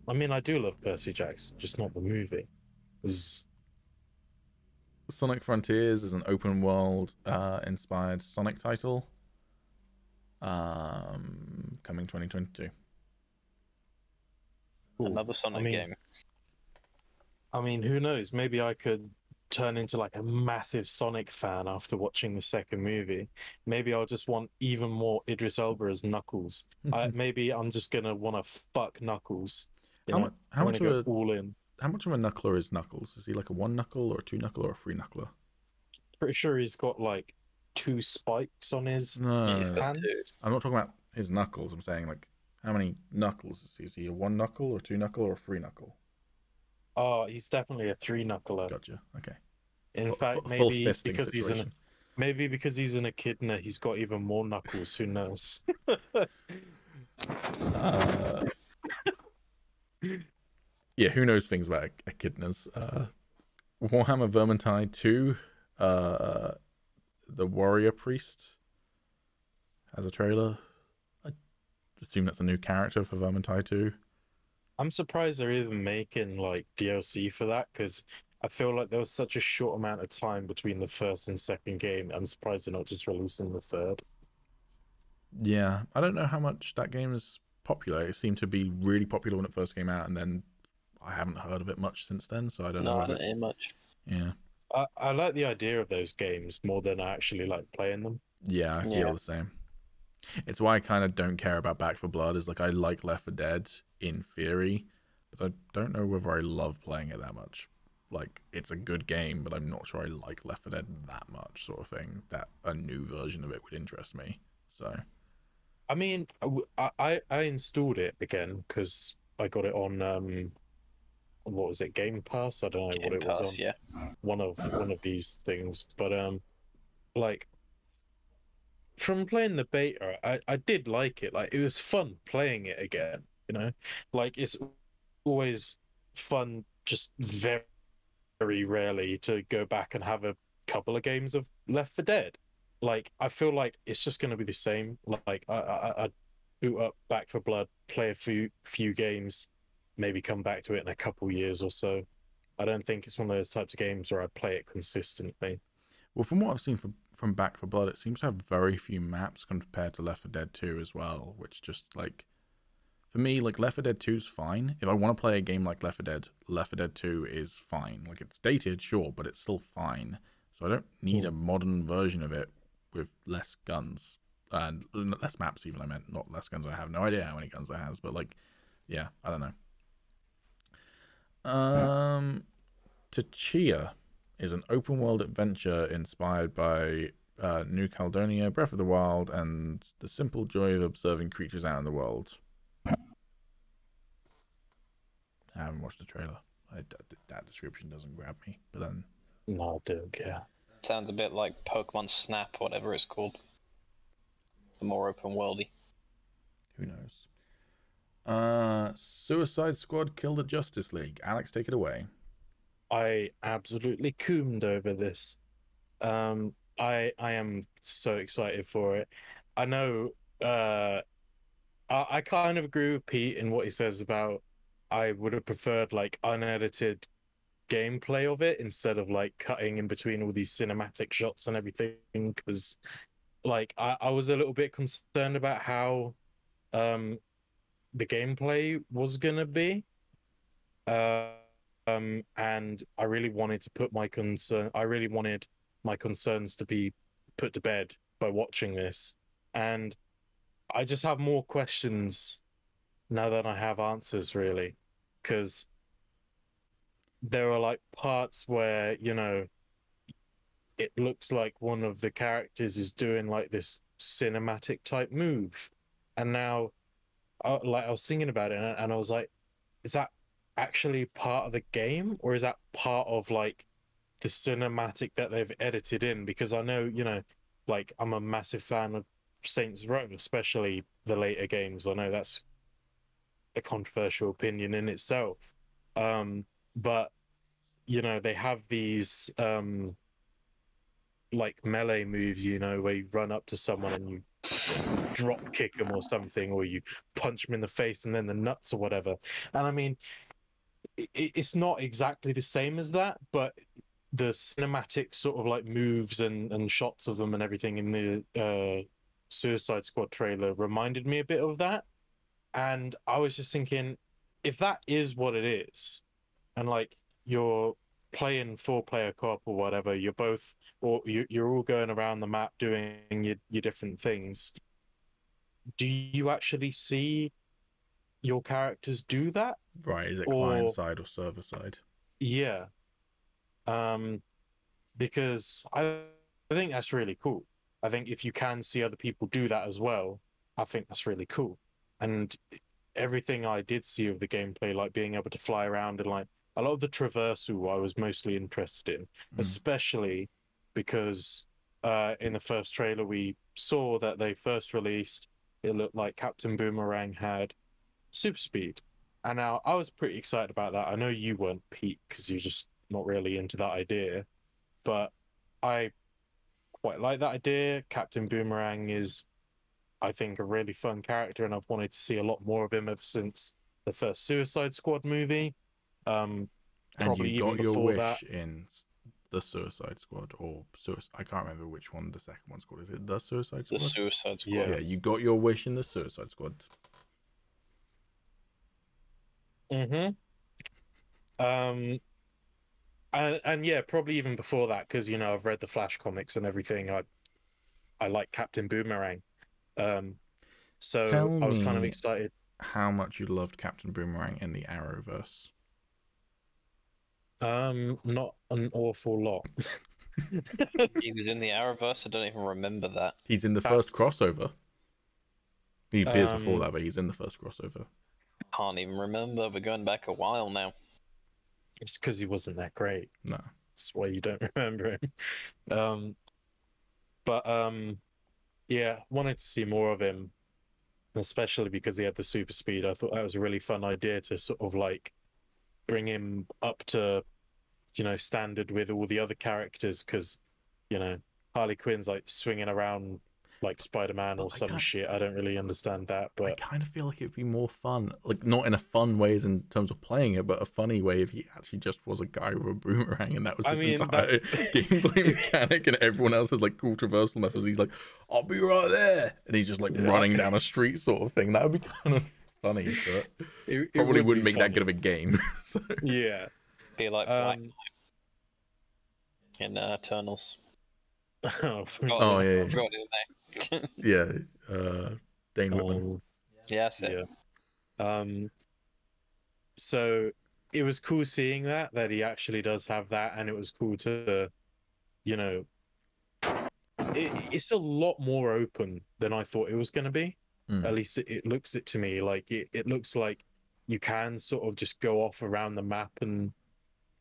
[SPEAKER 3] I mean, I do love Percy Jackson, just not the movie.
[SPEAKER 1] Sonic Frontiers is an open world inspired Sonic title. Coming 2022.
[SPEAKER 2] Another Sonic game.
[SPEAKER 3] I mean, who knows? Maybe I could turn into like a massive Sonic fan after watching the second movie. Maybe I'll just want even more Idris Elba as Knuckles. Maybe I'm just gonna want to fuck Knuckles.
[SPEAKER 1] How much of a
[SPEAKER 3] all in?
[SPEAKER 1] How much of a knuckler is Knuckles? Is he like a 1 knuckle or a 2 knuckle or a 3 knuckler?
[SPEAKER 3] Pretty sure he's got like 2 spikes on his hands.
[SPEAKER 1] I'm not talking about his knuckles. I'm saying like how many knuckles is he? Is he a 1 knuckle or 2 knuckle or a 3 knuckle?
[SPEAKER 3] Oh, he's definitely a 3 knuckler.
[SPEAKER 1] Gotcha. Okay.
[SPEAKER 3] In fact, maybe because he's an echidna, he's got even more knuckles. Who knows?
[SPEAKER 1] Yeah, who knows things about echidnas? Warhammer Vermintide 2, the Warrior Priest has a trailer. I assume that's a new character for Vermintide 2.
[SPEAKER 3] I'm surprised they're even making like DLC for that, because I feel like there was such a short amount of time between the first and second game. I'm surprised they're not just releasing the third.
[SPEAKER 1] Yeah, I don't know how much that game is popular. It seemed to be really popular when it first came out, and then I haven't heard of it much since then, so I don't know.
[SPEAKER 2] No, I don't hear much.
[SPEAKER 1] Yeah.
[SPEAKER 3] I like the idea of those games more than I actually like playing them.
[SPEAKER 1] Yeah, I feel the same. It's why I kind of don't care about Back 4 Blood. Is like I like Left 4 Dead in theory, but I don't know whether I love playing it that much. Like, it's a good game, but I'm not sure I like Left 4 Dead that much, sort of thing. That a new version of it would interest me. So,
[SPEAKER 3] I mean, I installed it again because I got it on what was it, Game Pass? I don't know what it was on.
[SPEAKER 2] Yeah.
[SPEAKER 3] One of these things, but like from playing the beta, I did like it. Like, it was fun playing it again. You know, like it's always fun, just very, very rarely to go back and have a couple of games of Left 4 Dead. Like, I feel like it's just going to be the same. Like, I boot up Back 4 Blood, play a few games, maybe come back to it in a couple years or so. I don't think it's one of those types of games where I play it consistently.
[SPEAKER 1] Well, from what I've seen from Back 4 Blood, it seems to have very few maps compared to Left 4 Dead 2 as well, which just, like, for me, like, Left 4 Dead 2 is fine. If I want to play a game like Left 4 Dead 2 is fine. Like, it's dated, sure, but it's still fine. So I don't need a modern version of it with less guns. And less maps even, I meant, not less guns. I have no idea how many guns it has, but, like, yeah, I don't know. Tchia is an open world adventure inspired by New Caledonia, Breath of the Wild, and the simple joy of observing creatures out in the world. I haven't watched the trailer. That description doesn't grab me, but then...
[SPEAKER 3] No, I don't care.
[SPEAKER 2] Sounds a bit like Pokemon Snap, whatever it's called. The more open worldy.
[SPEAKER 1] Who knows? Suicide Squad killed the Justice League. Alex, take it away. I
[SPEAKER 3] absolutely coomed over this. I am so excited for it. I know I kind of agree with Pete in what he says about I would have preferred like unedited gameplay of it instead of like cutting in between all these cinematic shots and everything, because like I was a little bit concerned about how the gameplay was gonna be. And I really wanted to put my concerns to be put to bed by watching this. And I just have more questions now than I have answers, really. Because there are like parts where, you know, it looks like one of the characters is doing like this cinematic type move, and now like I was thinking about it, and I was like, is that actually part of the game, or is that part of like the cinematic that they've edited in? Because I know, you know, like I'm a massive fan of Saints Row, especially the later games. I know that's a controversial opinion in itself, but you know, they have these like melee moves, you know, where you run up to someone and you drop kick them or something, or you punch them in the face and then the nuts or whatever. And I mean, it's not exactly the same as that, but the cinematic sort of like moves and shots of them and everything in the Suicide Squad trailer reminded me a bit of that. And I was just thinking, if that is what it is, and like you're playing 4-player co-op or whatever, you're both, or you're all going around the map doing your different things, do you actually see your characters do that?
[SPEAKER 1] Right, is it client side or server side?
[SPEAKER 3] Yeah. Because I think that's really cool. I think if you can see other people do that as well, I think that's really cool. And everything I did see of the gameplay, like being able to fly around and like a lot of the traversal I was mostly interested in, especially because in the first trailer we saw that they first released, it looked like Captain Boomerang had super speed. And now I was pretty excited about that. I know you weren't, Pete, because you're just not really into that idea, but I quite like that idea. Captain Boomerang is, I think, a really fun character, and I've wanted to see a lot more of him ever since the first Suicide Squad movie.
[SPEAKER 1] And
[SPEAKER 3] probably
[SPEAKER 1] you got
[SPEAKER 3] even
[SPEAKER 1] your
[SPEAKER 3] before
[SPEAKER 1] wish
[SPEAKER 3] that.
[SPEAKER 1] in the Suicide Squad, or I can't remember which one the second one's called. Is it the Suicide Squad?
[SPEAKER 2] The Suicide Squad.
[SPEAKER 3] Yeah.
[SPEAKER 1] Yeah, you got your wish in the Suicide Squad.
[SPEAKER 3] And yeah, probably even before that, because you know I've read the Flash comics and everything. I like Captain Boomerang, so
[SPEAKER 1] Tell
[SPEAKER 3] I was kind of
[SPEAKER 1] me
[SPEAKER 3] excited.
[SPEAKER 1] how much you loved Captain Boomerang in the Arrowverse.
[SPEAKER 3] Not an awful lot.
[SPEAKER 2] He was in the Arrowverse. I don't even remember that.
[SPEAKER 1] He's in the first crossover. He appears before that, but he's in the first crossover.
[SPEAKER 2] Can't even remember. We're going back a while now.
[SPEAKER 3] It's because he wasn't that great.
[SPEAKER 1] No.
[SPEAKER 3] That's why you don't remember him. Yeah, wanted to see more of him, especially because he had the super speed. I thought that was a really fun idea to sort of like bring him up to, you know, standard with all the other characters, because, you know, Harley Quinn's like swinging around like Spider-Man or some shit. I don't really understand that, but
[SPEAKER 1] I kind of feel like it'd be more fun, like not in a fun way as in terms of playing it, but a funny way if he actually just was a guy with a boomerang and that was his entire gameplay mechanic, and everyone else has like cool traversal methods. He's like, I'll be right there, and he's just like running down a street sort of thing. That would be kind of funny, but it probably wouldn't make that good of a game. So.
[SPEAKER 3] Yeah,
[SPEAKER 2] be like Black in Eternals.
[SPEAKER 1] Yeah.
[SPEAKER 2] I forgot his name.
[SPEAKER 1] Yeah, Dane Whitman.
[SPEAKER 2] Yeah, that's it.
[SPEAKER 3] Yeah. So it was cool seeing that he actually does have that, and it was cool to, you know, it's a lot more open than I thought it was going to be. At least it looks it to me like it looks like you can sort of just go off around the map and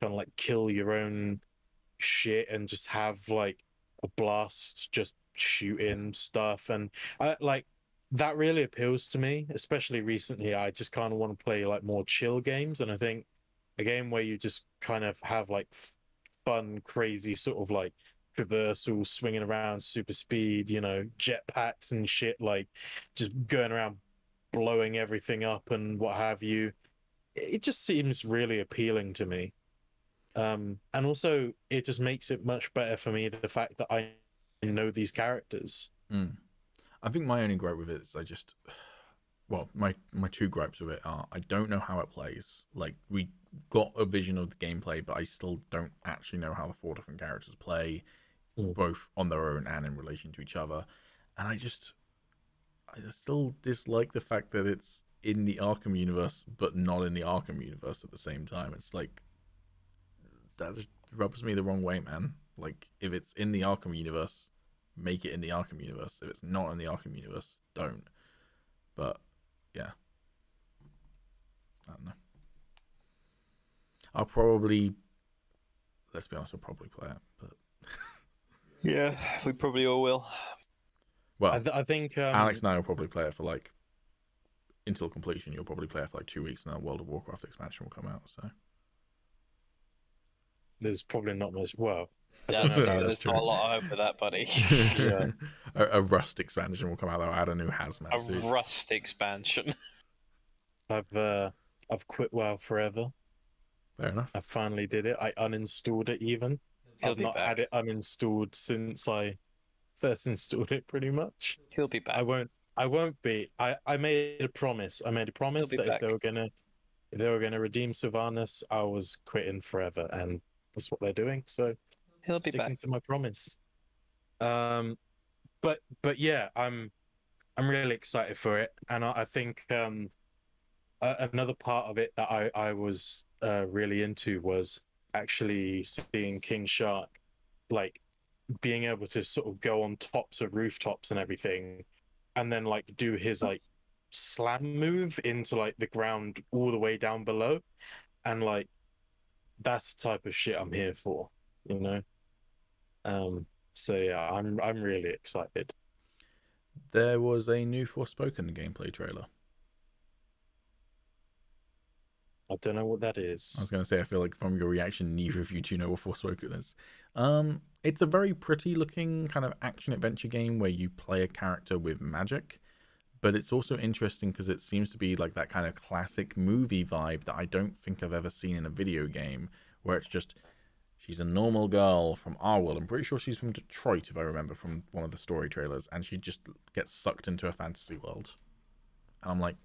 [SPEAKER 3] kind of like kill your own shit and just have like a blast just shooting stuff, and I like that really appeals to me, especially recently. I just kind of want to play like more chill games, and I think a game where you just kind of have like fun, crazy sort of like traversal, swinging around, super speed, you know, jetpacks and shit, like just going around blowing everything up and what have you. It just seems really appealing to me. And also it just makes it much better for me, the fact that I know these characters.
[SPEAKER 1] I think my only gripe with it is my two gripes with it are I don't know how it plays. Like, we got a vision of the gameplay, but I still don't actually know how the 4 different characters play, both on their own and in relation to each other. And I still dislike the fact that it's in the Arkham universe, but not in the Arkham universe at the same time. It's like, that just rubs me the wrong way, man. Like, if it's in the Arkham universe, make it in the Arkham universe. If it's not in the Arkham universe, don't. But yeah, I don't know. I'll probably, let's be honest, I'll probably play it. But
[SPEAKER 2] yeah, we probably all will.
[SPEAKER 1] Well,
[SPEAKER 3] I think
[SPEAKER 1] Alex and I will probably play it for like until completion. You'll probably play it for like 2 weeks, and then World of Warcraft expansion will come out. So
[SPEAKER 3] there's probably not much. Well, I
[SPEAKER 2] Yeah,
[SPEAKER 3] don't know.
[SPEAKER 2] so there's not a lot over that, buddy.
[SPEAKER 3] Yeah.
[SPEAKER 1] a Rust expansion will come out. That'll add a new hazmat suit.
[SPEAKER 2] A Rust expansion.
[SPEAKER 3] I've quit WoW forever.
[SPEAKER 1] Fair enough.
[SPEAKER 3] I finally did it. I uninstalled it even.
[SPEAKER 2] He'll
[SPEAKER 3] I've
[SPEAKER 2] be
[SPEAKER 3] not
[SPEAKER 2] back.
[SPEAKER 3] had it uninstalled since I first installed it, pretty much.
[SPEAKER 2] He'll be back.
[SPEAKER 3] I won't be. I made a promise. I made a promise
[SPEAKER 2] He'll
[SPEAKER 3] that
[SPEAKER 2] be back.
[SPEAKER 3] if they were gonna redeem Sylvanas, I was quitting forever, and that's what they're doing. So
[SPEAKER 2] He'll be
[SPEAKER 3] sticking
[SPEAKER 2] back.
[SPEAKER 3] to my promise. But yeah, I'm really excited for it, and I think another part of it that I was really into was actually seeing King Shark, like being able to sort of go on tops of rooftops and everything, and then like do his like slam move into like the ground all the way down below, and like that's the type of shit I'm here for, you know. So yeah, I'm really excited.
[SPEAKER 1] There was a new Forspoken gameplay trailer.
[SPEAKER 3] I don't know what that
[SPEAKER 1] I
[SPEAKER 3] is.
[SPEAKER 1] was going to say, I feel like from your reaction, neither of you two know what Forspoken is. It's a very pretty looking kind of action adventure game where you play a character with magic, but it's also interesting because it seems to be like that kind of classic movie vibe that I don't think I've ever seen in a video game, where it's just, she's a normal girl from our world. I'm pretty sure she's from Detroit, if I remember from one of the story trailers, and she just gets sucked into a fantasy world. And I'm like,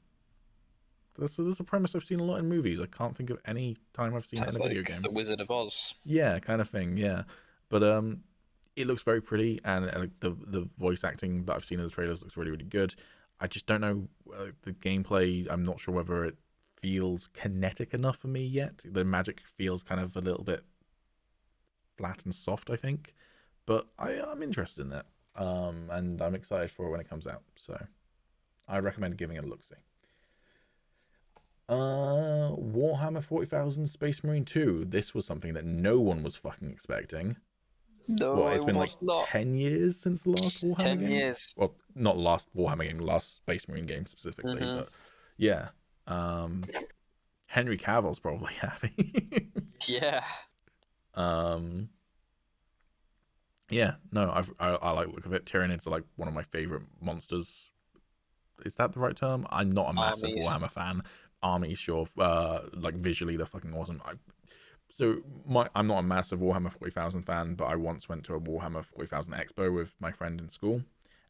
[SPEAKER 1] this is a premise I've seen a lot in movies. I can't think of any time I've seen it in a video game.
[SPEAKER 2] The Wizard of Oz.
[SPEAKER 1] Yeah, kind of thing. Yeah, but it looks very pretty, and like the voice acting that I've seen in the trailers looks really, really good. I just don't know the gameplay. I'm not sure whether it feels kinetic enough for me yet. The magic feels kind of a little bit flat and soft, I think, but I'm interested in it, and I'm excited for it when it comes out. So I recommend giving it a look-see. Warhammer 40,000 Space Marine 2. This was something that no one was fucking expecting.
[SPEAKER 2] No,
[SPEAKER 1] Well, it's been like
[SPEAKER 2] not.
[SPEAKER 1] 10 years since the last Warhammer
[SPEAKER 2] 10
[SPEAKER 1] game.
[SPEAKER 2] years.
[SPEAKER 1] Well, not last Warhammer game, last Space Marine game specifically, but yeah. Henry Cavill's probably happy.
[SPEAKER 2] Yeah.
[SPEAKER 1] Yeah, no, I like the look of it. Tyranids are like one of my favorite monsters. Is that the right term? I'm not a massive Warhammer fan. Armies, sure. Like visually, they're fucking awesome. I'm not a massive Warhammer 40,000 fan, but I once went to a Warhammer 40,000 expo with my friend in school,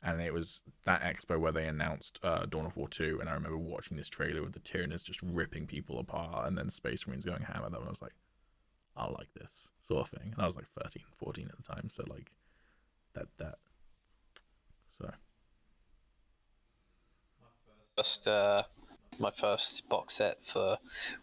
[SPEAKER 1] and it was that expo where they announced Dawn of War 2, and I remember watching this trailer with the Tyranids just ripping people apart, and then Space Marines going ham at them, and I was like, I like this sort of thing. And I was like 13, 14 at the time, so like that. So
[SPEAKER 2] My first box set for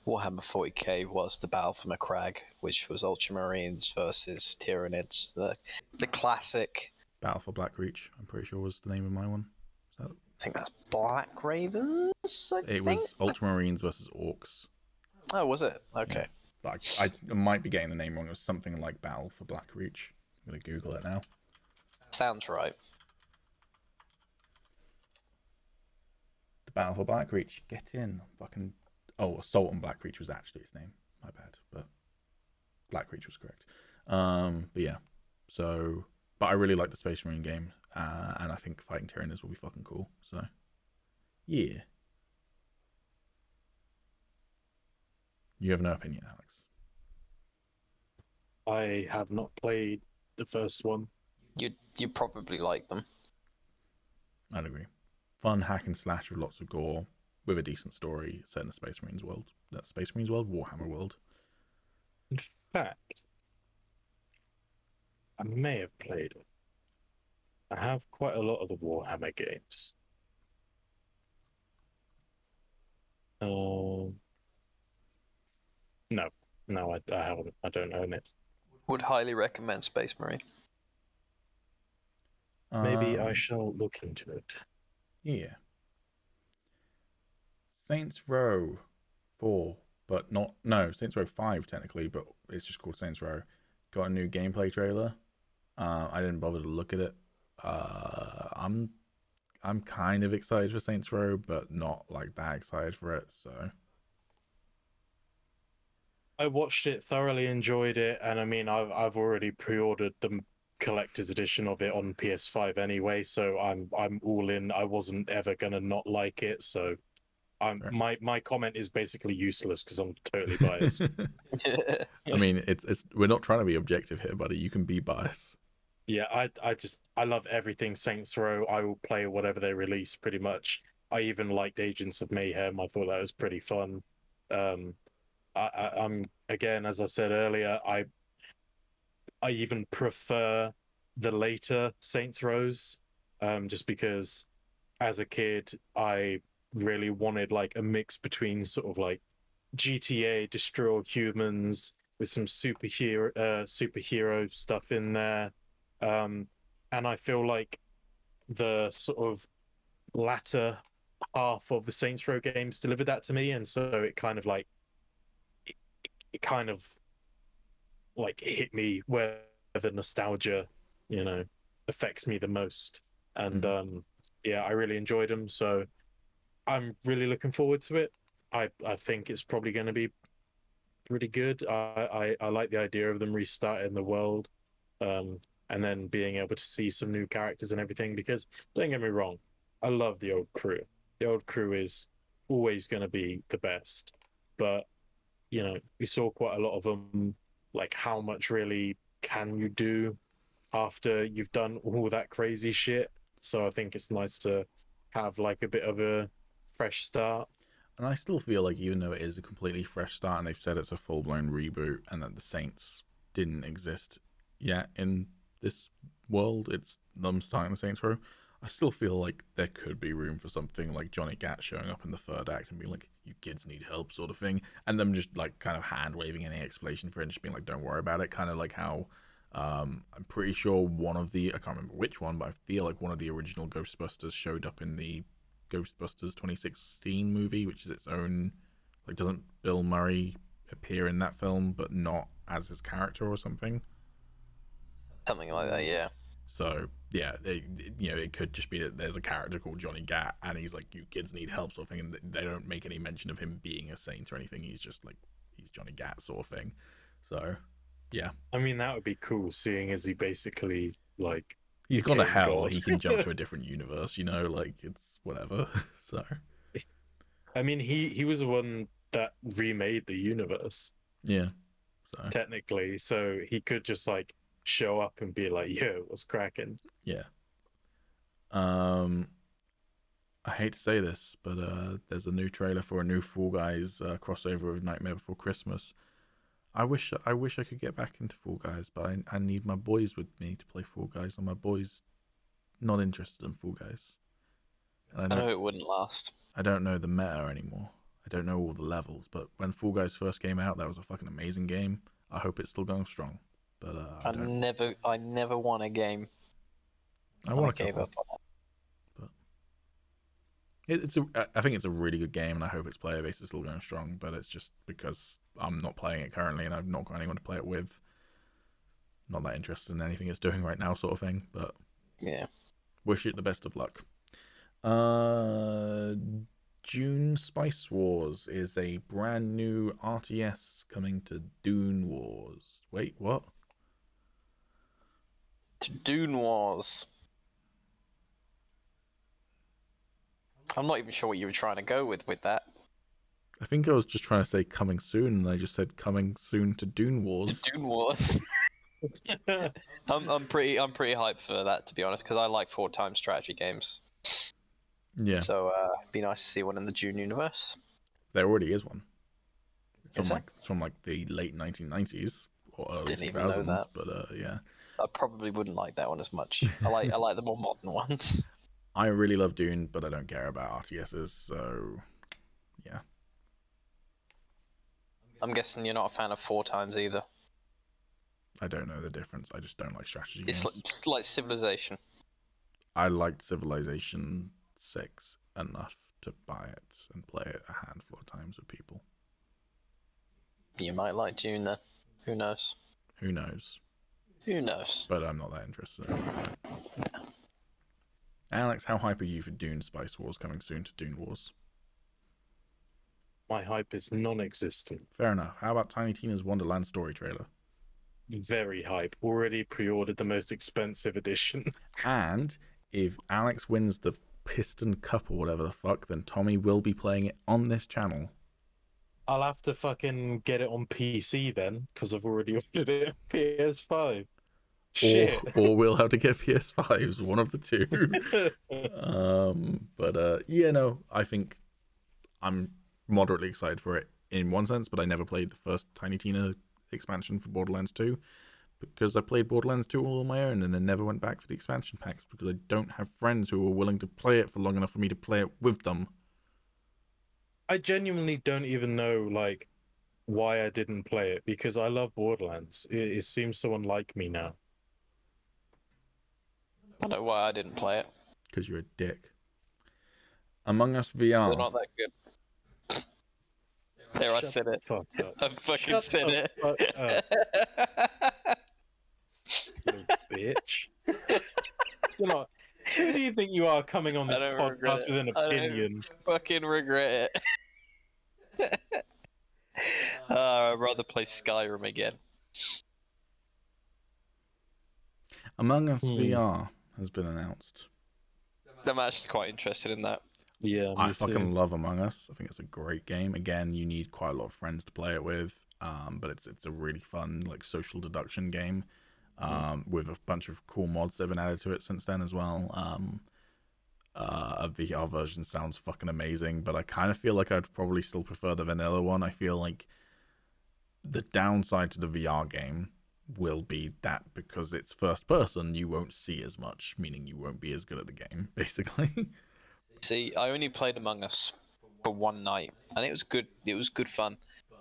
[SPEAKER 2] Warhammer 40k was the Battle for Macragge, which was Ultramarines versus Tyranids. The classic.
[SPEAKER 1] Battle for Black Reach, I'm pretty sure was the name of my one.
[SPEAKER 2] I think that's Black Ravens.
[SPEAKER 1] It was Ultramarines versus Orcs.
[SPEAKER 2] Oh, was it? Okay.
[SPEAKER 1] Yeah. But I might be getting the name wrong. It was something like Battle for Black Reach. I'm gonna Google it now.
[SPEAKER 2] Sounds right.
[SPEAKER 1] The Battle for Black Reach. Get in. Fucking. Oh, Assault on Black Reach was actually its name. My bad. But Black Reach was correct. But yeah. So, but I really like the Space Marine game, and I think fighting Tyranids will be fucking cool. So, yeah. You have no opinion, Alex?
[SPEAKER 3] I have not played the first one.
[SPEAKER 2] You probably like them.
[SPEAKER 1] I'd agree. Fun hack and slash with lots of gore, with a decent story set in the Space Marines world. That Space Marines world, Warhammer world.
[SPEAKER 3] In fact, I may have played it. I have quite a lot of the Warhammer games. No, I haven't. I don't own it.
[SPEAKER 2] Would highly recommend Space Marine.
[SPEAKER 3] Maybe I shall look into it.
[SPEAKER 1] Yeah. Saints Row 4, but not... No, Saints Row 5, technically, but it's just called Saints Row. Got a new gameplay trailer. I didn't bother to look at it. I'm kind of excited for Saints Row, but not like that excited for it, so...
[SPEAKER 3] I watched it, thoroughly enjoyed it, and I mean, I've already pre-ordered the collector's edition of it on PS5 anyway, so I'm all in. I wasn't ever gonna not like it, so my comment is basically useless because I'm totally biased.
[SPEAKER 1] I mean, it's we're not trying to be objective here, buddy. You can be biased.
[SPEAKER 3] Yeah, I love everything Saints Row. I will play whatever they release, pretty much. I even liked Agents of Mayhem. I thought that was pretty fun. I'm again, as I said earlier, I even prefer the later Saints Rows, just because as a kid I really wanted like a mix between sort of like GTA Destroy All Humans with some superhero stuff in there, and I feel like the sort of latter half of the Saints Row games delivered that to me, and so it kind of like it kind of like hit me where the nostalgia, affects me the most. And yeah, I really enjoyed them, so I'm really looking forward to it. I think it's probably going to be pretty good. I like the idea of them restarting the world, and then being able to see some new characters and everything, because don't get me wrong, I love the old crew. The old crew is always going to be the best, but we saw quite a lot of them. Like, how much really can you do after you've done all that crazy shit? So I think it's nice to have like a bit of a fresh start.
[SPEAKER 1] And I still feel like, even though it is a completely fresh start and they've said it's a full-blown reboot and that the Saints didn't exist yet in this world, it's them starting the Saints Row, I still feel like there could be room for something like Johnny Gat showing up in the third act and being like, you kids need help, sort of thing, and them just like kind of hand-waving any explanation for it and just being like, don't worry about it, kind of like how I'm pretty sure one of the, I can't remember which one, but I feel like one of the original Ghostbusters showed up in the Ghostbusters 2016 movie, which is its own, like, doesn't Bill Murray appear in that film but not as his character or something?
[SPEAKER 2] Something like that, yeah.
[SPEAKER 1] So yeah, it could just be that there's a character called Johnny Gat and he's like, you kids need help, sort of thing, and they don't make any mention of him being a saint or anything. He's just like, he's Johnny Gat, sort of thing. So yeah, I
[SPEAKER 3] mean, that would be cool, seeing as he basically like,
[SPEAKER 1] he's gone to hell, he can jump to a different universe, like, it's whatever. So
[SPEAKER 3] I mean, he was the one that remade the universe,
[SPEAKER 1] yeah, so
[SPEAKER 3] technically, so he could just like show up and be like, yo, what's cracking?
[SPEAKER 1] Yeah. I hate to say this, but there's a new trailer for a new Fall Guys crossover with Nightmare Before Christmas. I wish I could get back into Fall Guys, but I need my boys with me to play Fall Guys, and my boys not interested in Fall Guys.
[SPEAKER 2] And I know it wouldn't last.
[SPEAKER 1] I don't know the meta anymore. I don't know all the levels, but when Fall Guys first came out, that was a fucking amazing game. I hope it's still going strong. But
[SPEAKER 2] I never won a game.
[SPEAKER 1] I won a couple. Gave up on it. But I think it's a really good game, and I hope its player base is still going strong. But it's just because I'm not playing it currently, and I've not got anyone to play it with. Not that interested in anything it's doing right now, sort of thing. But
[SPEAKER 2] yeah,
[SPEAKER 1] wish it the best of luck. Dune Spice Wars is a brand new RTS coming to Dune Wars. Wait, what?
[SPEAKER 2] To Dune Wars. I'm not even sure what you were trying to go with that.
[SPEAKER 1] I think I was just trying to say coming soon, and I just said coming soon to Dune Wars.
[SPEAKER 2] To Dune Wars. I'm pretty hyped for that, to be honest, because I like 4-time strategy games.
[SPEAKER 1] Yeah.
[SPEAKER 2] So it'd be nice to see one in the Dune universe.
[SPEAKER 1] There already is one. It's from like the late 1990s or early 2000s, but yeah.
[SPEAKER 2] I probably wouldn't like that one as much. I like the more modern ones.
[SPEAKER 1] I really love Dune, but I don't care about RTSs, so yeah.
[SPEAKER 2] I'm guessing you're not a fan of 4 times either.
[SPEAKER 1] I don't know the difference. I just don't like strategy
[SPEAKER 2] It's
[SPEAKER 1] games.
[SPEAKER 2] like, like Civilization.
[SPEAKER 1] I liked Civilization 6 enough to buy it and play it a handful of times with people.
[SPEAKER 2] You might like Dune then. Who knows?
[SPEAKER 1] Who knows?
[SPEAKER 2] Who knows?
[SPEAKER 1] But I'm not that interested in it. So. Alex, how hype are you for Dune Spice Wars coming soon to Dune Wars?
[SPEAKER 3] My hype is non-existent.
[SPEAKER 1] Fair enough. How about Tiny Tina's Wonderland story trailer?
[SPEAKER 3] Very hype. Already pre-ordered the most expensive edition.
[SPEAKER 1] And if Alex wins the Piston Cup or whatever the fuck, then Tommy will be playing it on this channel.
[SPEAKER 3] I'll have to fucking get it on PC then, because I've already ordered it on PS5. Shit.
[SPEAKER 1] Or we'll have to get PS5s, one of the two. Yeah, no, I think I'm moderately excited for it in one sense, but I never played the first Tiny Tina expansion for Borderlands 2 because I played Borderlands 2 all on my own and then never went back for the expansion packs because I don't have friends who are willing to play it for long enough for me to play it with them.
[SPEAKER 3] I genuinely don't even know like why I didn't play it because I love Borderlands. It seems so unlike me now.
[SPEAKER 2] I don't know why I didn't play it.
[SPEAKER 1] Because you're a dick. Among Us VR.
[SPEAKER 2] They're not that good. There, I said it.
[SPEAKER 3] Fuck up.
[SPEAKER 2] I fucking said it.
[SPEAKER 3] Fuck up, you bitch. You're not, who do you think you are coming on this podcast with an opinion?
[SPEAKER 2] I don't fucking regret it. I'd rather play Skyrim again.
[SPEAKER 1] Among Us VR has been announced.
[SPEAKER 2] I'm actually quite interested in that.
[SPEAKER 3] Yeah,
[SPEAKER 1] I fucking love Among Us. I think it's a great game. Again, you need quite a lot of friends to play it with, but it's a really fun like social deduction game with a bunch of cool mods that have been added to it since then as well. A VR version sounds fucking amazing, but I kind of feel like I'd probably still prefer the vanilla one. I feel like the downside to the VR game will be that because it's first person, you won't see as much, meaning you won't be as good at the game, basically.
[SPEAKER 2] See, I only played Among Us for one night, and it was good. It was good fun,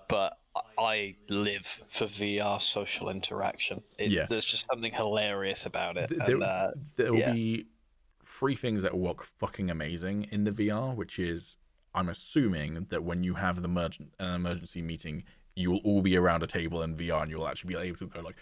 [SPEAKER 2] but I live for VR social interaction. There's just something hilarious about it.
[SPEAKER 1] There will be 3 things that will work fucking amazing in the VR, which is, I'm assuming that when you have an emergency meeting, you'll all be around a table in VR and you'll actually be able to go like,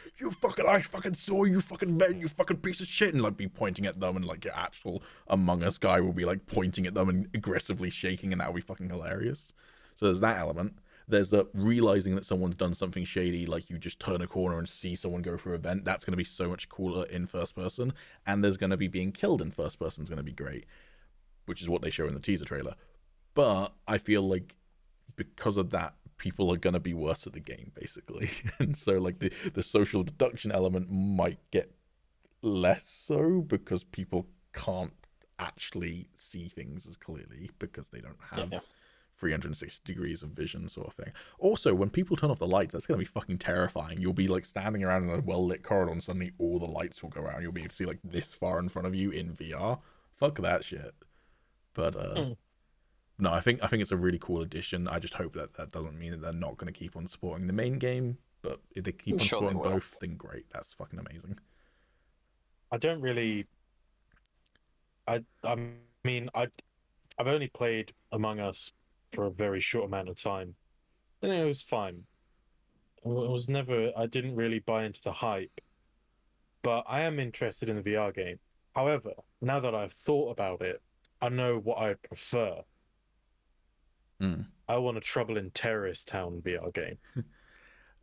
[SPEAKER 1] I fucking saw you fucking men, you fucking piece of shit, and like be pointing at them, and like your actual Among Us guy will be like pointing at them and aggressively shaking, and that'll be fucking hilarious. So there's that element. There's realizing that someone's done something shady, like you just turn a corner and see someone go through a vent. That's going to be so much cooler in first person. And there's going to be being killed in first person is going to be great, which is what they show in the teaser trailer. But I feel like because of that, people are going to be worse at the game, basically. And so like the social deduction element might get less so because people can't actually see things as clearly because they don't have 360 degrees of vision sort of thing. Also, when people turn off the lights, that's going to be fucking terrifying. You'll be like standing around in a well-lit corridor and suddenly all the lights will go out and you'll be able to see like this far in front of you in VR. Fuck that shit. But no, I think it's a really cool addition. I just hope that doesn't mean that they're not going to keep on supporting the main game. But if they keep on supporting both, then great. That's fucking amazing.
[SPEAKER 3] I don't really. I mean, I've only played Among Us for a very short amount of time, and it was fine. It was never. I didn't really buy into the hype, but I am interested in the VR game. However, now that I've thought about it, I know what I prefer. I want a Trouble in Terrorist Town VR game.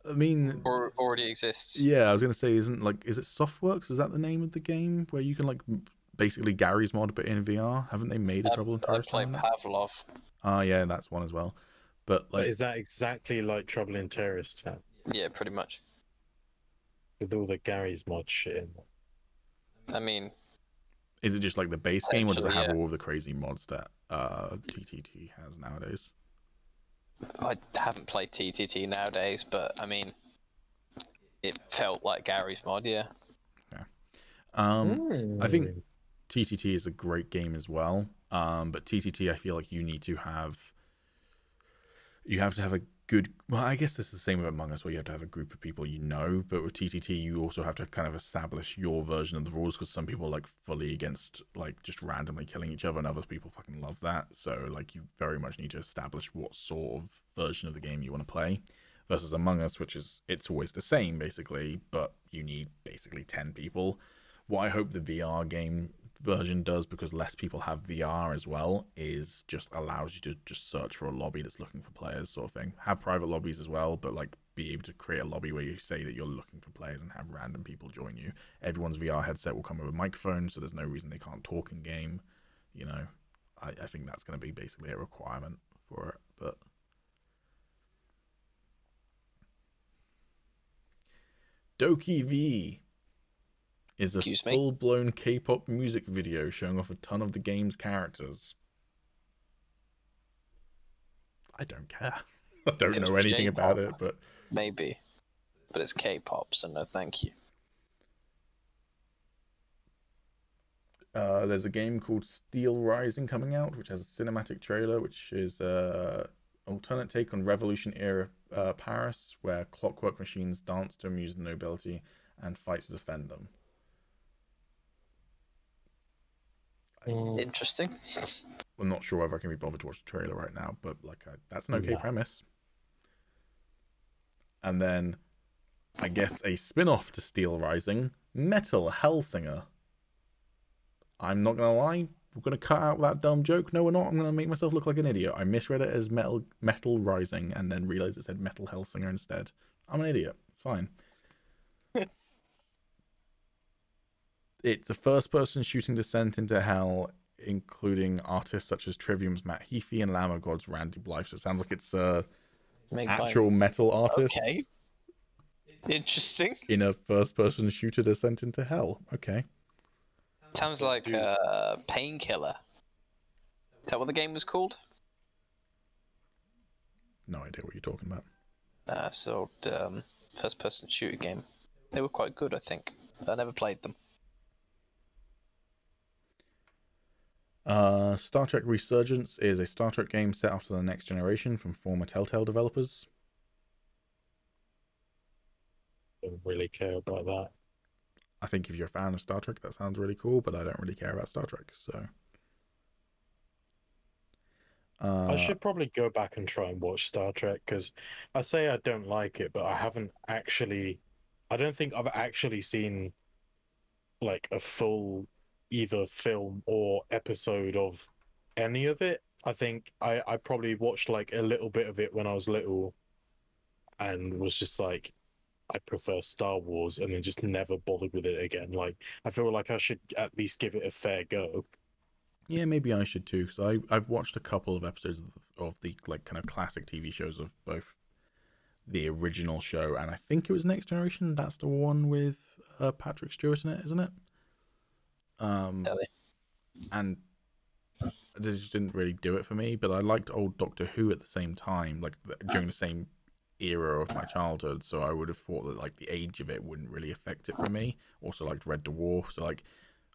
[SPEAKER 1] I mean,
[SPEAKER 2] or already exists.
[SPEAKER 1] Yeah, I was gonna say, is it Softworks? Is that the name of the game where you can like basically Gary's mod but in VR? Haven't they made a Trouble in Terrorist Town?
[SPEAKER 2] I played Pavlov.
[SPEAKER 1] Yeah, that's one as well. But like,
[SPEAKER 3] is that exactly like Trouble in Terrorist Town?
[SPEAKER 2] Yeah, pretty much.
[SPEAKER 3] With all the Gary's mod shit in there.
[SPEAKER 2] I mean,
[SPEAKER 1] is it just like the base game, or does it have all of the crazy mods that TTT has nowadays?
[SPEAKER 2] I haven't played TTT nowadays, but I mean, it felt like Gary's mod, yeah.
[SPEAKER 1] I think TTT is a great game as well, but TTT, I feel like you have to have a good. Well, I guess this is the same with Among Us, where you have to have a group of people you know. But with TTT, you also have to kind of establish your version of the rules, because some people are like fully against like just randomly killing each other, and other people fucking love that. So like you very much need to establish what sort of version of the game you want to play. Versus Among Us, which is it's always the same basically, but you need basically 10 people. What I hope the VR game version does, because less people have VR as well, is just allows you to just search for a lobby that's looking for players, sort of thing. Have private lobbies as well, but like be able to create a lobby where you say that you're looking for players and have random people join you. Everyone's VR headset will come with a microphone, so there's no reason they can't talk in game. You know, I think that's going to be basically a requirement for it. But DokeV is a full-blown K-pop music video showing off a ton of the game's characters. I don't care. I don't know anything about it, but...
[SPEAKER 2] Maybe. But it's K-pop, so no thank you.
[SPEAKER 1] There's a game called Steelrising coming out, which has a cinematic trailer, which is an alternate take on Revolution-era Paris, where clockwork machines dance to amuse the nobility and fight to defend them.
[SPEAKER 2] Interesting.
[SPEAKER 1] I'm not sure whether I can be bothered to watch the trailer right now, but like that's an okay premise. And then, I guess a spin-off to Steelrising, Metal Hellsinger. I'm not gonna lie, we're gonna cut out that dumb joke. No, we're not. I'm gonna make myself look like an idiot. I misread it as Metal Rising, and then realized it said Metal Hellsinger instead. I'm an idiot. It's fine. It's a first-person shooting descent into hell, including artists such as Trivium's Matt Heafy and Lamb of God's Randy Blythe. So it sounds like it's actual metal artists. Okay.
[SPEAKER 2] Interesting.
[SPEAKER 1] In a first-person shooter descent into hell. Okay.
[SPEAKER 2] Sounds like Painkiller. Is that what the game was called?
[SPEAKER 1] No idea what you're talking about.
[SPEAKER 2] So first-person shooter game. They were quite good, I think. I never played them.
[SPEAKER 1] Star Trek Resurgence is a Star Trek game set after the next generation from former Telltale developers.
[SPEAKER 3] Don't really care about that.
[SPEAKER 1] I think if you're a fan of Star Trek, that sounds really cool, but I don't really care about Star Trek, so...
[SPEAKER 3] I should probably go back and try and watch Star Trek, because I say I don't like it, but I haven't actually... I don't think I've actually seen like a full either film or episode of any of it. I think I probably watched like a little bit of it when I was little and was just like, I prefer Star Wars, and then just never bothered with it again. Like, I feel like I should at least give it a fair go.
[SPEAKER 1] Yeah, maybe I should too, because I've watched a couple of episodes of the like kind of classic TV shows of both the original show and I think it was Next Generation. That's the one with Patrick Stewart in it, isn't it? And they just didn't really do it for me, but I liked old Doctor Who at the same time, like during the same era of my childhood, so I would have thought that like the age of it wouldn't really affect it for me. Also liked Red Dwarf, so like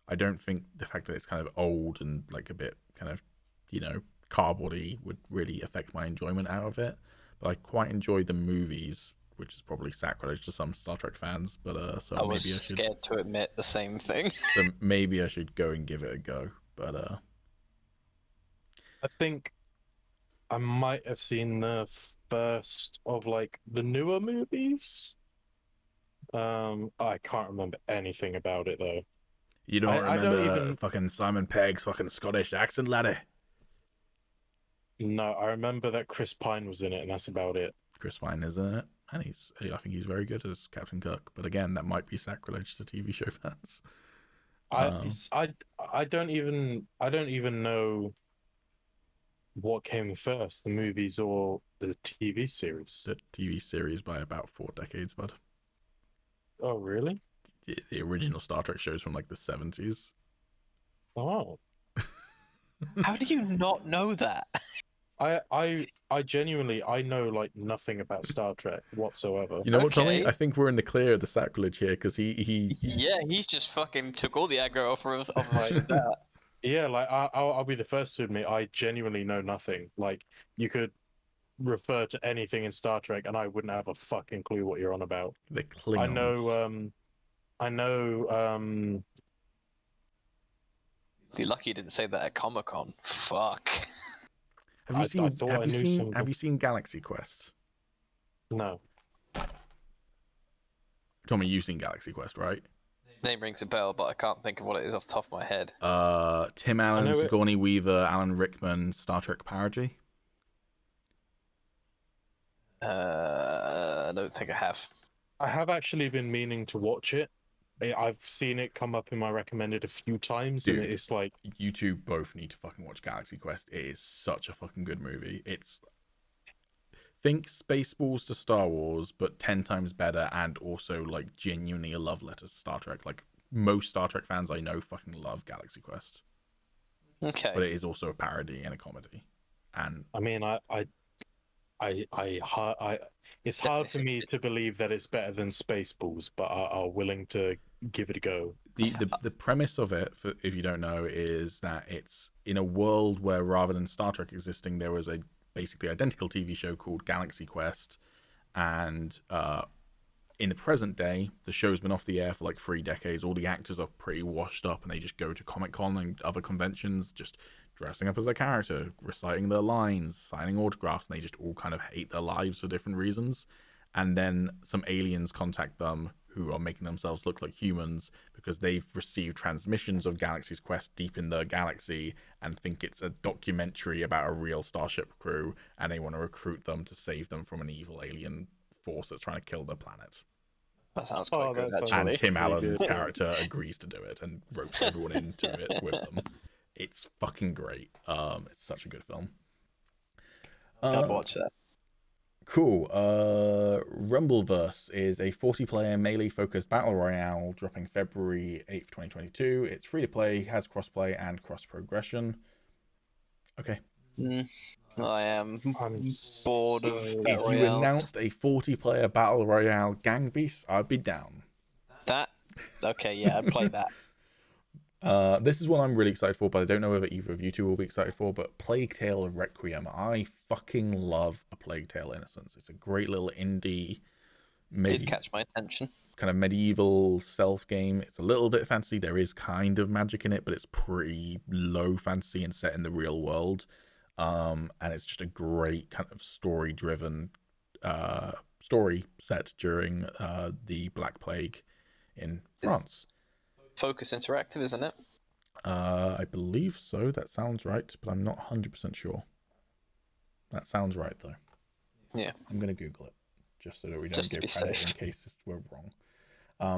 [SPEAKER 1] I don't think the fact that it's kind of old and like a bit kind of, you know, cardboardy would really affect my enjoyment out of it. But I quite enjoyed the movies, which is probably sacrilege to some Star Trek fans, but so
[SPEAKER 2] I was scared to admit the same thing.
[SPEAKER 1] So maybe I should go and give it a go, but
[SPEAKER 3] I think I might have seen the first of like the newer movies. I can't remember anything about it though.
[SPEAKER 1] You don't remember fucking Simon Pegg's fucking Scottish accent, laddie?
[SPEAKER 3] No, I remember that Chris Pine was in it, and that's about it.
[SPEAKER 1] Chris Pine is in it, and I think he's very good as Captain Kirk. But again, that might be sacrilege to TV show fans.
[SPEAKER 3] I don't even know what came first, the movies or the TV series.
[SPEAKER 1] The TV series by about 4 decades, bud.
[SPEAKER 3] Oh, really?
[SPEAKER 1] The original Star Trek shows from like the 70s.
[SPEAKER 3] Oh.
[SPEAKER 2] How do you not know that?
[SPEAKER 3] I genuinely, I know like nothing about Star Trek whatsoever.
[SPEAKER 1] You know what, Tommy? I think we're in the clear of the sacrilege here, because he
[SPEAKER 2] yeah, he's just fucking took all the aggro off of that.
[SPEAKER 3] Yeah, like I'll be the first to admit I genuinely know nothing. Like you could refer to anything in Star Trek, and I wouldn't have a fucking clue what you're on about.
[SPEAKER 1] The Klingons.
[SPEAKER 3] I know.
[SPEAKER 2] You're lucky you didn't say that at Comic-Con. Fuck.
[SPEAKER 1] Have you seen? Have you seen Galaxy Quest?
[SPEAKER 3] No.
[SPEAKER 1] Tommy, you've seen Galaxy Quest, right?
[SPEAKER 2] Name rings a bell, but I can't think of what it is off the top of my head.
[SPEAKER 1] Tim Allen, Sigourney Weaver, Alan Rickman, Star Trek parody.
[SPEAKER 2] I don't think I have.
[SPEAKER 3] I have actually been meaning to watch it. I've seen it come up in my recommended a few times,
[SPEAKER 1] Dude,
[SPEAKER 3] and it's like,
[SPEAKER 1] you two both need to fucking watch Galaxy Quest. It is such a fucking good movie. It's think Spaceballs to Star Wars, but 10 times better, and also like genuinely a love letter to Star Trek. Like most Star Trek fans I know fucking love Galaxy Quest.
[SPEAKER 2] Okay.
[SPEAKER 1] But it is also a parody and a comedy. And
[SPEAKER 3] I mean, it's hard for me to believe that it's better than Spaceballs, but I'm willing to give it a go.
[SPEAKER 1] The premise of it, if you don't know, is that it's in a world where rather than Star Trek existing, there was a basically identical TV show called Galaxy Quest, and in the present day, the show's been off the air for like 3 decades. All the actors are pretty washed up, and they just go to Comic-Con and other conventions, just dressing up as their character, reciting their lines, signing autographs, and they just all kind of hate their lives for different reasons. And then some aliens contact them who are making themselves look like humans because they've received transmissions of Galaxy's Quest deep in the galaxy and think it's a documentary about a real starship crew, and they want to recruit them to save them from an evil alien force that's trying to kill their planet.
[SPEAKER 2] That sounds quite good, actually.
[SPEAKER 1] And Tim Allen's character agrees to do it and ropes everyone into it with them. It's fucking great. It's such a good film.
[SPEAKER 2] I'd watch that.
[SPEAKER 1] Cool. Rumbleverse is a 40-player melee-focused battle royale dropping February 8th, 2022. It's free to play, has crossplay and cross-progression. Okay.
[SPEAKER 2] I am bored of
[SPEAKER 1] If you announced a 40-player battle royale Gang Beasts, I'd be down.
[SPEAKER 2] That? Okay, yeah, I'd play that.
[SPEAKER 1] This is one I'm really excited for, but I don't know whether either of you two will be excited for, but Plague Tale Requiem. I fucking love A Plague Tale Innocence. It's a great little indie...
[SPEAKER 2] Did catch my attention.
[SPEAKER 1] Kind of medieval stealth game. It's a little bit fantasy. There is kind of magic in it, but it's pretty low fantasy and set in the real world. And it's just a great kind of story-driven story set during the Black Plague in France.
[SPEAKER 2] Focus Interactive, isn't it?
[SPEAKER 1] I believe so. That sounds right, but I'm not 100% sure. That sounds right, though.
[SPEAKER 2] Yeah.
[SPEAKER 1] I'm going to Google it, just so that we don't give credit in case we're wrong.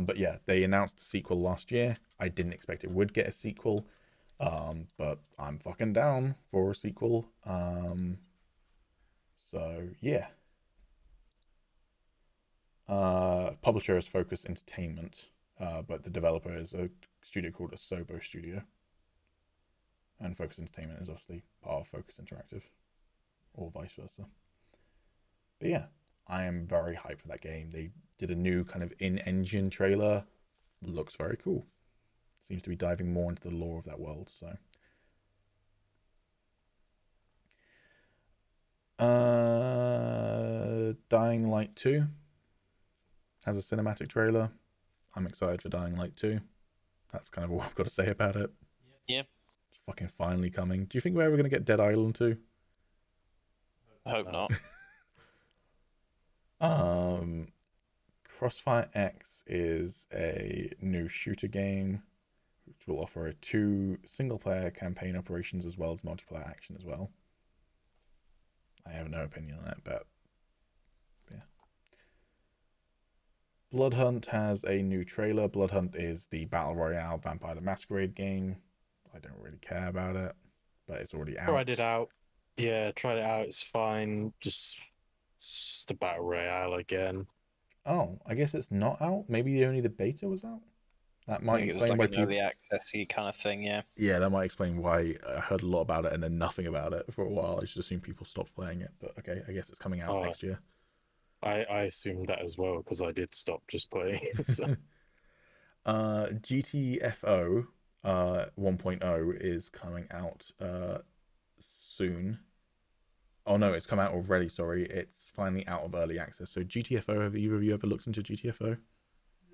[SPEAKER 1] But yeah, they announced the sequel last year. I didn't expect it would get a sequel, but I'm fucking down for a sequel. So, yeah. Publisher is Focus Entertainment. But the developer is a studio called Asobo Studio. And Focus Entertainment is obviously part of Focus Interactive. Or vice versa. But yeah, I am very hyped for that game. They did a new kind of in-engine trailer. Looks very cool. Seems to be diving more into the lore of that world, so... Dying Light 2 has a cinematic trailer. I'm excited for Dying Light 2. That's kind of all I've got to say about it.
[SPEAKER 2] Yeah.
[SPEAKER 1] It's fucking finally coming. Do you think we're ever going to get Dead Island 2?
[SPEAKER 2] I hope not.
[SPEAKER 1] Crossfire X is a new shooter game which will offer 2 single-player campaign operations as well as multiplayer action as well. I have no opinion on it, but yeah. Bloodhunt has a new trailer. Bloodhunt is the Battle Royale Vampire the Masquerade game. I don't really care about it, but it's already out.
[SPEAKER 3] Tried it out. Yeah, tried it out. It's fine. It's just a Battle Royale again.
[SPEAKER 1] Oh, I guess it's not out. Maybe only the beta was out. That might explain why
[SPEAKER 2] people... early accessy kind of thing, yeah.
[SPEAKER 1] Yeah, that might explain why I heard a lot about it and then nothing about it for a while. I should assume people stopped playing it, but okay, I guess it's coming out next year.
[SPEAKER 3] I assumed that as well because I did stop just playing it. So.
[SPEAKER 1] GTFO 1.0 is coming out soon. Oh no, it's come out already. Sorry, it's finally out of early access. So GTFO, have either of you ever looked into GTFO?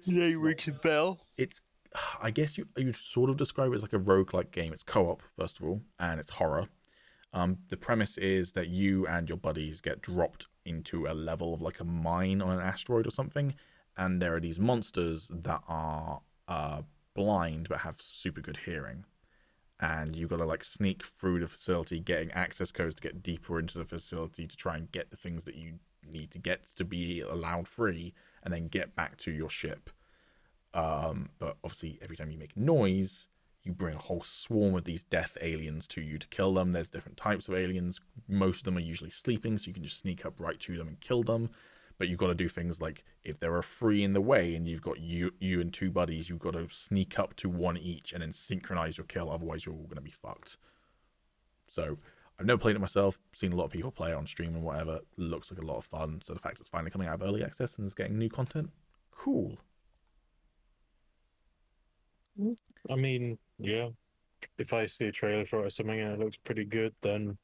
[SPEAKER 2] Yeah, rings a bell.
[SPEAKER 1] It's, I guess you'd sort of describe it as like a roguelike game. It's co-op first of all, and it's horror. The premise is that you and your buddies get dropped into a level of like a mine on an asteroid or something, and there are these monsters that are blind but have super good hearing, and you've got to like sneak through the facility, getting access codes to get deeper into the facility to try and get the things that you need to get to be allowed free, and then get back to your ship. But obviously, every time you make noise, you bring a whole swarm of these death aliens to you to kill them. There's different types of aliens. Most of them are usually sleeping, so you can just sneak up right to them and kill them. But you've got to do things like, if there are three in the way and you've got you and two buddies, you've got to sneak up to one each and then synchronize your kill. Otherwise, you're all going to be fucked. So I've never played it myself. Seen a lot of people play it on stream and whatever. It looks like a lot of fun. So the fact it's finally coming out of early access and is getting new content, cool.
[SPEAKER 3] I mean, yeah. If I see a trailer for it or something and it looks pretty good, then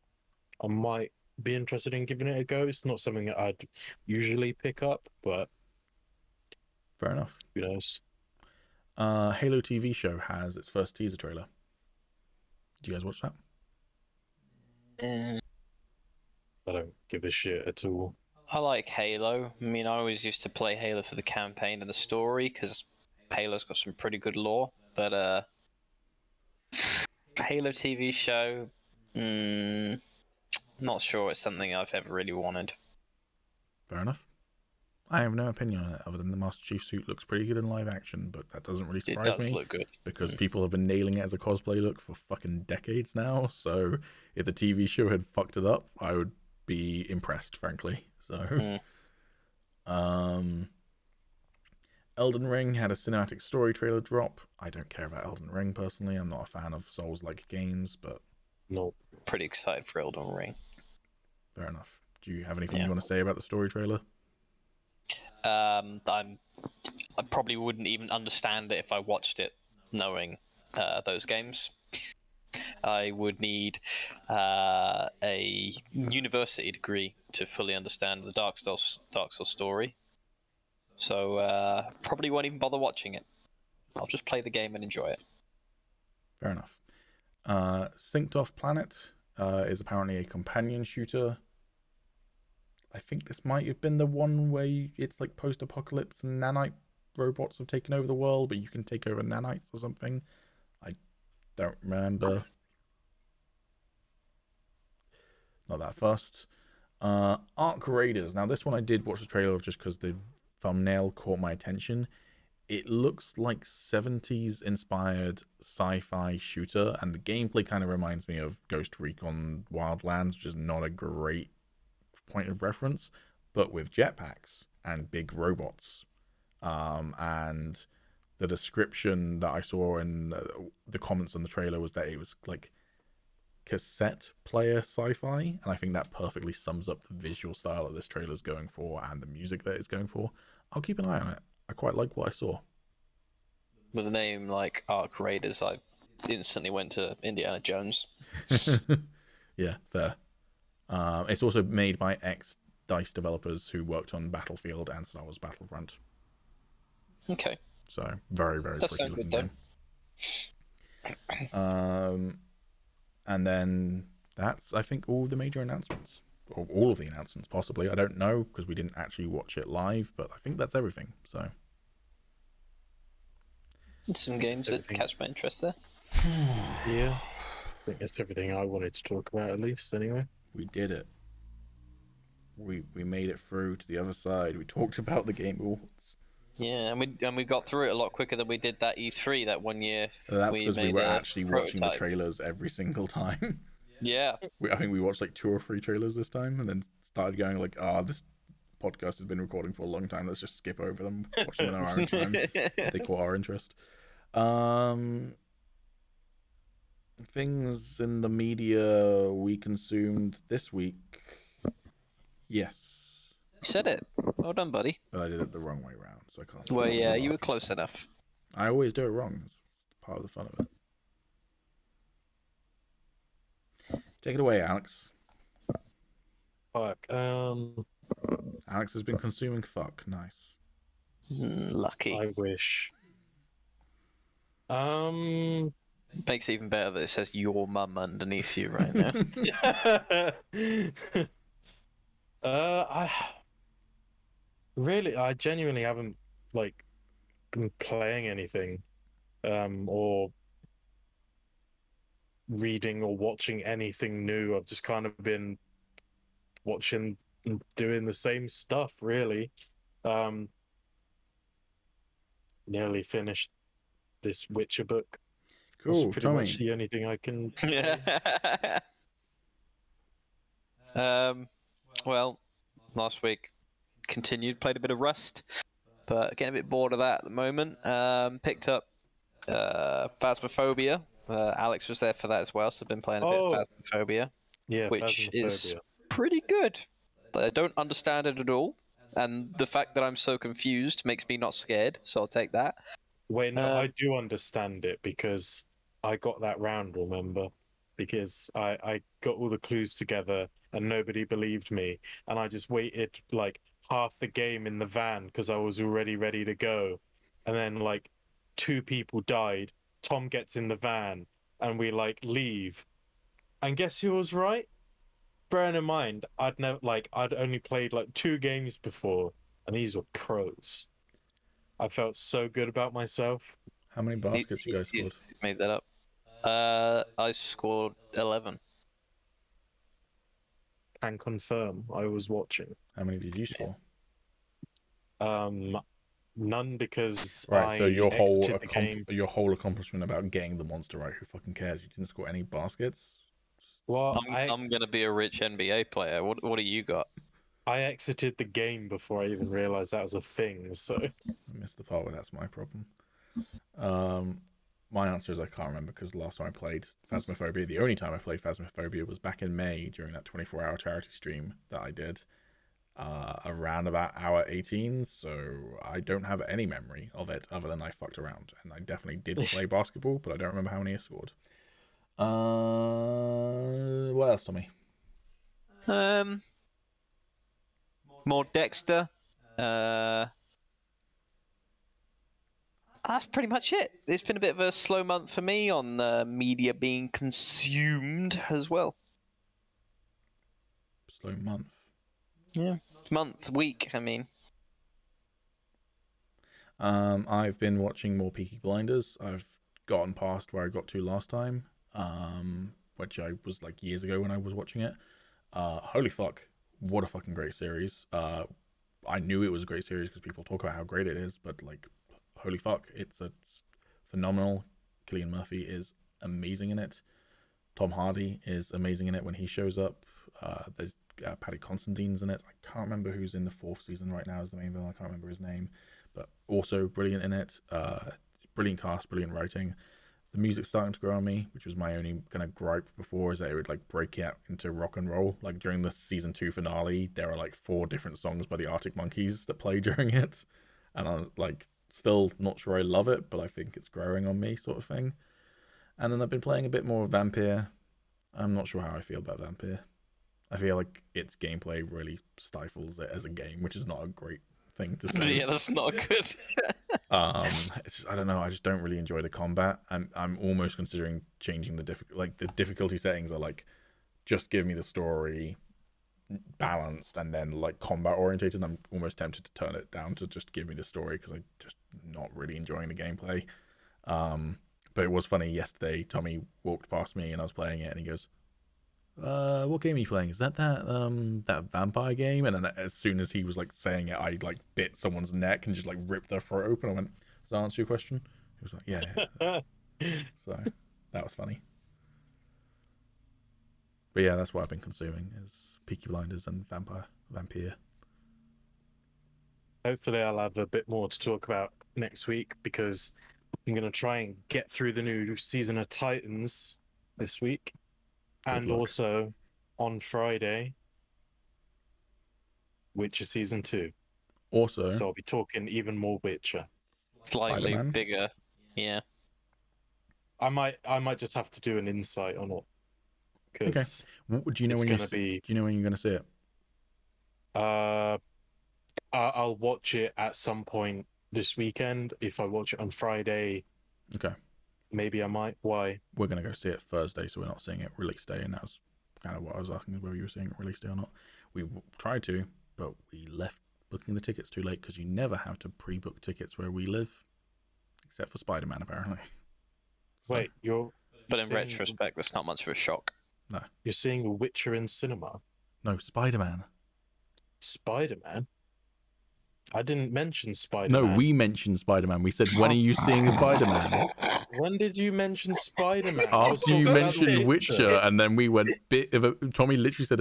[SPEAKER 3] I might be interested in giving it a go. It's not something that I'd usually pick up, but
[SPEAKER 1] fair enough.
[SPEAKER 3] Who knows?
[SPEAKER 1] Halo TV show has its first teaser trailer. Do you guys watch that?
[SPEAKER 3] I don't give a shit at all.
[SPEAKER 2] I like Halo. I mean, I always used to play Halo for the campaign and the story because Halo's got some pretty good lore. But Halo TV show, not sure it's something I've ever really wanted.
[SPEAKER 1] Fair enough. I have no opinion on it other than the Master Chief suit looks pretty good in live action, but that doesn't really surprise me.
[SPEAKER 2] It does look good.
[SPEAKER 1] Because people have been nailing it as a cosplay look for fucking decades now. So if the TV show had fucked it up, I would be impressed, frankly. So, Elden Ring had a cinematic story trailer drop. I don't care about Elden Ring personally. I'm not a fan of Souls-like games, but
[SPEAKER 3] no,
[SPEAKER 2] pretty excited for Elden Ring.
[SPEAKER 1] Fair enough. Do you have anything you want to say about the story trailer?
[SPEAKER 2] I probably wouldn't even understand it if I watched it, knowing those games. I would need a university degree to fully understand the Dark Souls story. So probably won't even bother watching it. I'll just play the game and enjoy it.
[SPEAKER 1] Fair enough. Synced Off Planet is apparently a companion shooter. I think this might have been the one where it's like post-apocalypse and nanite robots have taken over the world, but you can take over nanites or something. I don't remember. Not that fast. Ark Raiders. Now this one I did watch the trailer of just because the thumbnail caught my attention. It looks like 70s inspired sci-fi shooter, and the gameplay kind of reminds me of Ghost Recon Wildlands, which is not a great point of reference, but with jetpacks and big robots. And the description that I saw in the comments on the trailer was that it was like cassette player sci-fi, and I think that perfectly sums up the visual style that this trailer is going for and the music that it's going for. I'll keep an eye on it. I quite like what I saw.
[SPEAKER 2] With a name like Ark Raiders, I instantly went to Indiana Jones.
[SPEAKER 1] Yeah, fair. It's also made by ex-DICE developers who worked on Battlefield and Star Wars Battlefront.
[SPEAKER 2] Okay.
[SPEAKER 1] So, very, very pretty looking game. And then that's, I think, all the major announcements. Or all of the announcements, possibly. I don't know, because we didn't actually watch it live, but I think that's everything. So,
[SPEAKER 2] some games that catch my interest there.
[SPEAKER 3] Yeah. I think that's everything I wanted to talk about, at least, anyway.
[SPEAKER 1] We did it. We made it through to the other side. We talked about the Game Awards.
[SPEAKER 2] Yeah, and we got through it a lot quicker than we did that E3 that one year.
[SPEAKER 1] That's because we were actually watching the trailers every single time.
[SPEAKER 2] Yeah.
[SPEAKER 1] I think we watched like 2 or 3 trailers this time, and then started going like, this podcast has been recording for a long time. Let's just skip over them, watch them in our own time. They caught our interest. Things in the media we consumed this week. Yes.
[SPEAKER 2] You said it. Well done, buddy.
[SPEAKER 1] But I did it the wrong way round, so I can't.
[SPEAKER 2] Well, yeah, you were close enough.
[SPEAKER 1] I always do it wrong. It's part of the fun of it. Take it away, Alex.
[SPEAKER 3] Fuck.
[SPEAKER 1] Alex has been consuming fuck. Nice.
[SPEAKER 2] Lucky.
[SPEAKER 3] I wish.
[SPEAKER 2] Makes it even better that it says your mum underneath you right now.
[SPEAKER 3] I genuinely haven't like been playing anything, or reading or watching anything new. I've just kind of been watching and doing the same stuff, really. Nearly finished this Witcher book.
[SPEAKER 1] Cool.
[SPEAKER 3] That's pretty much the only thing I can say.
[SPEAKER 2] Well, last week continued, played a bit of Rust, but getting a bit bored of that at the moment. Picked up Phasmophobia. Alex was there for that as well, so I've been playing a bit of Phasmophobia, which is pretty good. I don't understand it at all, and the fact that I'm so confused makes me not scared, so I'll take that.
[SPEAKER 3] Wait, no, I do understand it because I got that round, remember? Because I got all the clues together and nobody believed me, and I just waited like half the game in the van because I was already ready to go, and then like 2 people died. Tom gets in the van and we like leave, and guess who was right? Bearing in mind, I'd only played like 2 games before, and these were pros. I felt so good about myself.
[SPEAKER 1] How many baskets you guys scored?
[SPEAKER 2] Made that up. I scored 11.
[SPEAKER 3] Can confirm I was watching.
[SPEAKER 1] How many did you score?
[SPEAKER 3] None, because
[SPEAKER 1] right. So your
[SPEAKER 3] your
[SPEAKER 1] whole accomplishment about getting the monster right. Who fucking cares? You didn't score any baskets.
[SPEAKER 3] Well,
[SPEAKER 2] I'm gonna be a rich NBA player. What do you got?
[SPEAKER 3] I exited the game before I even realized that was a thing. So
[SPEAKER 1] I missed the part where that's my problem. My answer is I can't remember, because the last time I played Phasmophobia, the only time I played Phasmophobia was back in May during that 24-hour charity stream that I did, around about hour 18. So I don't have any memory of it other than I fucked around, and I definitely did play basketball, but I don't remember how many I scored. What else, Tommy?
[SPEAKER 2] More Dexter. That's pretty much it. It's been a bit of a slow month for me on media being consumed as well.
[SPEAKER 1] Slow month.
[SPEAKER 2] Yeah, week. I mean.
[SPEAKER 1] I've been watching more Peaky Blinders. I've gotten past where I got to last time, which I was like years ago when I was watching it. Holy fuck, what a fucking great series. I knew it was a great series because people talk about how great it is, but like, holy fuck, it's phenomenal. Cillian Murphy is amazing in it. Tom Hardy is amazing in it when he shows up. There's Paddy Considine's in it. I can't remember who's in the 4th season right now as the main villain. I can't remember his name, but also brilliant in it. Brilliant cast, brilliant writing. The music's starting to grow on me, which was my only kind of gripe before, is that it would like break out into rock and roll. Like during the season 2 finale, there are like 4 different songs by the Arctic Monkeys that play during it, and I'm like still not sure I love it, but I think it's growing on me, sort of thing. And then I've been playing a bit more Vampire. I'm not sure how I feel about Vampire. I feel like its gameplay really stifles it as a game, which is not a great thing to say.
[SPEAKER 2] Yeah, that's not good.
[SPEAKER 1] It's just, I don't know. I just don't really enjoy the combat. I'm almost considering changing the difficulty settings are like, just give me the story balanced and then like combat orientated. I'm almost tempted to turn it down to just give me the story, because I'm just not really enjoying the gameplay. But it was funny yesterday. Tommy walked past me and I was playing it, and he goes, what game are you playing? Is that vampire game? And then as soon as he was like saying it, I like bit someone's neck and just like ripped their throat open. I went, does that answer your question? He was like, yeah. So that was funny. But yeah, that's what I've been consuming, is Peaky Blinders and Vampire.
[SPEAKER 3] Hopefully I'll have a bit more to talk about next week, because I'm going to try and get through the new season of Titans this week. And also on Friday, Witcher season 2.
[SPEAKER 1] Also,
[SPEAKER 3] so I'll be talking even more Witcher.
[SPEAKER 2] Slightly
[SPEAKER 1] Spider-Man.
[SPEAKER 2] bigger, yeah.
[SPEAKER 3] I might just have to do an insight on it, because
[SPEAKER 1] do you know when you're going to see it?
[SPEAKER 3] I'll watch it at some point this weekend. If I watch it on Friday,
[SPEAKER 1] Okay.
[SPEAKER 3] maybe I might. Why?
[SPEAKER 1] We're going to go see it Thursday, so we're not seeing it release day, and that's kind of what I was asking, is whether you were seeing it release day or not. We tried to, but we left booking the tickets too late, because you never have to pre-book tickets where we live, except for Spider-Man, apparently. So,
[SPEAKER 3] Wait,
[SPEAKER 2] But in retrospect, that's not much of a shock.
[SPEAKER 1] no.
[SPEAKER 3] You're seeing The Witcher in cinema?
[SPEAKER 1] No, Spider-Man.
[SPEAKER 3] Spider-Man? I didn't mention Spider-Man.
[SPEAKER 1] No, we mentioned Spider-Man. We said, when are you seeing Spider-Man?
[SPEAKER 3] When did you mention Spider-Man?
[SPEAKER 1] After you mentioned Witcher, and then we went Tommy literally said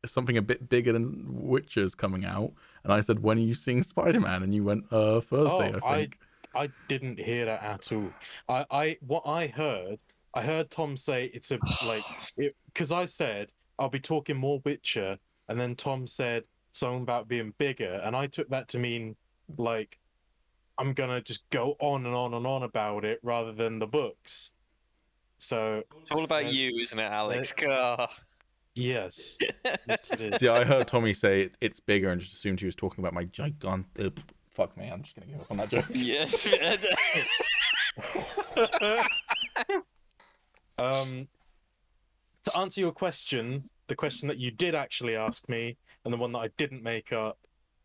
[SPEAKER 1] something a bit bigger than Witcher's coming out, and I said, when are you seeing Spider-Man? And you went, Thursday, I think.
[SPEAKER 3] I didn't hear that at all. What I heard Tom say it's because I said I'll be talking more Witcher, and then Tom said something about being bigger, and I took that to mean like I'm gonna just go on and on and on about it rather than the books. So
[SPEAKER 2] it's all about you, isn't it, Alex?
[SPEAKER 3] Yes. Yes, it is.
[SPEAKER 1] Yeah, I heard Tommy say it's bigger and just assumed he was talking about my gigantic. Fuck me, I'm just gonna give up on that joke.
[SPEAKER 2] Yes.
[SPEAKER 3] To answer your question, the question that you did actually ask me, and the one that I didn't make up,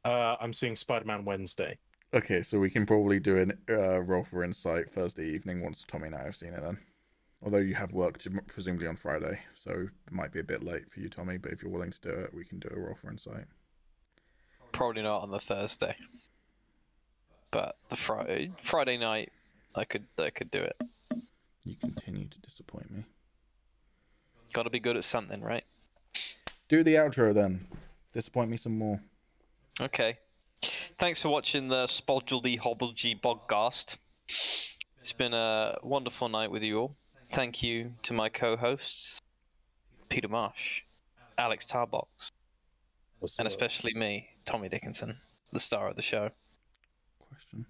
[SPEAKER 3] I'm seeing Spider-Man Wednesday.
[SPEAKER 1] Okay, so we can probably do a roll for insight Thursday evening once Tommy and I have seen it then. Although you have work presumably on Friday, so it might be a bit late for you, Tommy, but if you're willing to do it, we can do a roll for insight.
[SPEAKER 2] Probably not on the Thursday. But the Friday night, I could do it.
[SPEAKER 1] You continue to disappoint me.
[SPEAKER 2] Gotta be good at something, right?
[SPEAKER 1] Do the outro then. Disappoint me some more.
[SPEAKER 2] Okay. Thanks for watching the Spodgledy Hobbledy Bogcast. It's been a wonderful night with you all. Thank you to my co-hosts, Peter Marsh, Alex Tarbox, and especially me, Tommy Dickinson, the star of the show.
[SPEAKER 1] Question.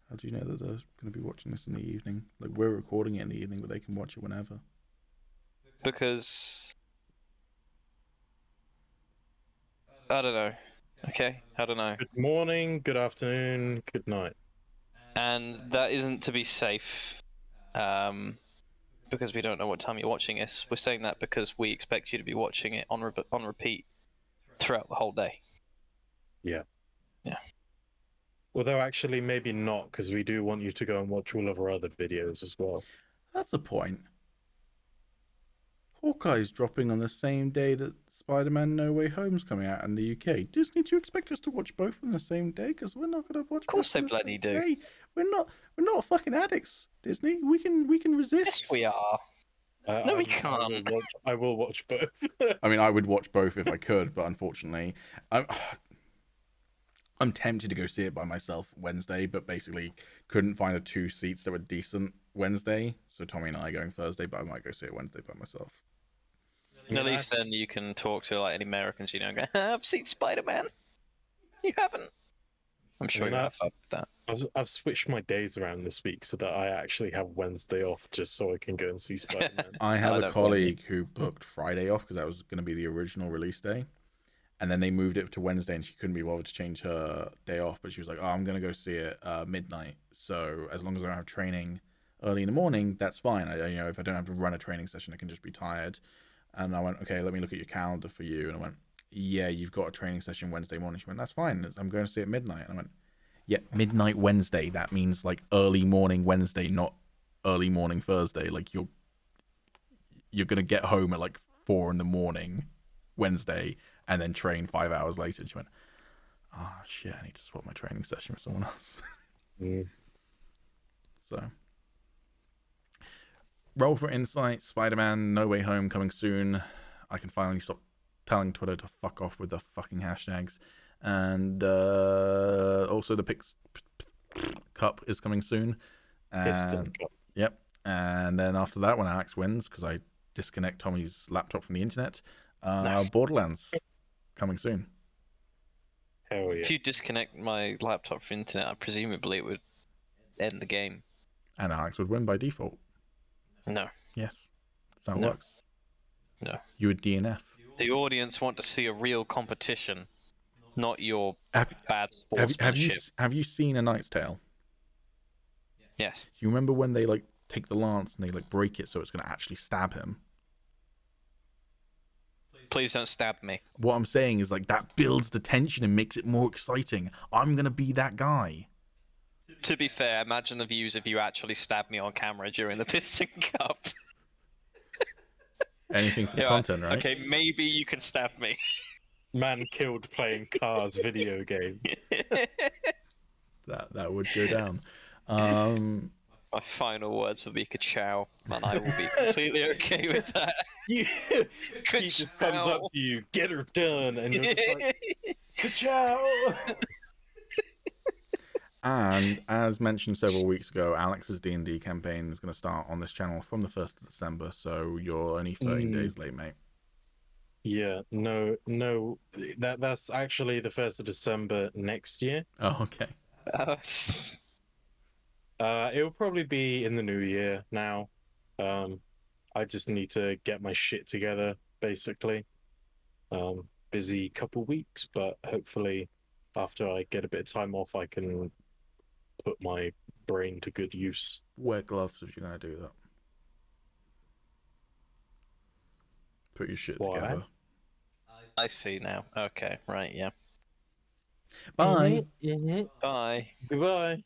[SPEAKER 1] How do you know that they're going to be watching this in the evening? Like, we're recording it in the evening, but they can watch it whenever.
[SPEAKER 2] Because I don't know. Okay, I don't know.
[SPEAKER 3] Good morning, good afternoon, good night.
[SPEAKER 2] And that isn't to be safe, because we don't know what time you're watching this. We're saying that because we expect you to be watching it on repeat throughout the whole day.
[SPEAKER 3] Yeah.
[SPEAKER 2] Yeah.
[SPEAKER 3] Although actually maybe not, because we do want you to go and watch all of our other videos as well.
[SPEAKER 1] That's the point. Hawkeye's dropping on the same day that Spider-Man No Way Home's coming out in the UK. Disney, do you expect us to watch both on the same day? Because we're not going to watch.
[SPEAKER 2] Of course
[SPEAKER 1] both
[SPEAKER 2] they bloody do.
[SPEAKER 1] Day. We're not fucking addicts, Disney. We can resist.
[SPEAKER 2] Yes, we are. No, we can't.
[SPEAKER 3] I will watch both.
[SPEAKER 1] I mean, I would watch both if I could, but unfortunately, I'm tempted to go see it by myself Wednesday, but basically couldn't find two seats that were decent Wednesday. So Tommy and I are going Thursday, but I might go see it Wednesday by myself.
[SPEAKER 2] At least then you can talk to like any Americans, you know, and go, I've seen Spider-Man. You haven't. I'm sure you'll have fun with that.
[SPEAKER 3] I've switched my days around this week so that I actually have Wednesday off just so I can go and see Spider-Man.
[SPEAKER 1] I have a colleague who booked Friday off because that was going to be the original release day. And then they moved it to Wednesday and she couldn't be bothered to change her day off. But she was like, I'm going to go see it midnight. So as long as I don't have training early in the morning, that's fine. If I don't have to run a training session, I can just be tired. And I went, okay, let me look at your calendar for you. And I went, yeah, you've got a training session Wednesday morning. She went, that's fine. I'm going to see it midnight. And I went, yeah, midnight Wednesday. That means like early morning Wednesday, not early morning Thursday. Like you're going to get home at like 4 a.m. Wednesday and then train 5 hours later. And she went, shit, I need to swap my training session with someone else. So. Roll for insight, Spider-Man No Way Home coming soon. I can finally stop telling Twitter to fuck off with the fucking hashtags. And also the Pix Cup is coming soon. And, yep. And then after that, when Alex wins, because I disconnect Tommy's laptop from the internet, Borderlands coming soon.
[SPEAKER 3] Hell yeah.
[SPEAKER 2] If you disconnect my laptop from the internet, presumably it would end the game.
[SPEAKER 1] And Alex would win by default.
[SPEAKER 2] No.
[SPEAKER 1] Yes. That's how it works.
[SPEAKER 2] No.
[SPEAKER 1] You would DNF.
[SPEAKER 2] The audience want to see a real competition, not your bad
[SPEAKER 1] Have
[SPEAKER 2] sportsmanship.
[SPEAKER 1] you seen A Knight's Tale?
[SPEAKER 2] Yes.
[SPEAKER 1] Do you remember when they like take the lance and they like break it so it's going to actually stab him?
[SPEAKER 2] Please don't stab me.
[SPEAKER 1] What I'm saying is like that builds the tension and makes it more exciting. I'm going to be that guy.
[SPEAKER 2] To be fair, imagine the views if you actually stabbed me on camera during the Piston Cup.
[SPEAKER 1] Anything for the content, right?
[SPEAKER 2] Okay, maybe you can stab me.
[SPEAKER 3] Man killed playing cars video game.
[SPEAKER 1] That would go down.
[SPEAKER 2] My final words will be ka-chow, and I will be completely okay with that.
[SPEAKER 3] He just comes up to you, get her done, and you're just like, ka-chow!
[SPEAKER 1] And as mentioned several weeks ago, Alex's D&D campaign is going to start on this channel from the 1st of December, so you're only 13 days late, mate.
[SPEAKER 3] Yeah, no, that's actually the 1st of December next year.
[SPEAKER 1] Oh, okay.
[SPEAKER 3] It'll probably be in the new year now. I just need to get my shit together, basically. Busy couple weeks, but hopefully after I get a bit of time off, I can put my brain to good use.
[SPEAKER 1] Wear gloves if you're going to do that. Put your shit together.
[SPEAKER 2] I see now. Okay, right, yeah.
[SPEAKER 1] Bye.
[SPEAKER 3] Mm-hmm.
[SPEAKER 2] Bye.
[SPEAKER 3] Goodbye.